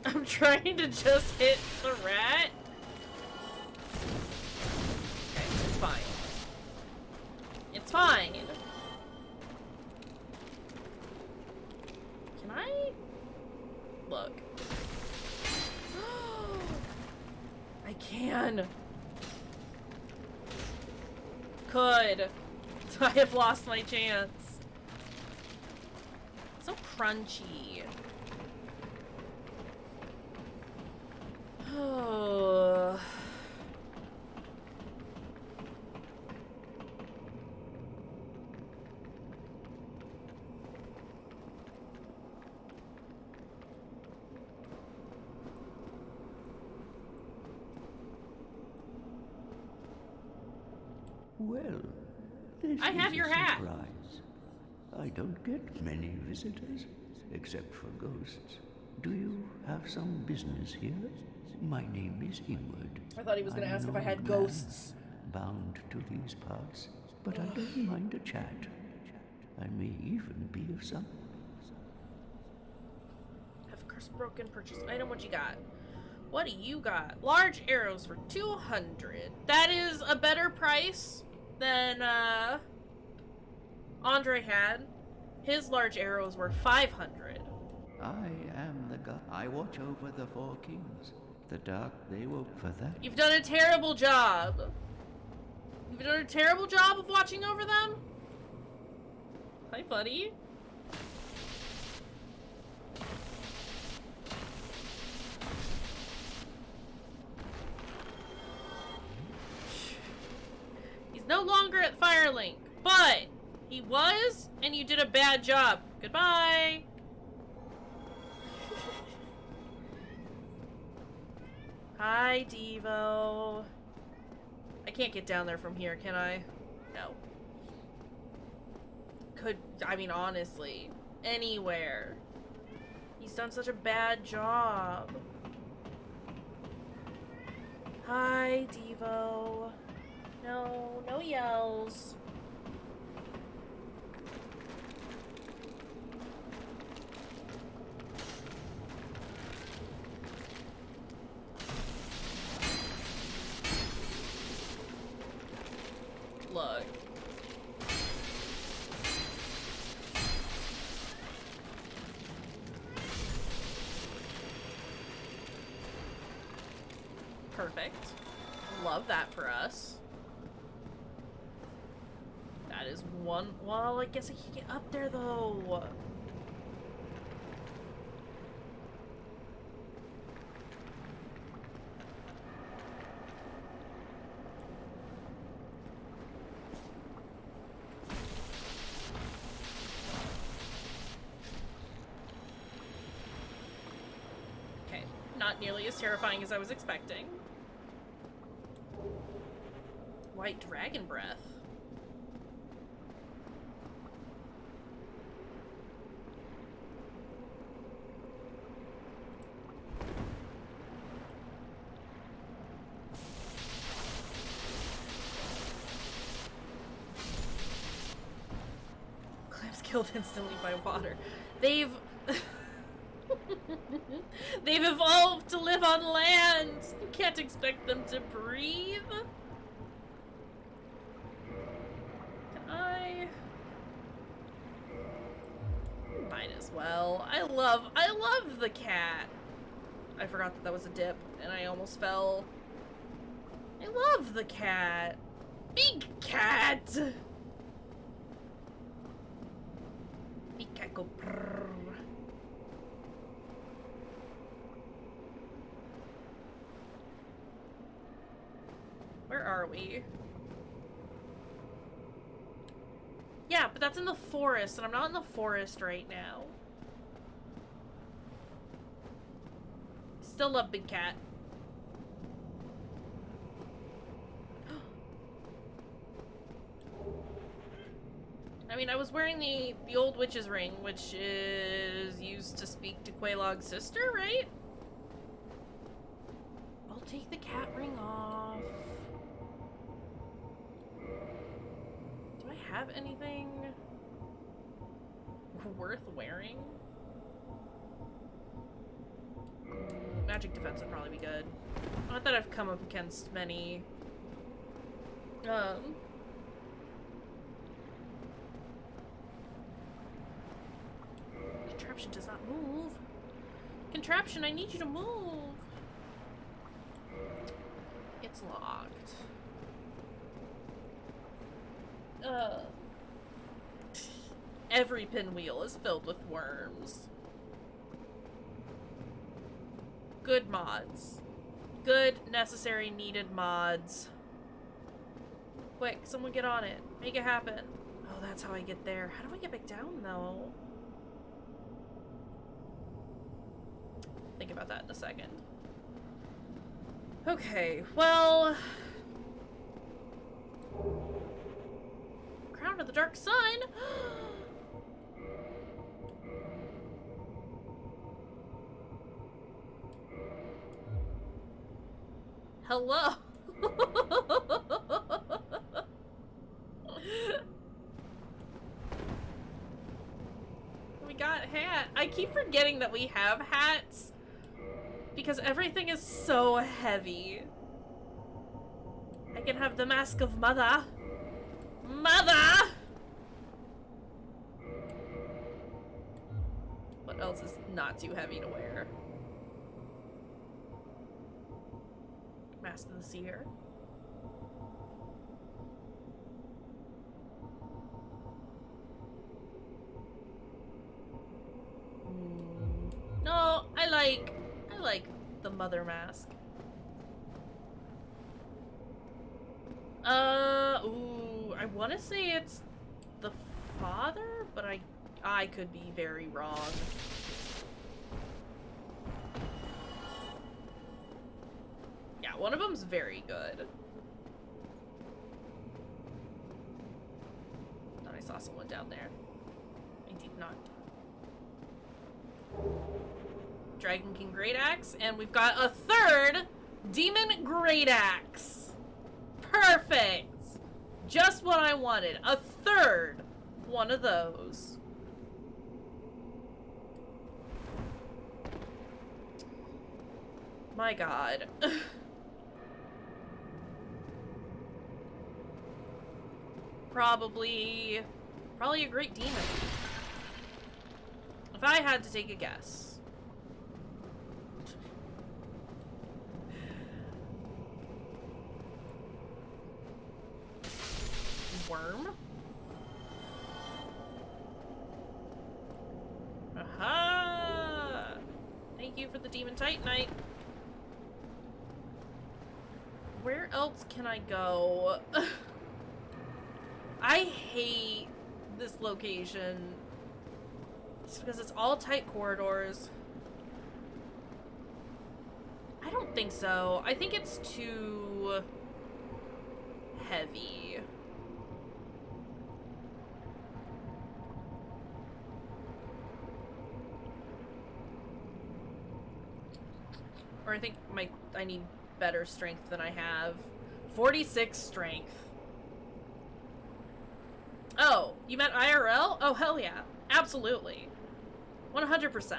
I'm trying to just hit the rat. Okay, it's fine. It's fine. Can I? Look. I can. Could. I have lost my chance. So crunchy. Oh. Well, this I have is your a hat. surprise. I don't get many visitors, except for ghosts. Do you have some business here? My name is Inward. I thought he was gonna I'm ask if an I had old man, ghosts. bound to these parts, but I don't mind a chat. I may even be of some. Have curse broken purchase item. What you got? What do you got? Large arrows for 200. That is a better price than Andre had. His large arrows were 500. I am the god. I watch over the four kings. The dark, they woke for that. You've done a terrible job. You've done a terrible job of watching over them? Hi, buddy. He's no longer at Firelink, but he was, and you did a bad job. Goodbye. Hi, Devo. I can't get down there from here, can I? No. I mean, honestly, anywhere. He's done such a bad job. Hi, Devo. No, no yells. Look. Perfect. Love that for us. That is one. Well, I guess I can get up there though. Okay, not nearly as terrifying as I was expecting. White dragon breath. Clams killed instantly by water. They've they've evolved to live on land. You can't expect them to breathe. Might as well. I love the cat. I forgot that was a dip, and I almost fell. I love the cat. Big cat! Big cat go brrr. Where are we? Yeah, but that's in the forest, and I'm not in the forest right now. Still love Big Cat. I mean, I was wearing the old witch's ring, which is used to speak to Quelaag's sister, right? I'll take the cat ring off. Do I have anything worth wearing? Magic defense would probably be good. Not that I've come up against many. Contraption does not move. Contraption, I need you to move. It's locked. Every pinwheel is filled with worms. Good mods. Good, necessary, needed mods. Quick, someone get on it. Make it happen. Oh, that's how I get there. How do I get back down, though? Think about that in a second. Okay, well... Crown of the Dark Sun! Hello! We got hat. I keep forgetting that we have hats because everything is so heavy. I can have the Mask of Mother. Mother! What else is not too heavy to wear? Mask of the Seer. No, I like the Mother Mask. Ooh, I want to say it's the father, but I could be very wrong. Yeah, one of them's very good. Thought I saw someone down there. I did not. Dragon King Great Axe, and we've got a third Demon Great Axe. Perfect! Just what I wanted. A third one of those. My god. Probably a great demon. If I had to take a guess. Worm? Aha! Thank you for the Demon Titanite. Where else can I go? I hate this location. Just because it's all tight corridors. I don't think so. I think it's too heavy. Or I think I need better strength than I have. 46 strength. Oh, you meant IRL? Oh, hell yeah. Absolutely. 100%.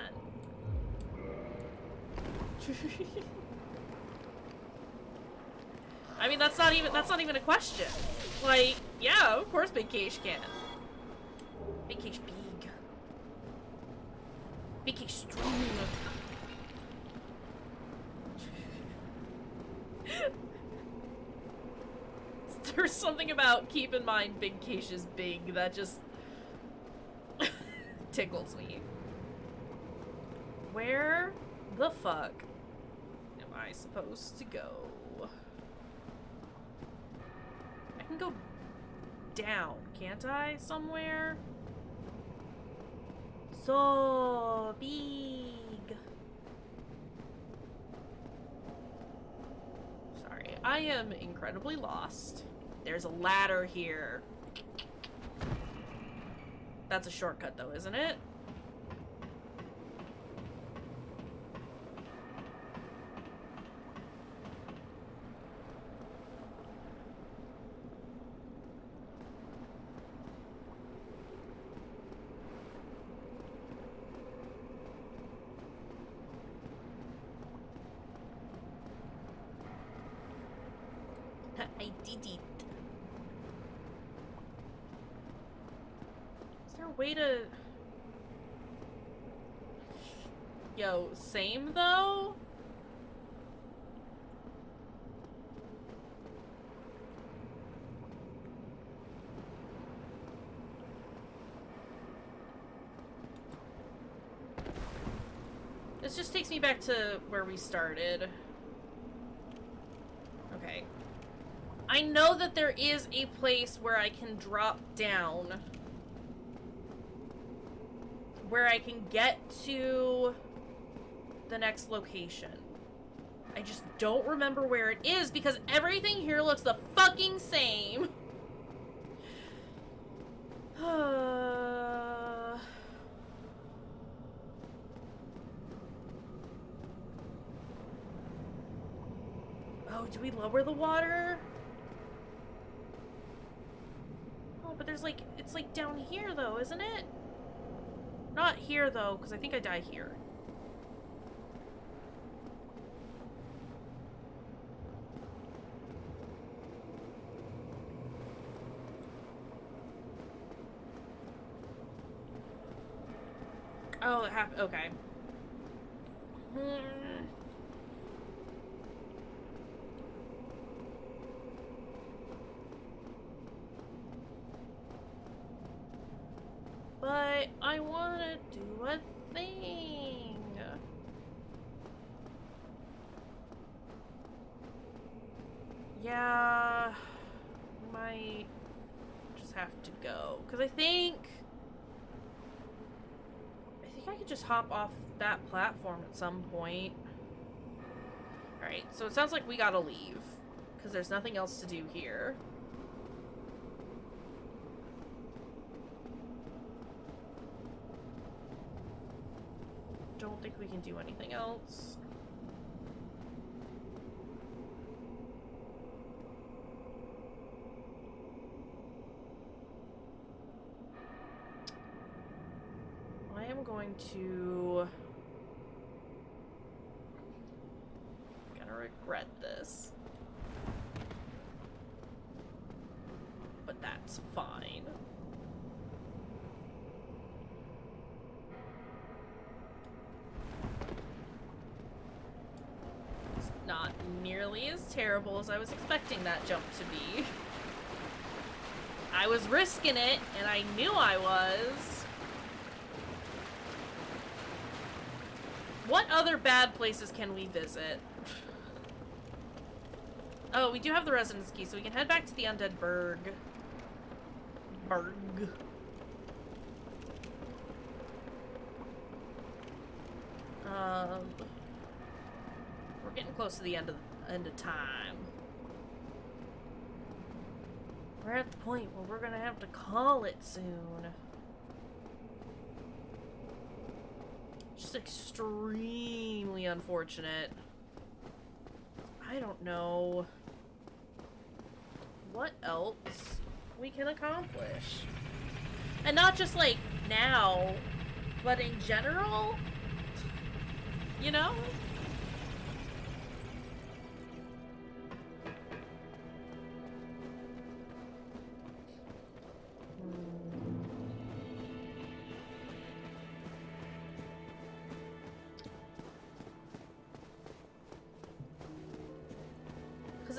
I mean, that's not even a question. Like, yeah, of course Big Kaysh can. Big Kaysh big. Big Kaysh strong. There's something about keep in mind Big Kaysh is big that just tickles me. Where the fuck am I supposed to go? I can go down, can't I? Somewhere? So big. Sorry, I am incredibly lost. There's a ladder here. That's a shortcut though, isn't it? I did it. Is there a way to... Yo, same though? This just takes me back to where we started. Okay. I know that there is a place where I can drop down. Where I can get to the next location. I just don't remember where it is because everything here looks the fucking same. Oh, do we lower the water? Oh, but there's like, it's like down here though, isn't it? Not here though, because I think I die here. Oh, it happened. Okay. But I want to do a thing. Yeah, we might just have to go because I think I could just hop off that platform at some point. All right, so it sounds like we gotta leave because there's nothing else to do here. Don't think we can do anything else. I am going to... I'm gonna regret this. But that's fine. It's not nearly as terrible as I was expecting that jump to be. I was risking it, and I knew I was. What other bad places can we visit? Oh, we do have the residence key, so we can head back to the Undead Burg. We're getting close to the end of time. We're at the point where we're gonna have to call it soon. Just extremely unfortunate. I don't know what else we can accomplish. And not just like now, but in general, you know?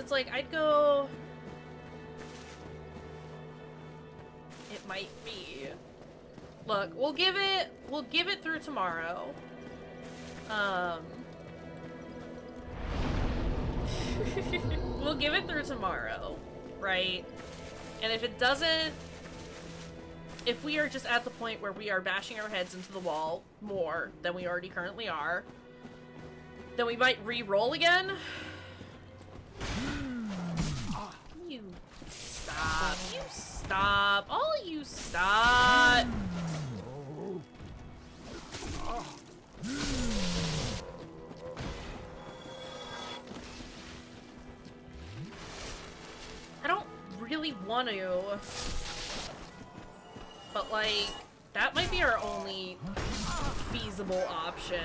It's like, I'd go... It might be. Look, we'll give it through tomorrow. We'll give it through tomorrow, right? And if it doesn't... If we are just at the point where we are bashing our heads into the wall more than we already currently are, then we might re-roll again. You stop. You stop. All you stop. I don't really want to. But, like, that might be our only feasible option.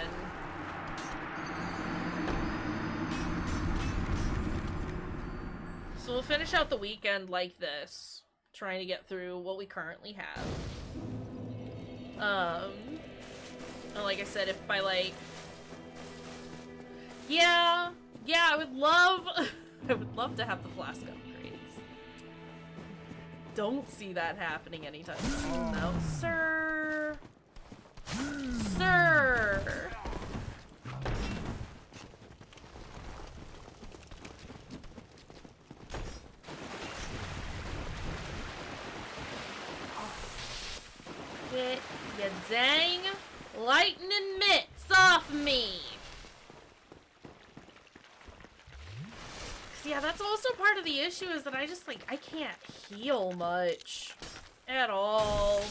So we'll finish out the weekend like this, trying to get through what we currently have. And like I said, if by, like... Yeah, I would love... I would love to have the flask upgrades. Don't see that happening anytime soon, though. Sir! Sir! Get your dang lightning mitts off me! Yeah, that's also part of the issue is that I just, like, I can't heal much. At all.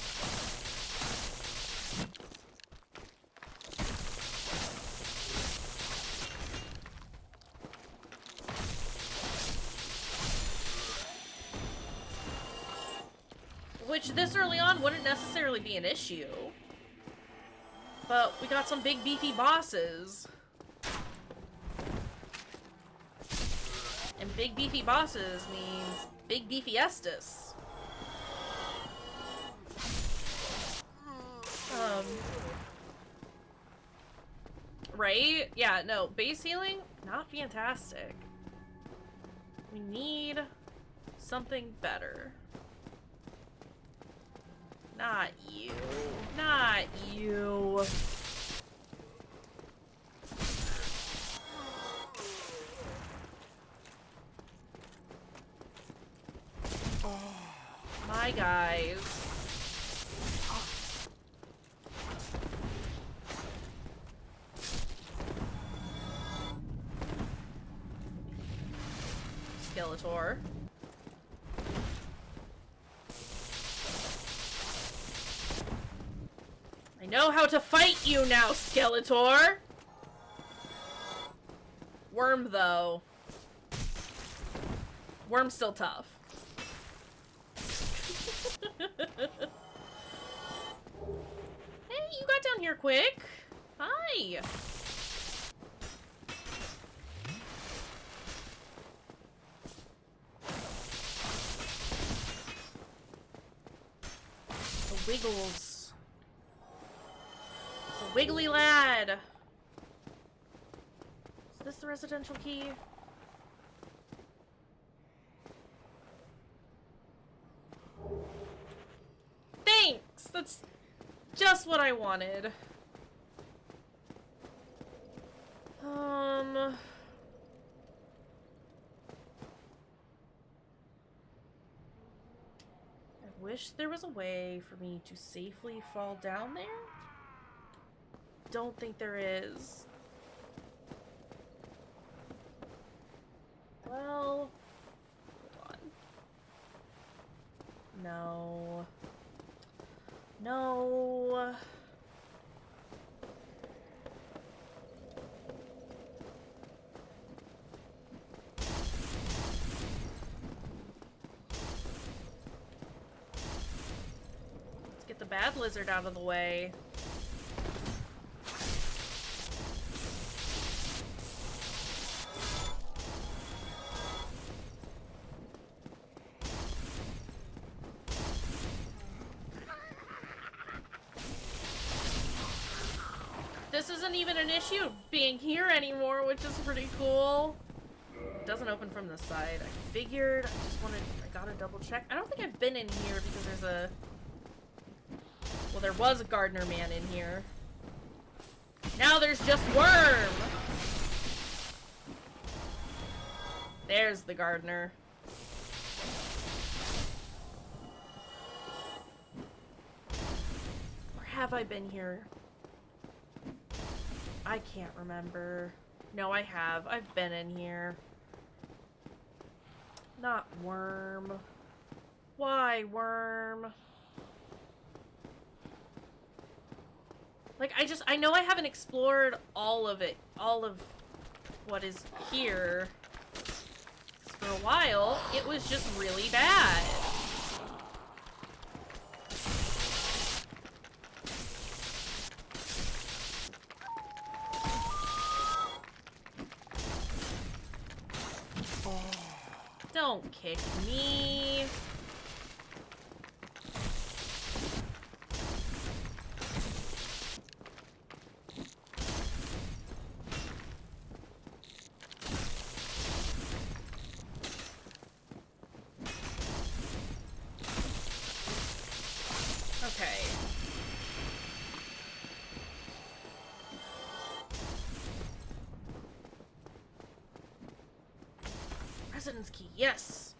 Which, this early on, wouldn't necessarily be an issue. But we got some big beefy bosses. And big beefy bosses means big beefy Estus. Right? Yeah, no, base healing, not fantastic. We need something better. Not you. Not you. My guys. Skeletor. I know how to fight you now, Skeletor! Worm, though. Worm's still tough. Hey, you got down here quick. Hi. The Wiggles. The Wiggly Lad. Is this the residential key? Thanks! That's just what I wanted. I wish there was a way for me to safely fall down there. Don't think there is. Well, hold on. No. No. Let's get the bad lizard out of the way. This isn't even an issue being here anymore, which is pretty cool. It doesn't open from this side. I figured. I gotta double check. I don't think I've been in here because there's a... Well, there was a gardener man in here. Now there's just Worm! There's the gardener. have I been here? I can't remember. No, I have. I've been in here. Not worm. Why, worm? Like, I know I haven't explored all of it, all of what is here. 'Cause for a while, it was just really bad. Don't kick me. Okay. Residence key, yes.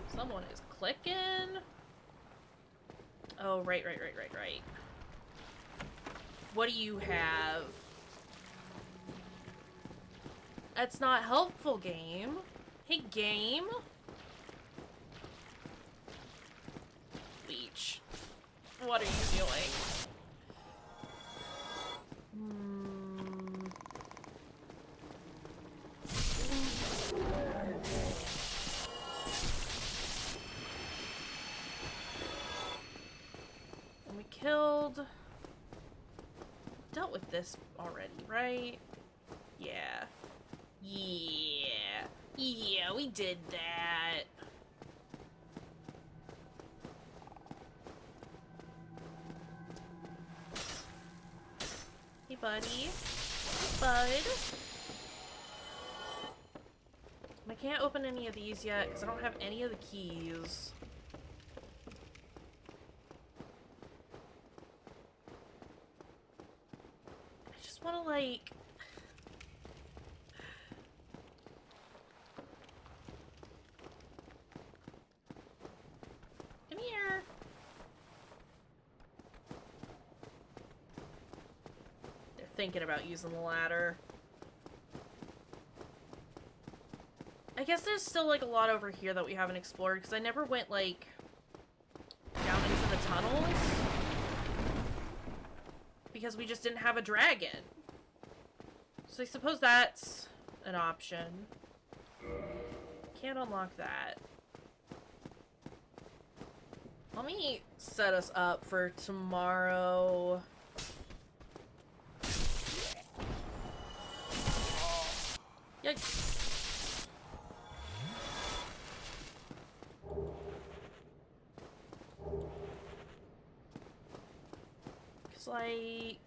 Someone is clicking. Oh, right. What do you have? That's not helpful, game. Hey, game. Leech. What are you doing? And we dealt with this already, right? Yeah. Yeah, we did that. Hey, buddy. Hey, bud. I can't open any of these yet because I don't have any of the keys. I just want to, like... Come here. They're thinking about using the ladder. I guess there's still, like, a lot over here that we haven't explored, because I never went, like, down into the tunnels. Because we just didn't have a dragon. So I suppose that's an option. Can't unlock that. Let me set us up for tomorrow. Yikes. It's like...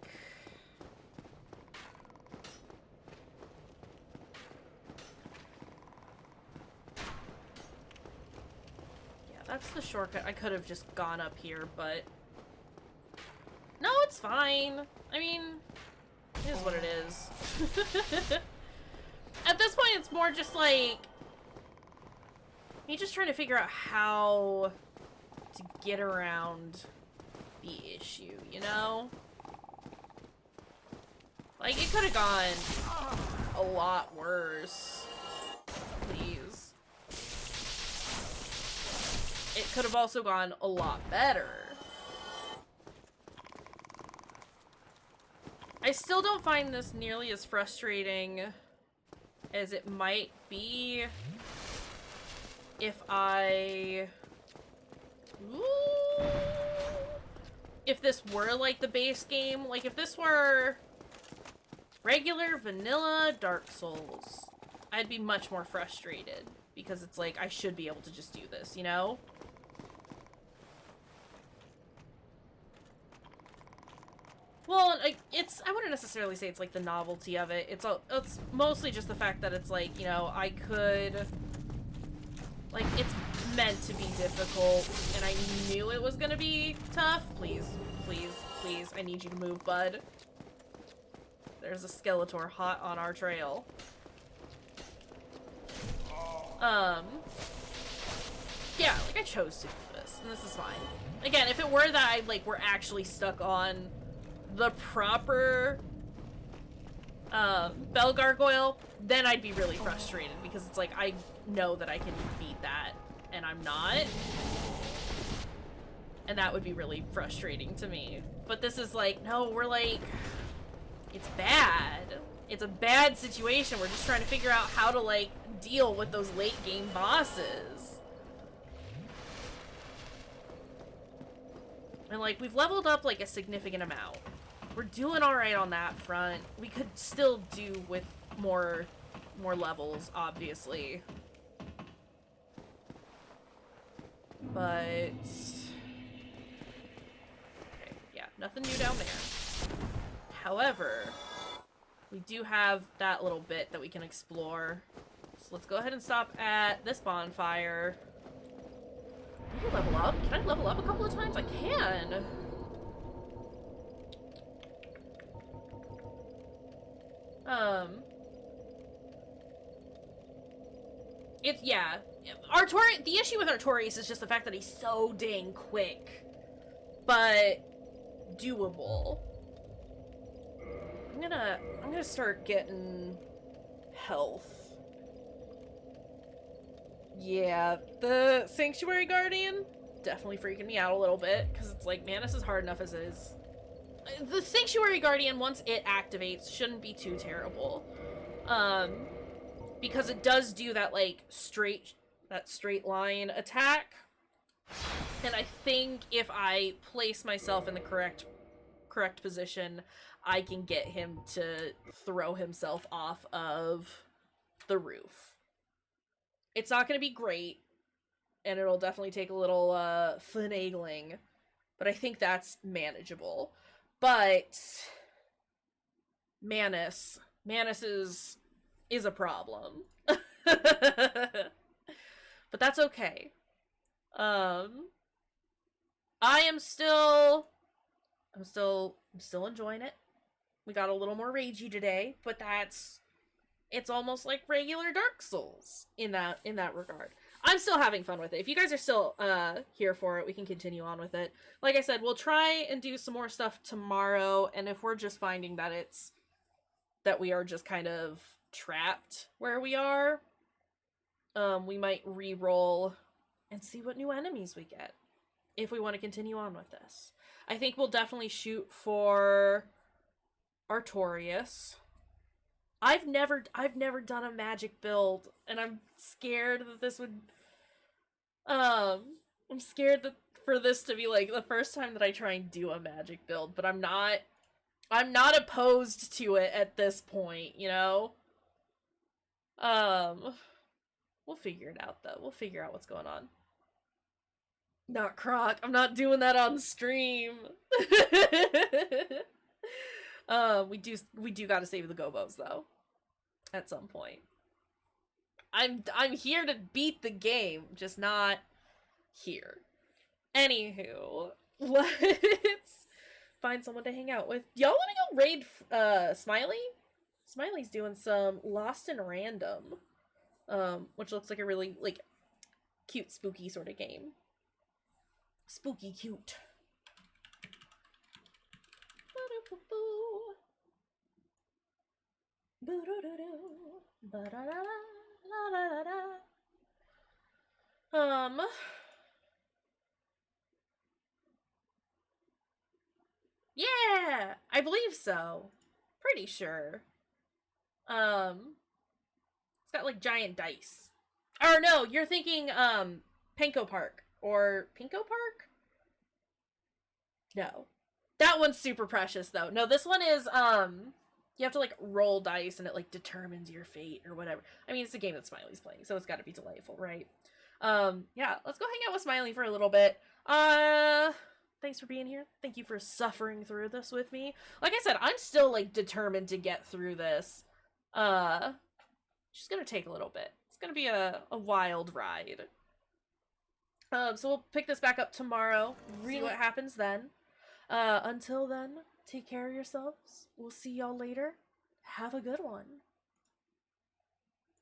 That's the shortcut. I could have just gone up here, but... No, it's fine. I mean, it is what it is. At this point, it's more just like... me just trying to figure out how to get around the issue, you know? Like, it could have gone a lot worse. Please. It could have also gone a lot better. I still don't find this nearly as frustrating as it might be if I... Ooh. If this were like the base game. Like if this were regular vanilla Dark Souls, I'd be much more frustrated. Because it's like, I should be able to just do this, you know? Well, it's, I wouldn't necessarily say it's like the novelty of it. It's mostly just the fact that it's like, you know, I could, like, it's meant to be difficult, and I knew it was gonna be tough. Please, please, please, I need you to move, bud. There's a Skeletor hot on our trail. yeah, like, I chose to do this, and this is fine. Again, if it were that I, like, were actually stuck on the proper, Bell Gargoyle, then I'd be really frustrated, because it's like, I know that I can beat that, and I'm not. And that would be really frustrating to me. But this is like, no, we're like, it's bad. It's a bad situation. We're just trying to figure out how to, like, deal with those late game bosses. And, like, we've leveled up, like, a significant amount. We're doing alright on that front. We could still do with more levels, obviously. But... okay, yeah, nothing new down there. However, we do have that little bit that we can explore. So let's go ahead and stop at this bonfire. Can I level up? Can I level up a couple of times? I can! It's, yeah. The issue with Artorias is just the fact that he's so dang quick. But doable. I'm gonna start getting health. Yeah, the Sanctuary Guardian definitely freaking me out a little bit, because it's like, Manus is hard enough as is. The Sanctuary Guardian, once it activates, shouldn't be too terrible. Because it does do that, like, straight line attack. And I think if I place myself in the correct position, I can get him to throw himself off of the roof. It's not going to be great, and it'll definitely take a little finagling, but I think that's manageable. But Manus is a problem. But that's okay. I'm still enjoying it. We got a little more ragey today, but it's almost like regular Dark Souls in that regard. I'm still having fun with it. If you guys are still here for it, we can continue on with it. Like I said, we'll try and do some more stuff tomorrow, and if we're just finding that we are just kind of trapped where we are, we might re-roll and see what new enemies we get if we want to continue on with this. I think we'll definitely shoot for Artorias. I've never done a magic build, and I'm scared that this would I'm scared for this to be like the first time that I try and do a magic build, but I'm not opposed to it at this point, you know? We'll figure it out though. We'll figure out what's going on. Not Croc. I'm not doing that on stream. We do gotta save the Gobos though. At some point. I'm here to beat the game, just not here. Anywho, let's find someone to hang out with. Y'all wanna go raid Smiley? Smiley's doing some Lost in Random. Which looks like a really, like, cute, spooky sort of game. Spooky cute. Yeah, I believe so. Pretty sure. It's got like giant dice. Or no, you're thinking Panko Park or Pinko Park? No. That one's super precious though. No, this one is you have to like roll dice and it like determines your fate or whatever. I mean, it's a game that Smiley's playing, so it's got to be delightful, right? Yeah, let's go hang out with Smiley for a little bit. Thanks for being here. Thank you for suffering through this with me. Like I said, I'm still like determined to get through this. Just gonna take a little bit. It's gonna be a wild ride. So we'll pick this back up tomorrow. See what happens then. Until then, take care of yourselves. We'll see y'all later. Have a good one.